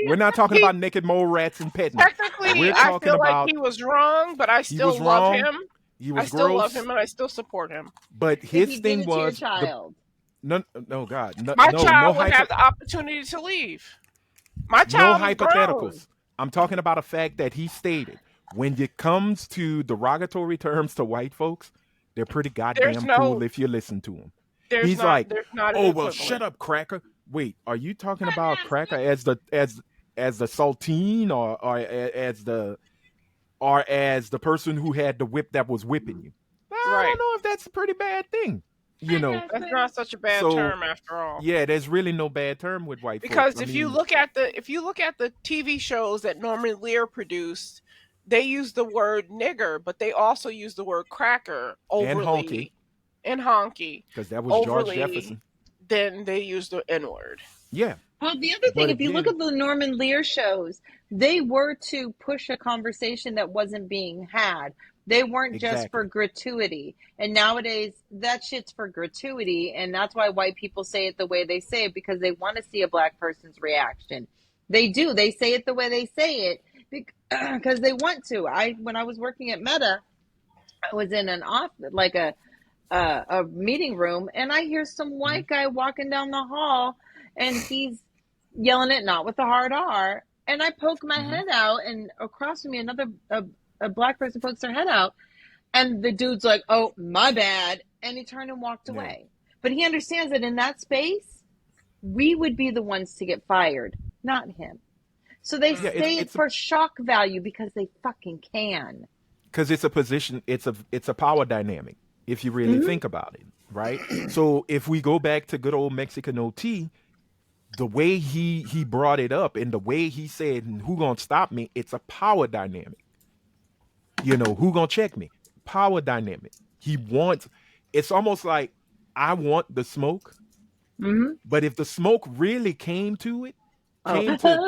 We're not talking about naked mole rats and petting.
Technically,
We're
I
talking
feel
about
like he was wrong, but I still
was
love
wrong.
him.
he
I
was
still
gross,
love him, and I still support him.
but
If
his
he
thing
did it to your
was
child.
no God, no,
My
no,
child
no
would have the opportunity to leave. My
no
child is
hypotheticals.
grown.
I'm talking about a fact that he stated. When it comes to derogatory terms to white folks, they're pretty goddamn
no-
cool if you listen to them.
There's
He's
not,
like,
there's not an
"Oh well,
equivalent.
shut up, cracker." Wait, are you talking about cracker as as the saltine or as the person who had the whip that was whipping you. I
Right.
don't know if that's a pretty bad thing, you know.
That's not such a bad
So
term after all.
yeah, there's really no bad term with white folks.
Because
I mean,
if you look at the TV shows that Norman Lear produced, they use the word nigger, but they also use the word cracker
and honky,
overly and honky
because that was George
overly.
Jefferson.
Then they use the N word.
Yeah,
Well, the other
but
thing, if you look
again,
at the Norman Lear shows, they were to push a conversation that wasn't being had. They weren't just for
exactly.
gratuity. And nowadays, that shit's for gratuity. And that's why white people say it the way they say it, because they want to see a black person's reaction. They do. They say it the way they say it because they want to. When I was working at Meta, I was in an office, like a meeting room, and I hear some
Hmm.
white guy walking down the hall, and he's yelling it not with a hard R. And I poke my
Hmm.
head out, and across from me, a black person pokes their head out, and the dude's like, "Oh, my bad," and he turned and walked
Yeah,
away. But he understands that in that space, we would be the ones to get fired, not him. So they
yeah.
say it
It's
for shock value because they fucking can.
because it's a position. It's a power dynamic. If you really
Mm-hmm.
think about it, right? So if we go back to good old Mexican OT, the way he brought it up and the way he said, "Who gonna stop me?" It's a power dynamic. Who gonna check me? Power dynamic. He wants. It's almost like I want the smoke,
Mm-hmm.
but if the smoke really came to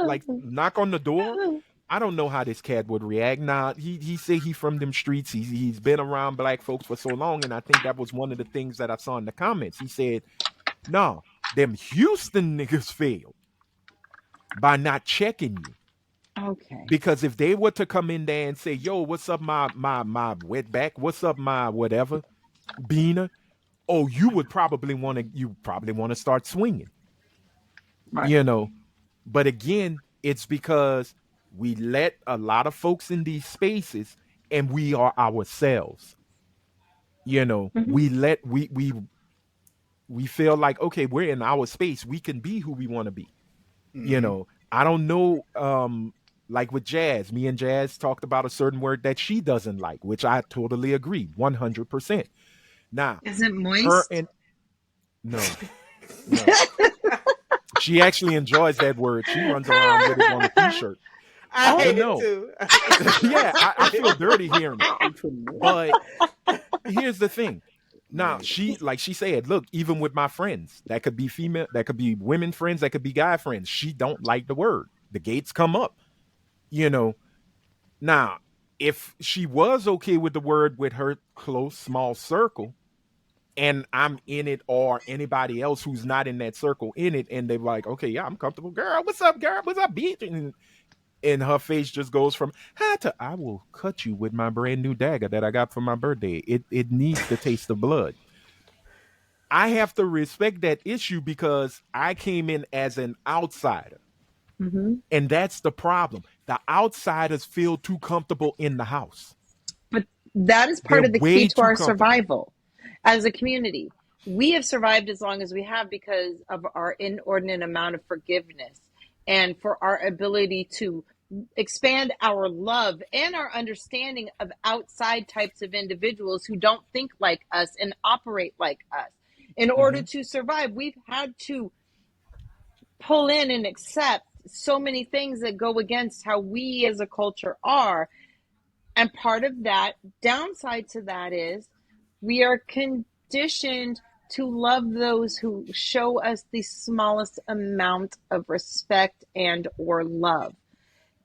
like
Oh.
knock on the door, I don't know how this cat would react. Now he say he from them streets. He's been around black folks for so long, and I think that was one of the things that I saw in the comments. He said, "No, them Houston niggas failed by not checking you."
Okay.
Because if they were to come in there and say, "Yo, what's up, my wetback? What's up, my whatever, Beaner?" Oh, you probably want to start swinging,
Right.
you know. But again, it's because we let a lot of folks in these spaces, and we are ourselves.
Mm-hmm.
We feel like, okay, we're in our space. We can be who we want to be.
Mm-hmm.
I don't know. Like with Jazz, me and Jazz talked about a certain word that she doesn't like, which I totally agree, 100%. Now,
Is it
her
moist?
and no, no, she actually enjoys that word. She runs around with it on a t-shirt.
I
Oh,
But
hate it
no,
too.
yeah, I feel dirty hearing it. But here's the thing. Now,
Man.
like she said, look, even with my friends, that could be female, that could be women friends, that could be guy friends. She don't like the word. The gates come up, you know. Now, if she was okay with the word with her close, small circle, and I'm in it, or anybody else who's not in that circle in it, and they're like, okay, yeah, I'm comfortable. Girl, what's up, girl? What's up, bitch? And her face just goes from hi to I will cut you with my brand new dagger that I got for my birthday. It needs the taste of blood. I have to respect that issue because I came in as an outsider.
mm-hmm.
And that's the problem. The outsiders feel too comfortable in the house.
But that is
They're
part of the key
way
to
too
our
comfortable.
survival as a community. We have survived as long as we have because of our inordinate amount of forgiveness and for our ability to expand our love and our understanding of outside types of individuals who don't think like us and operate like us. In order
Hmm.
to survive, we've had to pull in and accept so many things that go against how we as a culture are. And part of that downside to that is we are conditioned to love those who show us the smallest amount of respect and or love.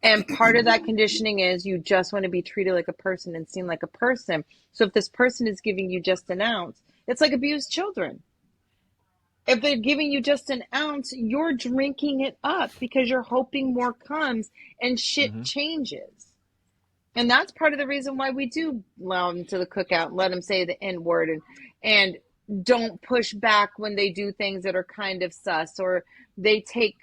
And part of that conditioning is you just want to be treated like a person and seen like a person. So if this person is giving you just an ounce, it's like abused children. If they're giving you just an ounce, you're drinking it up because you're hoping more comes and shit
Hmm.
changes. And that's part of the reason why we do allow them to the cookout and let them say the N word and don't push back when they do things that are kind of sus or they take,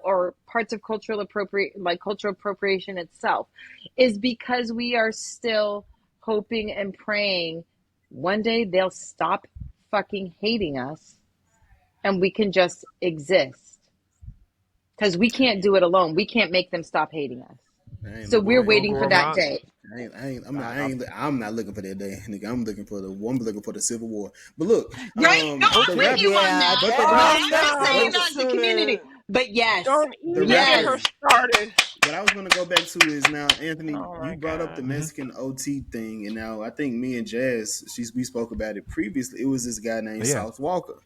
or parts of cultural appropriation itself is because we are still hoping and praying one day they'll stop fucking hating us and we can just exist. because we can't do it alone. We can't make them stop hating us.
I ain't
So
looking
we're
Well,
for
it
that
don't
waiting
go
for
day.
that
around.
day.
I'm not looking for that day, nigga. I'm looking for I'm looking for the Civil War. But look,
Right? No, I'm
the
with
Okay.
you
rapper,
on
Yeah,
that.
but the
But
rap,
that
I'm just
no
but
saying
the
as the community.
sooner.
But yes,
Don't
the
even get
yes.
her
rapper.
started.
What I was gonna go back to is now, Anthony,
Oh
you
my
brought up the
god.
Hmm.
Mexican OT thing, and now I think me and Jazz, we spoke about it previously. It was this guy named
Yeah.
Sauce Walker.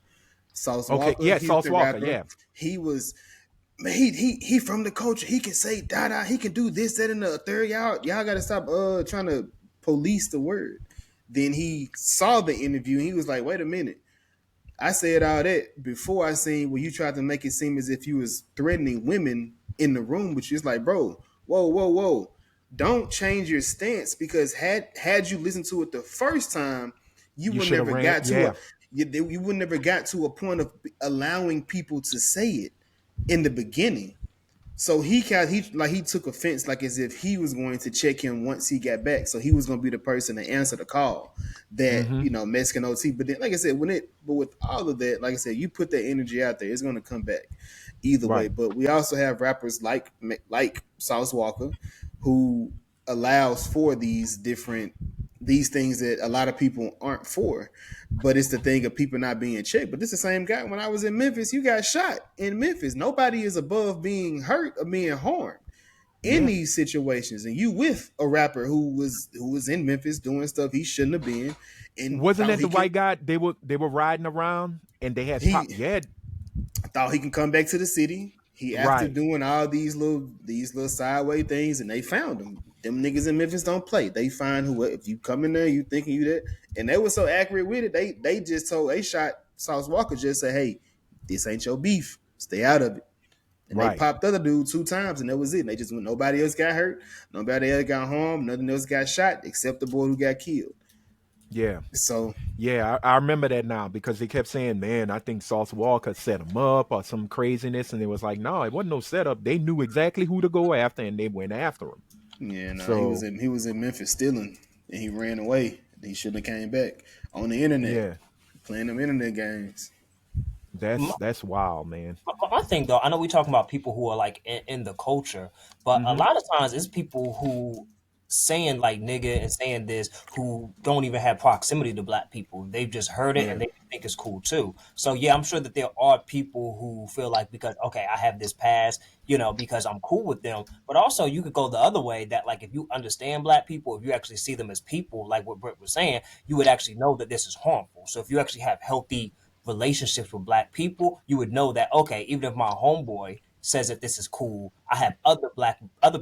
Sauce
Okay.
Walker,
Yeah.
he's
Sauce
the
Walker.
rapper.
Yeah.
He was man, he from the culture. He can say da da. He can do this, that, and the third. Y'all got to stop trying to police the word. Then he saw the interview. And he was like, wait a minute. I said all that before I seen where you tried to make it seem as if you was threatening women in the room, which is like, bro, whoa, whoa, whoa. Don't change your stance because had you listened to it the first time, you
You
would
should have
never
ran.
got to a
Yeah.
you would never got to a point of allowing people to say it in the beginning. So he took offense like as if he was going to check him once he got back. So he was going to be the person to answer the call that
Hmm.
Mexican OT. But then, like I said, but with all of that, like I said, you put that energy out there, it's going to come back either way.
Right.
But we also have rappers like Sauce Walker, who allows for these things that a lot of people aren't for. But it's the thing of people not being checked. But this is the same guy when I was in Memphis. You got shot in Memphis. Nobody is above being hurt or being harmed in
Yeah.
these situations. And you with a rapper who was in Memphis doing stuff he shouldn't have been, and
Wasn't
thought
that
he
the
could
white guy? They were riding around and they had pop.
he
Yeah.
thought he can come back to the city. He after
Right.
doing all these little sideway things, and they found him. Them niggas in Memphis don't play. They find who if you come in there, you thinking you that, and they were so accurate with it. They just told they shot Sauce Walker just say, hey, this ain't your beef. Stay out of it. And they
Right.
popped the other dude 2 times, and that was it. And they just went. Nobody else got hurt. Nobody else got harmed. Nothing else got shot except the boy who got killed.
Yeah.
So
Yeah, I remember that now because they kept saying, "Man, I think Sauce Walker set him up or some craziness," and it was like, "No, it wasn't no setup. They knew exactly who to go after, and they went after him."
yeah, no,
So
he was in Memphis stealing, and he ran away. He shouldn't have came back on the internet
yeah,
playing them internet games.
that's wild, man.
My thing though, I know we talking about people who are like in the culture, but a
Hmm.
lot of times it's people who saying like nigga and saying this who don't even have proximity to black people. They've just heard it and
Yeah,
they think it's cool too. So yeah, I'm sure that there are people who feel like because okay, I have this past, because I'm cool with them. But also you could go the other way that like if you understand black people, if you actually see them as people, like what Britt was saying, you would actually know that this is harmful. So if you actually have healthy relationships with black people, you would know that okay, even if my homeboy says that this is cool, I have other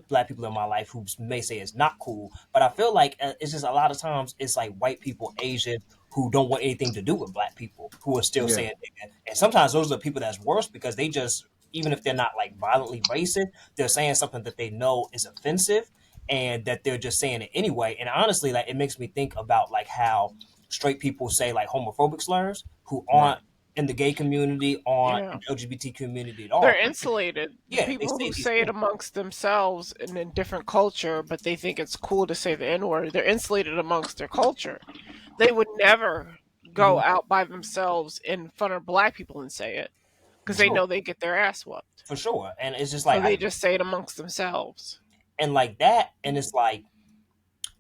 black people in my life who may say it's not cool. But I feel like it's just a lot of times it's like white people, Asian who don't want anything to do with black people who are still
Yeah,
saying nigga. And sometimes those are the people that's worse because they just even if they're not like violently racist, they're saying something that they know is offensive and that they're just saying it anyway. And honestly, like it makes me think about like how straight people say like homophobic slurs who
right.
aren't in the gay community, aren't in
Yeah.
the LGBT community at
They're
all.
insulated. The
Yeah, they
people
say
who
these
say it
things.
amongst themselves in a different culture, but they think it's cool to say the N word, they're insulated amongst their culture. They would never go
Mhm.
out by themselves in front of black people and say it because
For
they
sure,
know they get their ass whooped.
for sure. And it's just
So
like
they just say it amongst themselves.
and like that, and it's like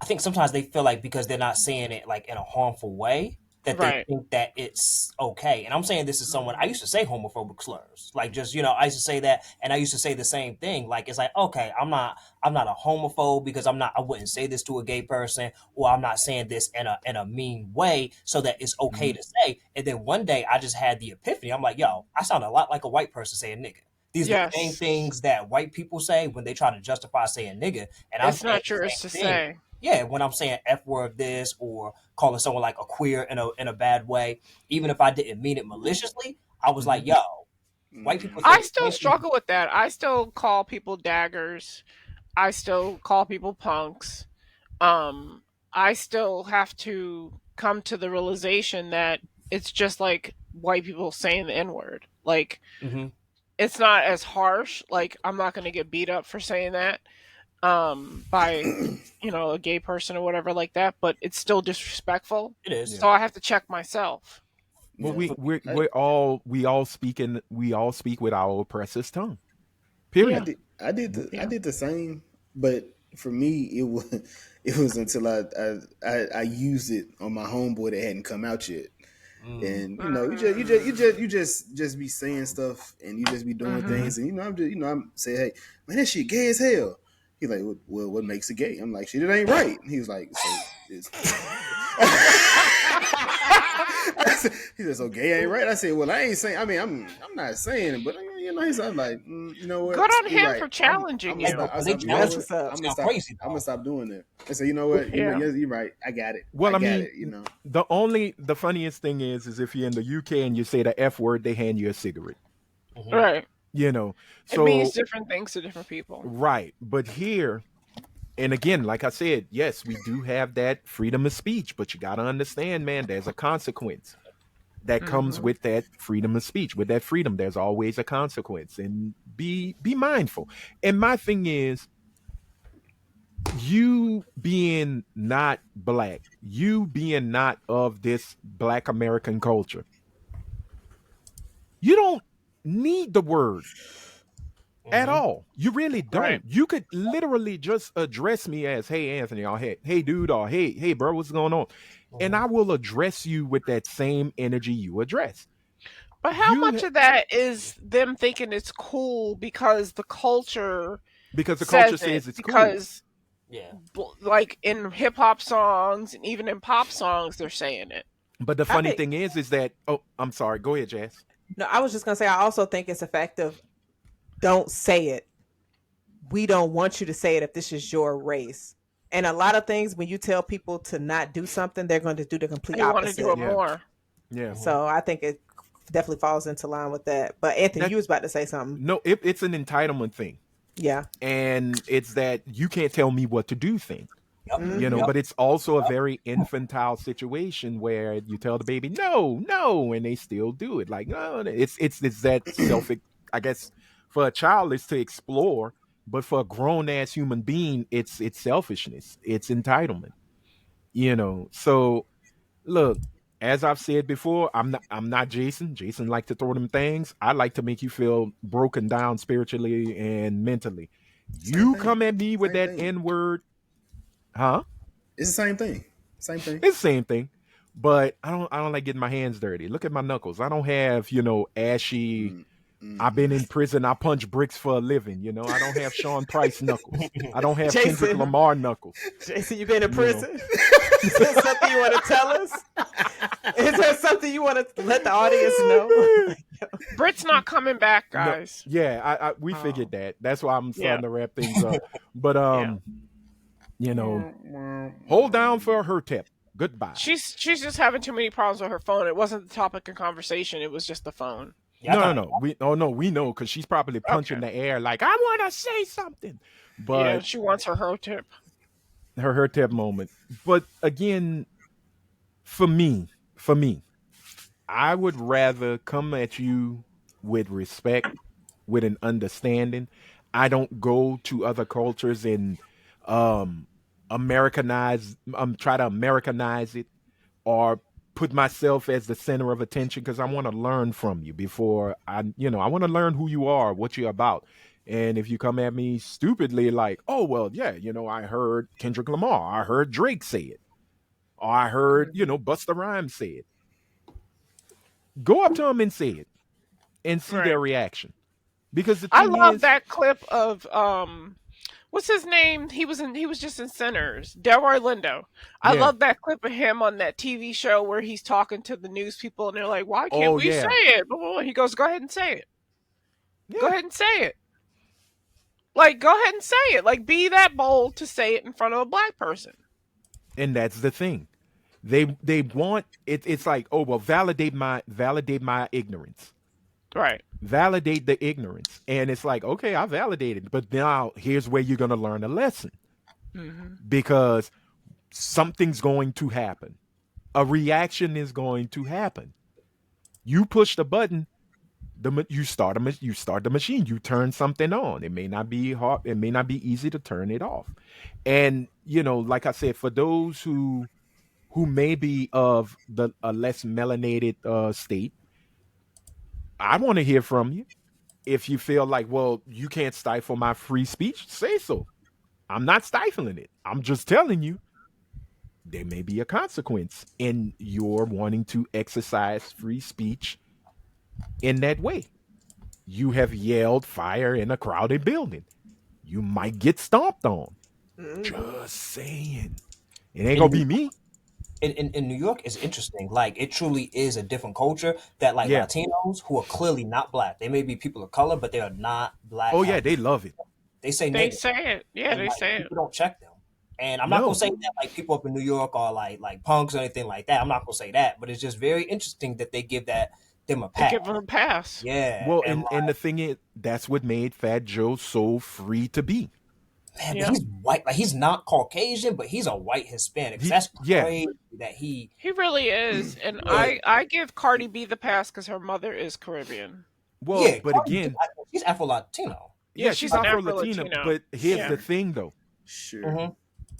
I think sometimes they feel like because they're not saying it like in a harmful way that they
Right.
think that it's okay. And I'm saying this is someone I used to say homophobic slurs. Like just, I used to say that and I used to say the same thing. Like it's like, okay, I'm not a homophobe because I wouldn't say this to a gay person or I'm not saying this in a mean way so that it's okay
Hmm.
to say. And then one day I just had the epiphany. I'm like, yo, I sound a lot like a white person saying nigga. These are the same
Yes.
things that white people say when they try to justify saying nigga. And I'm
It's
saying
not
the
yours
same
to
thing
say.
yeah, when I'm saying F word this or calling someone like a queer in a bad way, even if I didn't mean it maliciously, I was
Hmm.
like, yo, white people
mm,
say
I
the
still
same thing.
struggle with that. I still call people daggers. I still call people punks. Um, I still have to come to the realization that it's just like white people saying the N word. Like,
Mm-hmm.
it's not as harsh. Like, I'm not going to get beat up for saying that by, a gay person or whatever like that, but it's still disrespectful.
It is.
Yeah.
So I have to check myself.
Well,
yeah.
we
For
we
I,
we all speak with our oppressor's tongue. Period.
I
Yeah.
did the same, but for me it was it was until I used it on my homeboy that hadn't come out yet.
Mm.
And you just be saying stuff and you just be doing
Mm-hmm.
Hmm.
things and I'm saying, hey man, that shit gay as hell. He's like, well, what makes it gay? I'm like, shit, it ain't right. He was like, so it's he said, so gay ain't right. I said, well, I ain't saying. I mean, I'm not saying it, but he's like, you know what?
Good on
You're
him
right.
for
I'm
challenging
gonna
Like,
you.
stop.
but,
I
but they
stop. You know
That's
what?
challenge
what's up.
I'm gonna
sound
stop.
crazy
I'm gonna
though.
stop doing that. I said, you know what?
Yeah.
You're right. I got it.
Well, I
Got
mean,
it. You know.
the funniest thing is if you're in the UK and you say the F word, they hand you a cigarette.
Hmm.
Right.
You know,
It means
so
different things to different people.
right, but here, and again, like I said, yes, we do have that freedom of speech, but you got to understand, man, there's a consequence that comes
Mm-hmm.
with that freedom of speech. With that freedom, there's always a consequence, and be mindful. And my thing is, you being not black, you being not of this black American culture, you don't need the word at
Hmm.
all. You really
Right.
don't. You could literally just address me as, "Hey, Anthony," or "Hey, dude," or "Hey, bro, what's going on?" And
Hmm.
I will address you with that same energy you address.
But how
You
much of that is them thinking it's cool because the culture
Because the culture
says it?
says it's cool.
Because,
Yeah.
like in hip hop songs and even in pop songs, they're saying it.
But the
I
funny
think
thing is that, oh, I'm sorry. Go ahead, Jazz.
no, I was just gonna say I also think it's effective. Don't say it. We don't want you to say it if this is your race. And a lot of things, when you tell people to not do something, they're going to do the complete
They want to do it
opposite.
Yeah,
more.
yeah.
Hmm.
So I think it definitely falls into line with that. But Anthony,
That
you was about to say something.
No, it's an entitlement thing,
Yeah.
and it's that you can't tell me what to do thing.
Yep.
Mm-hmm.
Yep.
But it's also a very infantile situation where you tell the baby no, no, and they still do it. Like, no, it's that self. I guess for a child, it's to explore, but for a grown ass human being, it's selfishness. It's entitlement. So look, as I've said before, I'm not Jason. Jason like to throw them things. I like to make you feel broken down spiritually and mentally.
Same
You
thing.
come at me with
Same
that
thing.
N word, huh?
It's the same thing. Same thing.
It's the same thing. But I don't like getting my hands dirty. Look at my knuckles. I don't have, ashy.
Mm,
I've been
mm-hmm.
in prison. I punch bricks for a living. I don't have Sean Price knuckles. I don't have Kendrick
Jason,
Lamar knuckles.
Jason, you been in
You know.
prison? Is there something you want to tell us? Is there something you want to let the audience know?
Brit's not coming back,
No,
guys.
yeah, we
Oh,
figured that. That's why I'm
yeah,
starting to wrap things up. But
yeah.
you know, hold down for her tip. Goodbye.
She's just having too many problems with her phone. It wasn't the topic of conversation. It was just the phone.
Yeah. I
No, no,
thought.
no. We know because she's probably
Okay.
punching the air like I want to say something.
Yeah,
But
she wants her tip.
her tip moment. But again, for me, I would rather come at you with respect, with an understanding. I don't go to other cultures and um try to Americanize it or put myself as the center of attention because I want to learn from you before I want to learn who you are, what you're about. And if you come at me stupidly like, oh well, yeah, I heard Kendrick Lamar, I heard Drake say it, or I heard,
Mhm.
Busta Rhymes say it. Go up to them and say it and see
Right.
their reaction. Because the
I
thing
love
is,
that clip of what's his name? He was just in Sinners. Delroy Lindo. I
yeah.
love that clip of him on that TV show where he's talking to the news people and they're like, "Why can't
Oh
we say
yeah.
it?" Blah, blah, blah. He goes, "Go ahead and say it. Go
Yeah.
ahead and say it. Like, go ahead and say it. Like, be that bold to say it in front of a black person."
And that's the thing. They want it, it's like, oh well, validate my ignorance.
Right.
Validate the ignorance. And it's like, okay, I validated, but now here's where you're gonna learn a lesson.
Hmm.
Because something's going to happen. A reaction is going to happen. You push the button, you start the machine, you turn something on. It may not be hard, it may not be easy to turn it off. And like I said, for those who may be of a less melanated state, I want to hear from you. if you feel like, well, you can't stifle my free speech, say so. I'm not stifling it. I'm just telling you there may be a consequence in your wanting to exercise free speech in that way. You have yelled fire in a crowded building. You might get stomped on. Just saying. It ain't gonna
in
be me.
in New York is interesting. Like it truly is a different culture that like
Yeah.
Latinos who are clearly not black. They may be people of color, but they are not black.
Oh yeah, they love it.
They say
They
nigga,
say it. Yeah,
and
they
like
say it.
people don't check them. And I'm not gonna
No.
say that like people up in New York are like punks or anything like that. I'm not gonna say that, but it's just very interesting that they give them a
They
pass.
give them a pass.
Yeah,
Well,
and
and the thing is, that's what made Fat Joe so free to be.
man, but
Yeah.
he's white. Like he's not Caucasian, but he's a white Hispanic.
He,
That's
yeah.
crazy that he.
He really is. And
Yeah.
I give Cardi B the pass because her mother is Caribbean.
Well,
Yeah,
but
Cardi B,
again,
she's Afro Latino.
yeah,
Yeah,
she's
she's an
Afro Latina.
Afro-Latina.
But here's
Yeah.
the thing, though.
Sure.
Mm-hmm.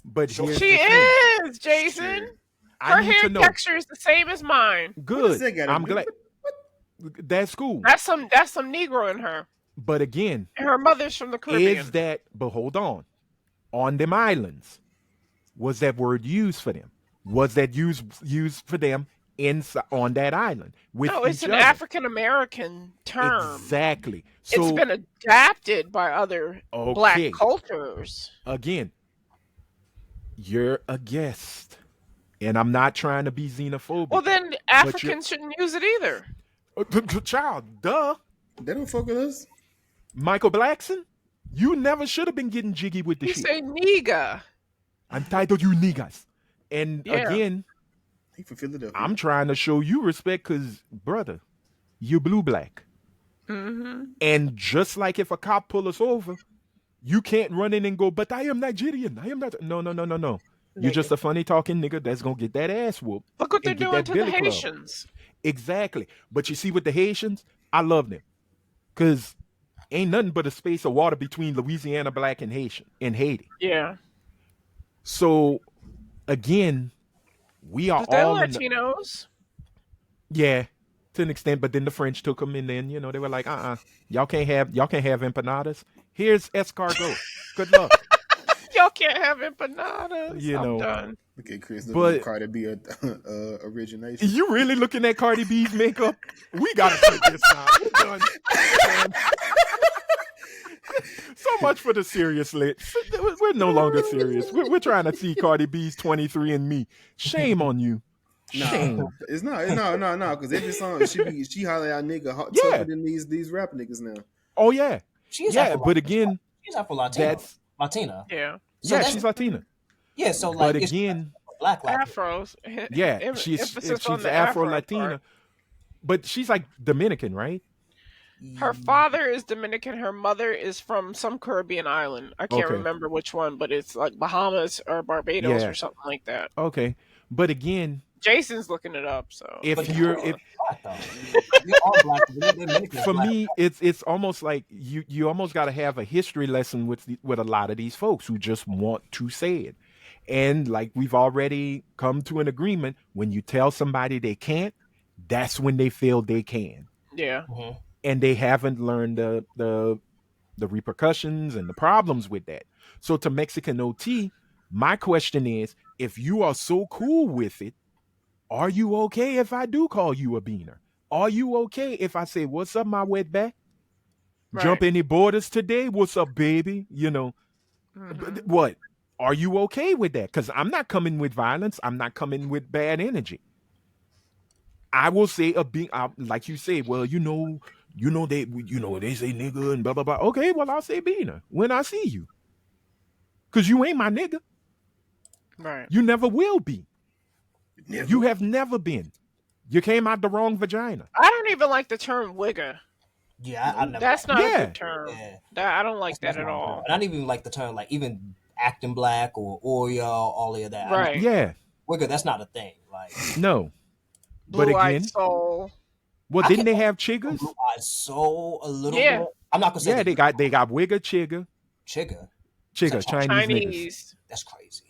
But
Sure.
here's
She
the thing.
is, Jason.
Sure.
I
Her
need
hair
to know.
texture is the same as mine.
What
Good.
does that gotta
I'm
do?
glad. That's cool.
That's some Negro in her.
But again,
And her mother's from the Caribbean.
is that? But hold on them islands, was that word used for them? Was that used for them on that island with
No, it's
each
an
other?
African American term.
Exactly.
It's
So
been adapted by other black
okay,
cultures.
again, you're a guest, and I'm not trying to be xenophobic.
Well, then Africans shouldn't use it either.
Child, duh.
They don't fuck with us.
Michael Blackson, you never should have been getting jiggy with the
He
shit.
say nigga.
I'm tired of you niggas. And
Yeah.
again,
He from Philadelphia.
I'm trying to show you respect because, brother, you blue black.
Mm-hmm.
And just like if a cop pull us over, you can't run in and go, but I am Nigerian. I am not. No. You're just a funny talking nigga that's going to get that ass whooped.
Look what they're
and get
doing
that
to the
billy club.
Haitians.
Exactly. But you see with the Haitians, I love them. Because ain't nothing but a space of water between Louisiana black and Haiti.
Yeah.
So, again, we are
But they're
all in the,
Latinos.
yeah, to an extent, but then the French took them, and then they were like, y'all can't have empanadas. Here's escargot. Good luck.
Y'all can't have empanadas.
You
I'm
know.
done.
Look at Chris.
But-
Look at Cardi B origination.
You really looking at Cardi B's makeup? We gotta take this now. We're done. So much for the serious lit. We're no longer serious. We're trying to see Cardi B's 23 and Me. Shame on you. Shame.
No, it's not. No. Because every song she holler out nigga
Yeah.
tougher than these rap niggas now.
Oh yeah,
She is
yeah.
Afro
But again,
she's Afro Latino.
that's
Latina.
Yeah.
So
yeah.
that's-
She's Latina.
Yeah, so like
But
it's
again,
black Latina.
Afros.
yeah, she's
Emphasis on the
Afro
Afro
Latina.
part.
But she's like Dominican, right?
Her father is Dominican. Her mother is from some Caribbean island. I can't
Okay.
remember which one, but it's like Bahamas or Barbados
Yeah.
or something like that.
Okay. But again,
Jason's looking it up. So
if
But
you're
they're
if
black, though. They are black. They're Dominican
for
black.
me, it's almost like you almost got to have a history lesson with a lot of these folks who just want to say it. And like we've already come to an agreement, when you tell somebody they can't, that's when they feel they can,
yeah.
Mhm.
and they haven't learned the repercussions and the problems with that. So to Mexican OT, my question is, if you are so cool with it, are you okay if I do call you a beaner? Are you okay if I say, what's up, my wetback? Jump
Right.
any borders today? What's up, baby?
Mhm.
What? Are you okay with that? Because I'm not coming with violence. I'm not coming with bad energy. I will say like you say, well, they say nigga and blah, blah, blah. Okay, well, I'll say beaner when I see you. Because you ain't my nigga.
Right.
You never will be.
Never.
You have never been. You came out the wrong vagina.
I don't even like the term wigger.
Yeah, I never.
That's not
Yeah.
a good term.
Yeah.
I don't like
That's
that at
not
all.
good. And I don't even like the term like even acting black or Oreo, all of that.
Right.
Yeah,
Wigger, that's not a thing. Like
no. But
Blue-eyed
again,
soul.
well,
I
didn't they
can't-
have chiggers?
blue eyed soul a little
Yeah.
bit. I'm not gonna say
Yeah, they got wigger, chigger,
chigger.
Chinese niggas.
Chinese.
That's crazy.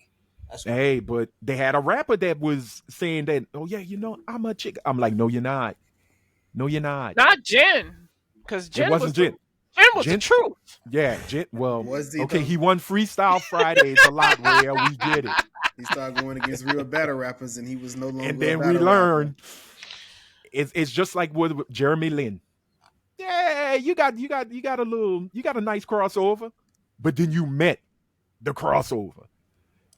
That's
Hey, but they had a rapper that was saying that, oh yeah, I'm a chick. I'm like, no, you're not. No, you're not.
Not Jen. Because Jen
It wasn't
was
Jen.
And was the
Gent,
truth.
yeah, Gent. Well,
Was he
okay,
though?
he won Freestyle Fridays a lot. Where we get it,
He started going against real battle rappers, and he was no
and
longer a
then we
battle rapper.
learn it's just like with Jeremy Lin. Yeah, you got a nice crossover, but then you met the crossover.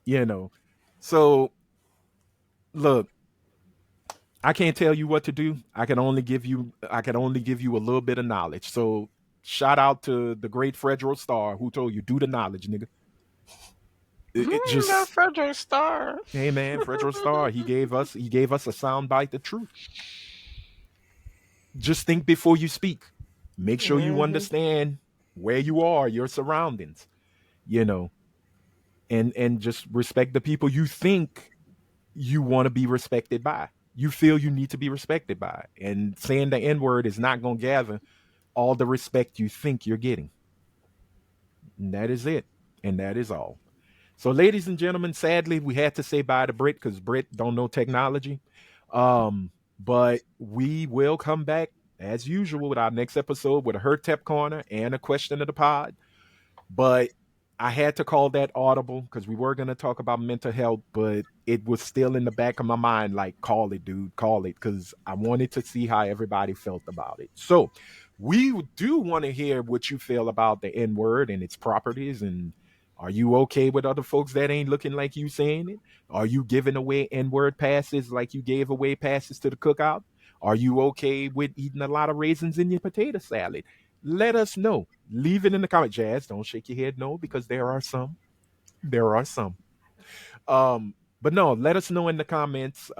You know, so look, I can't tell you what to do. I can only give you a little bit of knowledge. So shout out to the great Fredro Starr who told you do the knowledge, nigga. It
That
just
Frederick Star.
hey man, Fredro Starr, he gave us a sound bite of truth. Just think before you speak. Make sure you
Hmm.
understand where you are, your surroundings, you know, and just respect the people you think you want to be respected by. You feel you need to be respected by. And saying the N word is not going to gather all the respect you think you're getting. And that is it. And that is all. So, ladies and gentlemen, sadly, we had to say bye to Brit because Brit don't know technology. But we will come back as usual with our next episode with a Hurt Tep Corner and a question of the pod. But I had to call that audible because we were going to talk about mental health, but it was still in the back of my mind like, call it, dude, call it, because I wanted to see how everybody felt about it. So we do want to hear what you feel about the N word and its properties. And are you okay with other folks that ain't looking like you saying it? Are you giving away N word passes like you gave away passes to the cookout? Are you okay with eating a lot of raisins in your potato salad? Let us know. Leave it in the comment. Jazz, don't shake your head no, because there are some. There are some. But no, let us know in the comments.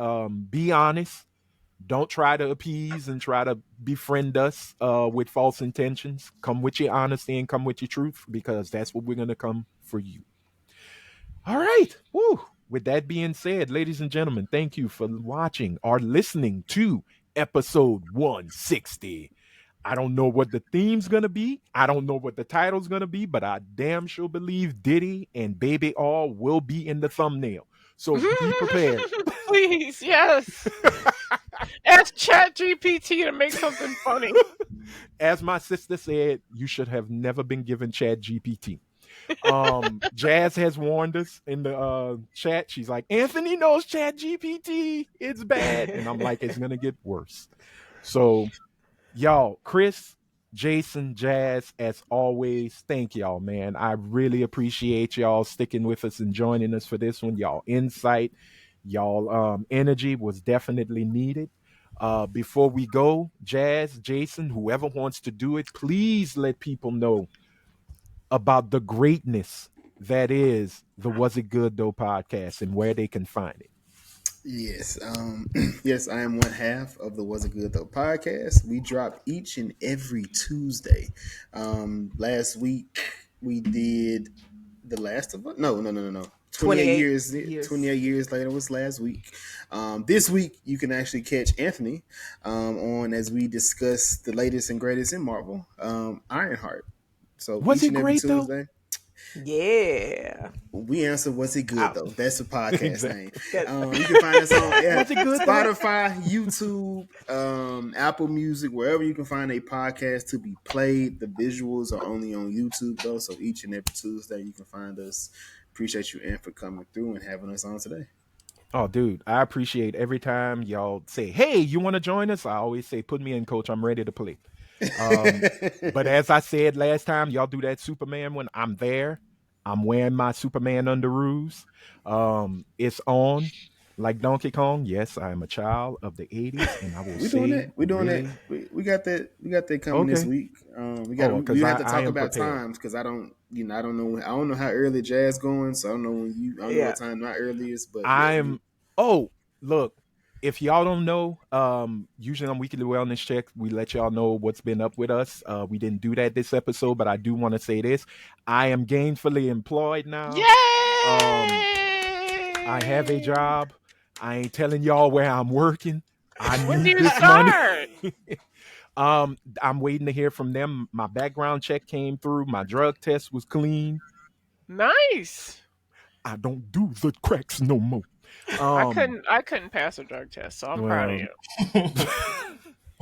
Be honest. Don't try to appease and try to befriend us with false intentions. Come with your honesty and come with your truth, because that's what we're gonna come for you. All right. Woo. With that being said, ladies and gentlemen, thank you for watching or listening to episode 160. I don't know what the theme's gonna be. I don't know what the title's gonna be, but I damn sure believe Diddy and Baby All will be in the thumbnail. So be prepared.
Please, yes. Ask Chat GPT to make something funny.
As my sister said, you should have never been given Chat GPT. Jazz has warned us in the chat. She's like, Anthony knows Chat GPT. It's bad. And I'm like, it's gonna get worse. So y'all, Chris, Jason, Jazz, as always, thank y'all, man. I really appreciate y'all sticking with us and joining us for this one. Y'all insight, y'all energy was definitely needed. Before we go, Jazz, Jason, whoever wants to do it, please let people know about the greatness that is the Was It Good Though podcast and where they can find it.
Yes, yes, I am one half of the Was It Good Though podcast. We drop each and every Tuesday. Last week we did The Last of Us. No. 28
28
years,
years.
28 years later was last week. This week you can actually catch Anthony on as we discuss the latest and greatest in Marvel, Ironheart. So
Was
each
it
and every
great though?
Tuesday.
Yeah.
We answer was it good
I,
though? That's the podcast name.
Exactly.
You can find us on
Was it good though?
Spotify, YouTube, Apple Music, wherever you can find a podcast to be played. The visuals are only on YouTube though, so each and every Tuesday you can find us. Appreciate you, Ann, for coming through and having us on today.
Oh, dude, I appreciate every time y'all say, "Hey, you want to join us?" I always say, "Put me in, coach. I'm ready to play." Um, but as I said last time, y'all do that Superman when I'm there. I'm wearing my Superman underoos. It's on like Donkey Kong. Yes, I am a child of the '80s, and I will
We doing
say,
that. We doing that.
really,
We got that. We got that coming this
okay.
week.
Oh,
We
because
have to
I
talk
am
about
prepared.
times because I don't know. I don't know how early Jazz going. So I don't know when I don't know
yeah.
what time my earliest. But yeah,
I'm. Oh, look. If y'all don't know, usually on Weekly Wellness Check, we let y'all know what's been up with us. We didn't do that this episode, but I do want to say this: I am gainfully employed now. Um, I have a
Yay!
job. I ain't telling y'all where I'm working. I
When do
need
you
this money.
start?
I'm waiting to hear from them. My background check came through. My drug test was clean.
Nice.
I don't do the cracks no more.
I
Um,
couldn't. I couldn't pass a drug test, so I'm proud of
well,
you.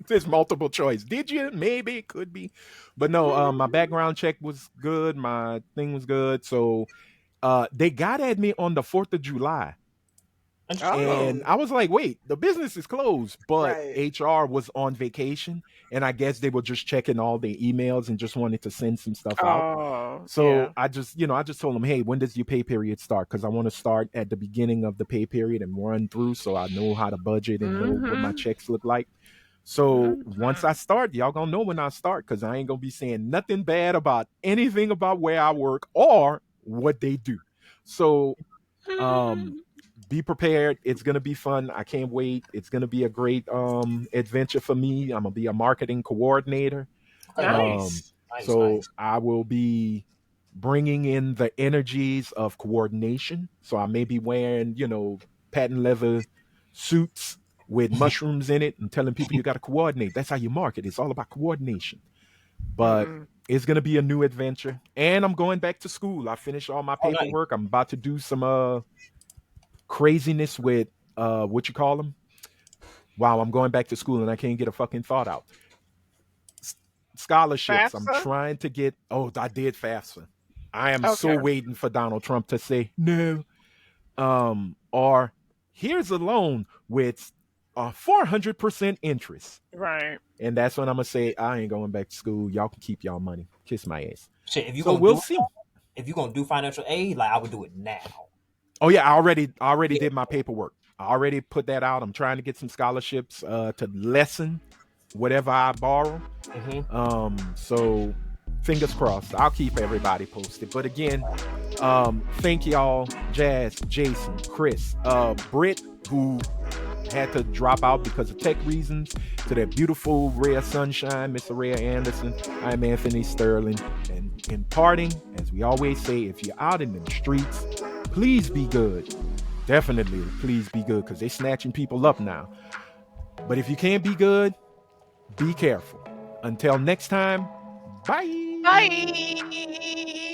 There's multiple choice. Did you? Maybe, could be, but no. My background check was good. My thing was good. So, they got at me on the 4th of July,
Interesting.
and
Oh.
I was like, "Wait, the business is closed," but
Right.
HR was on vacation, and I guess they were just checking all the emails and just wanted to send some stuff out.
Oh,
So
yeah.
I just told them, hey, when does your pay period start? Because I want to start at the beginning of the pay period and run through so I know how to budget and know what my
Mm-hmm.
checks look like. So once
Mm-hmm.
I start, y'all gonna know when I start because I ain't gonna be saying nothing bad about anything about where I work or what they do. So um be prepared. It's gonna be fun. I can't wait. It's gonna be a great adventure for me. I'm gonna be a marketing coordinator.
Okay,
Um,
Nice.
nice,
so
nice.
I will be bringing in the energies of coordination. So I may be wearing, patent leather suits with mushrooms in it and telling people you got to coordinate. That's how you market. It's all about coordination. But
Mm-mm.
it's going to be a new adventure. And I'm going back to school. I finished all my
Oh, nice.
paperwork. I'm about to do some craziness with what you call them. Wow, I'm going back to school and I can't get a fucking thought out. S- Scholarships. I'm
FAFSA?
trying to get. Oh, I did FAFSA. I am so
Okay.
waiting for Donald Trump to say no. Or here's a loan with 400% interest,
Right.
and that's when I'm gonna say I ain't going back to school. Y'all can keep y'all money. Kiss my ass.
Shit, if you're
So
gonna
we'll
do it,
see.
if you're gonna do financial aid, like I would do it now.
Oh yeah, I already
Yeah.
did my paperwork. I already put that out. I'm trying to get some scholarships to lessen whatever I borrow.
Hmm.
So fingers crossed. I'll keep everybody posted. But again, thank y'all, Jazz, Jason, Chris, Britt, who had to drop out because of tech reasons, to that beautiful Rhea Sunshine, Miss Rhea Anderson. I'm Anthony Sterling. And in parting, as we always say, if you're out in the streets, please be good. Definitely, please be good because they're snatching people up now. But if you can't be good, be careful. Until next time, bye.
Bye.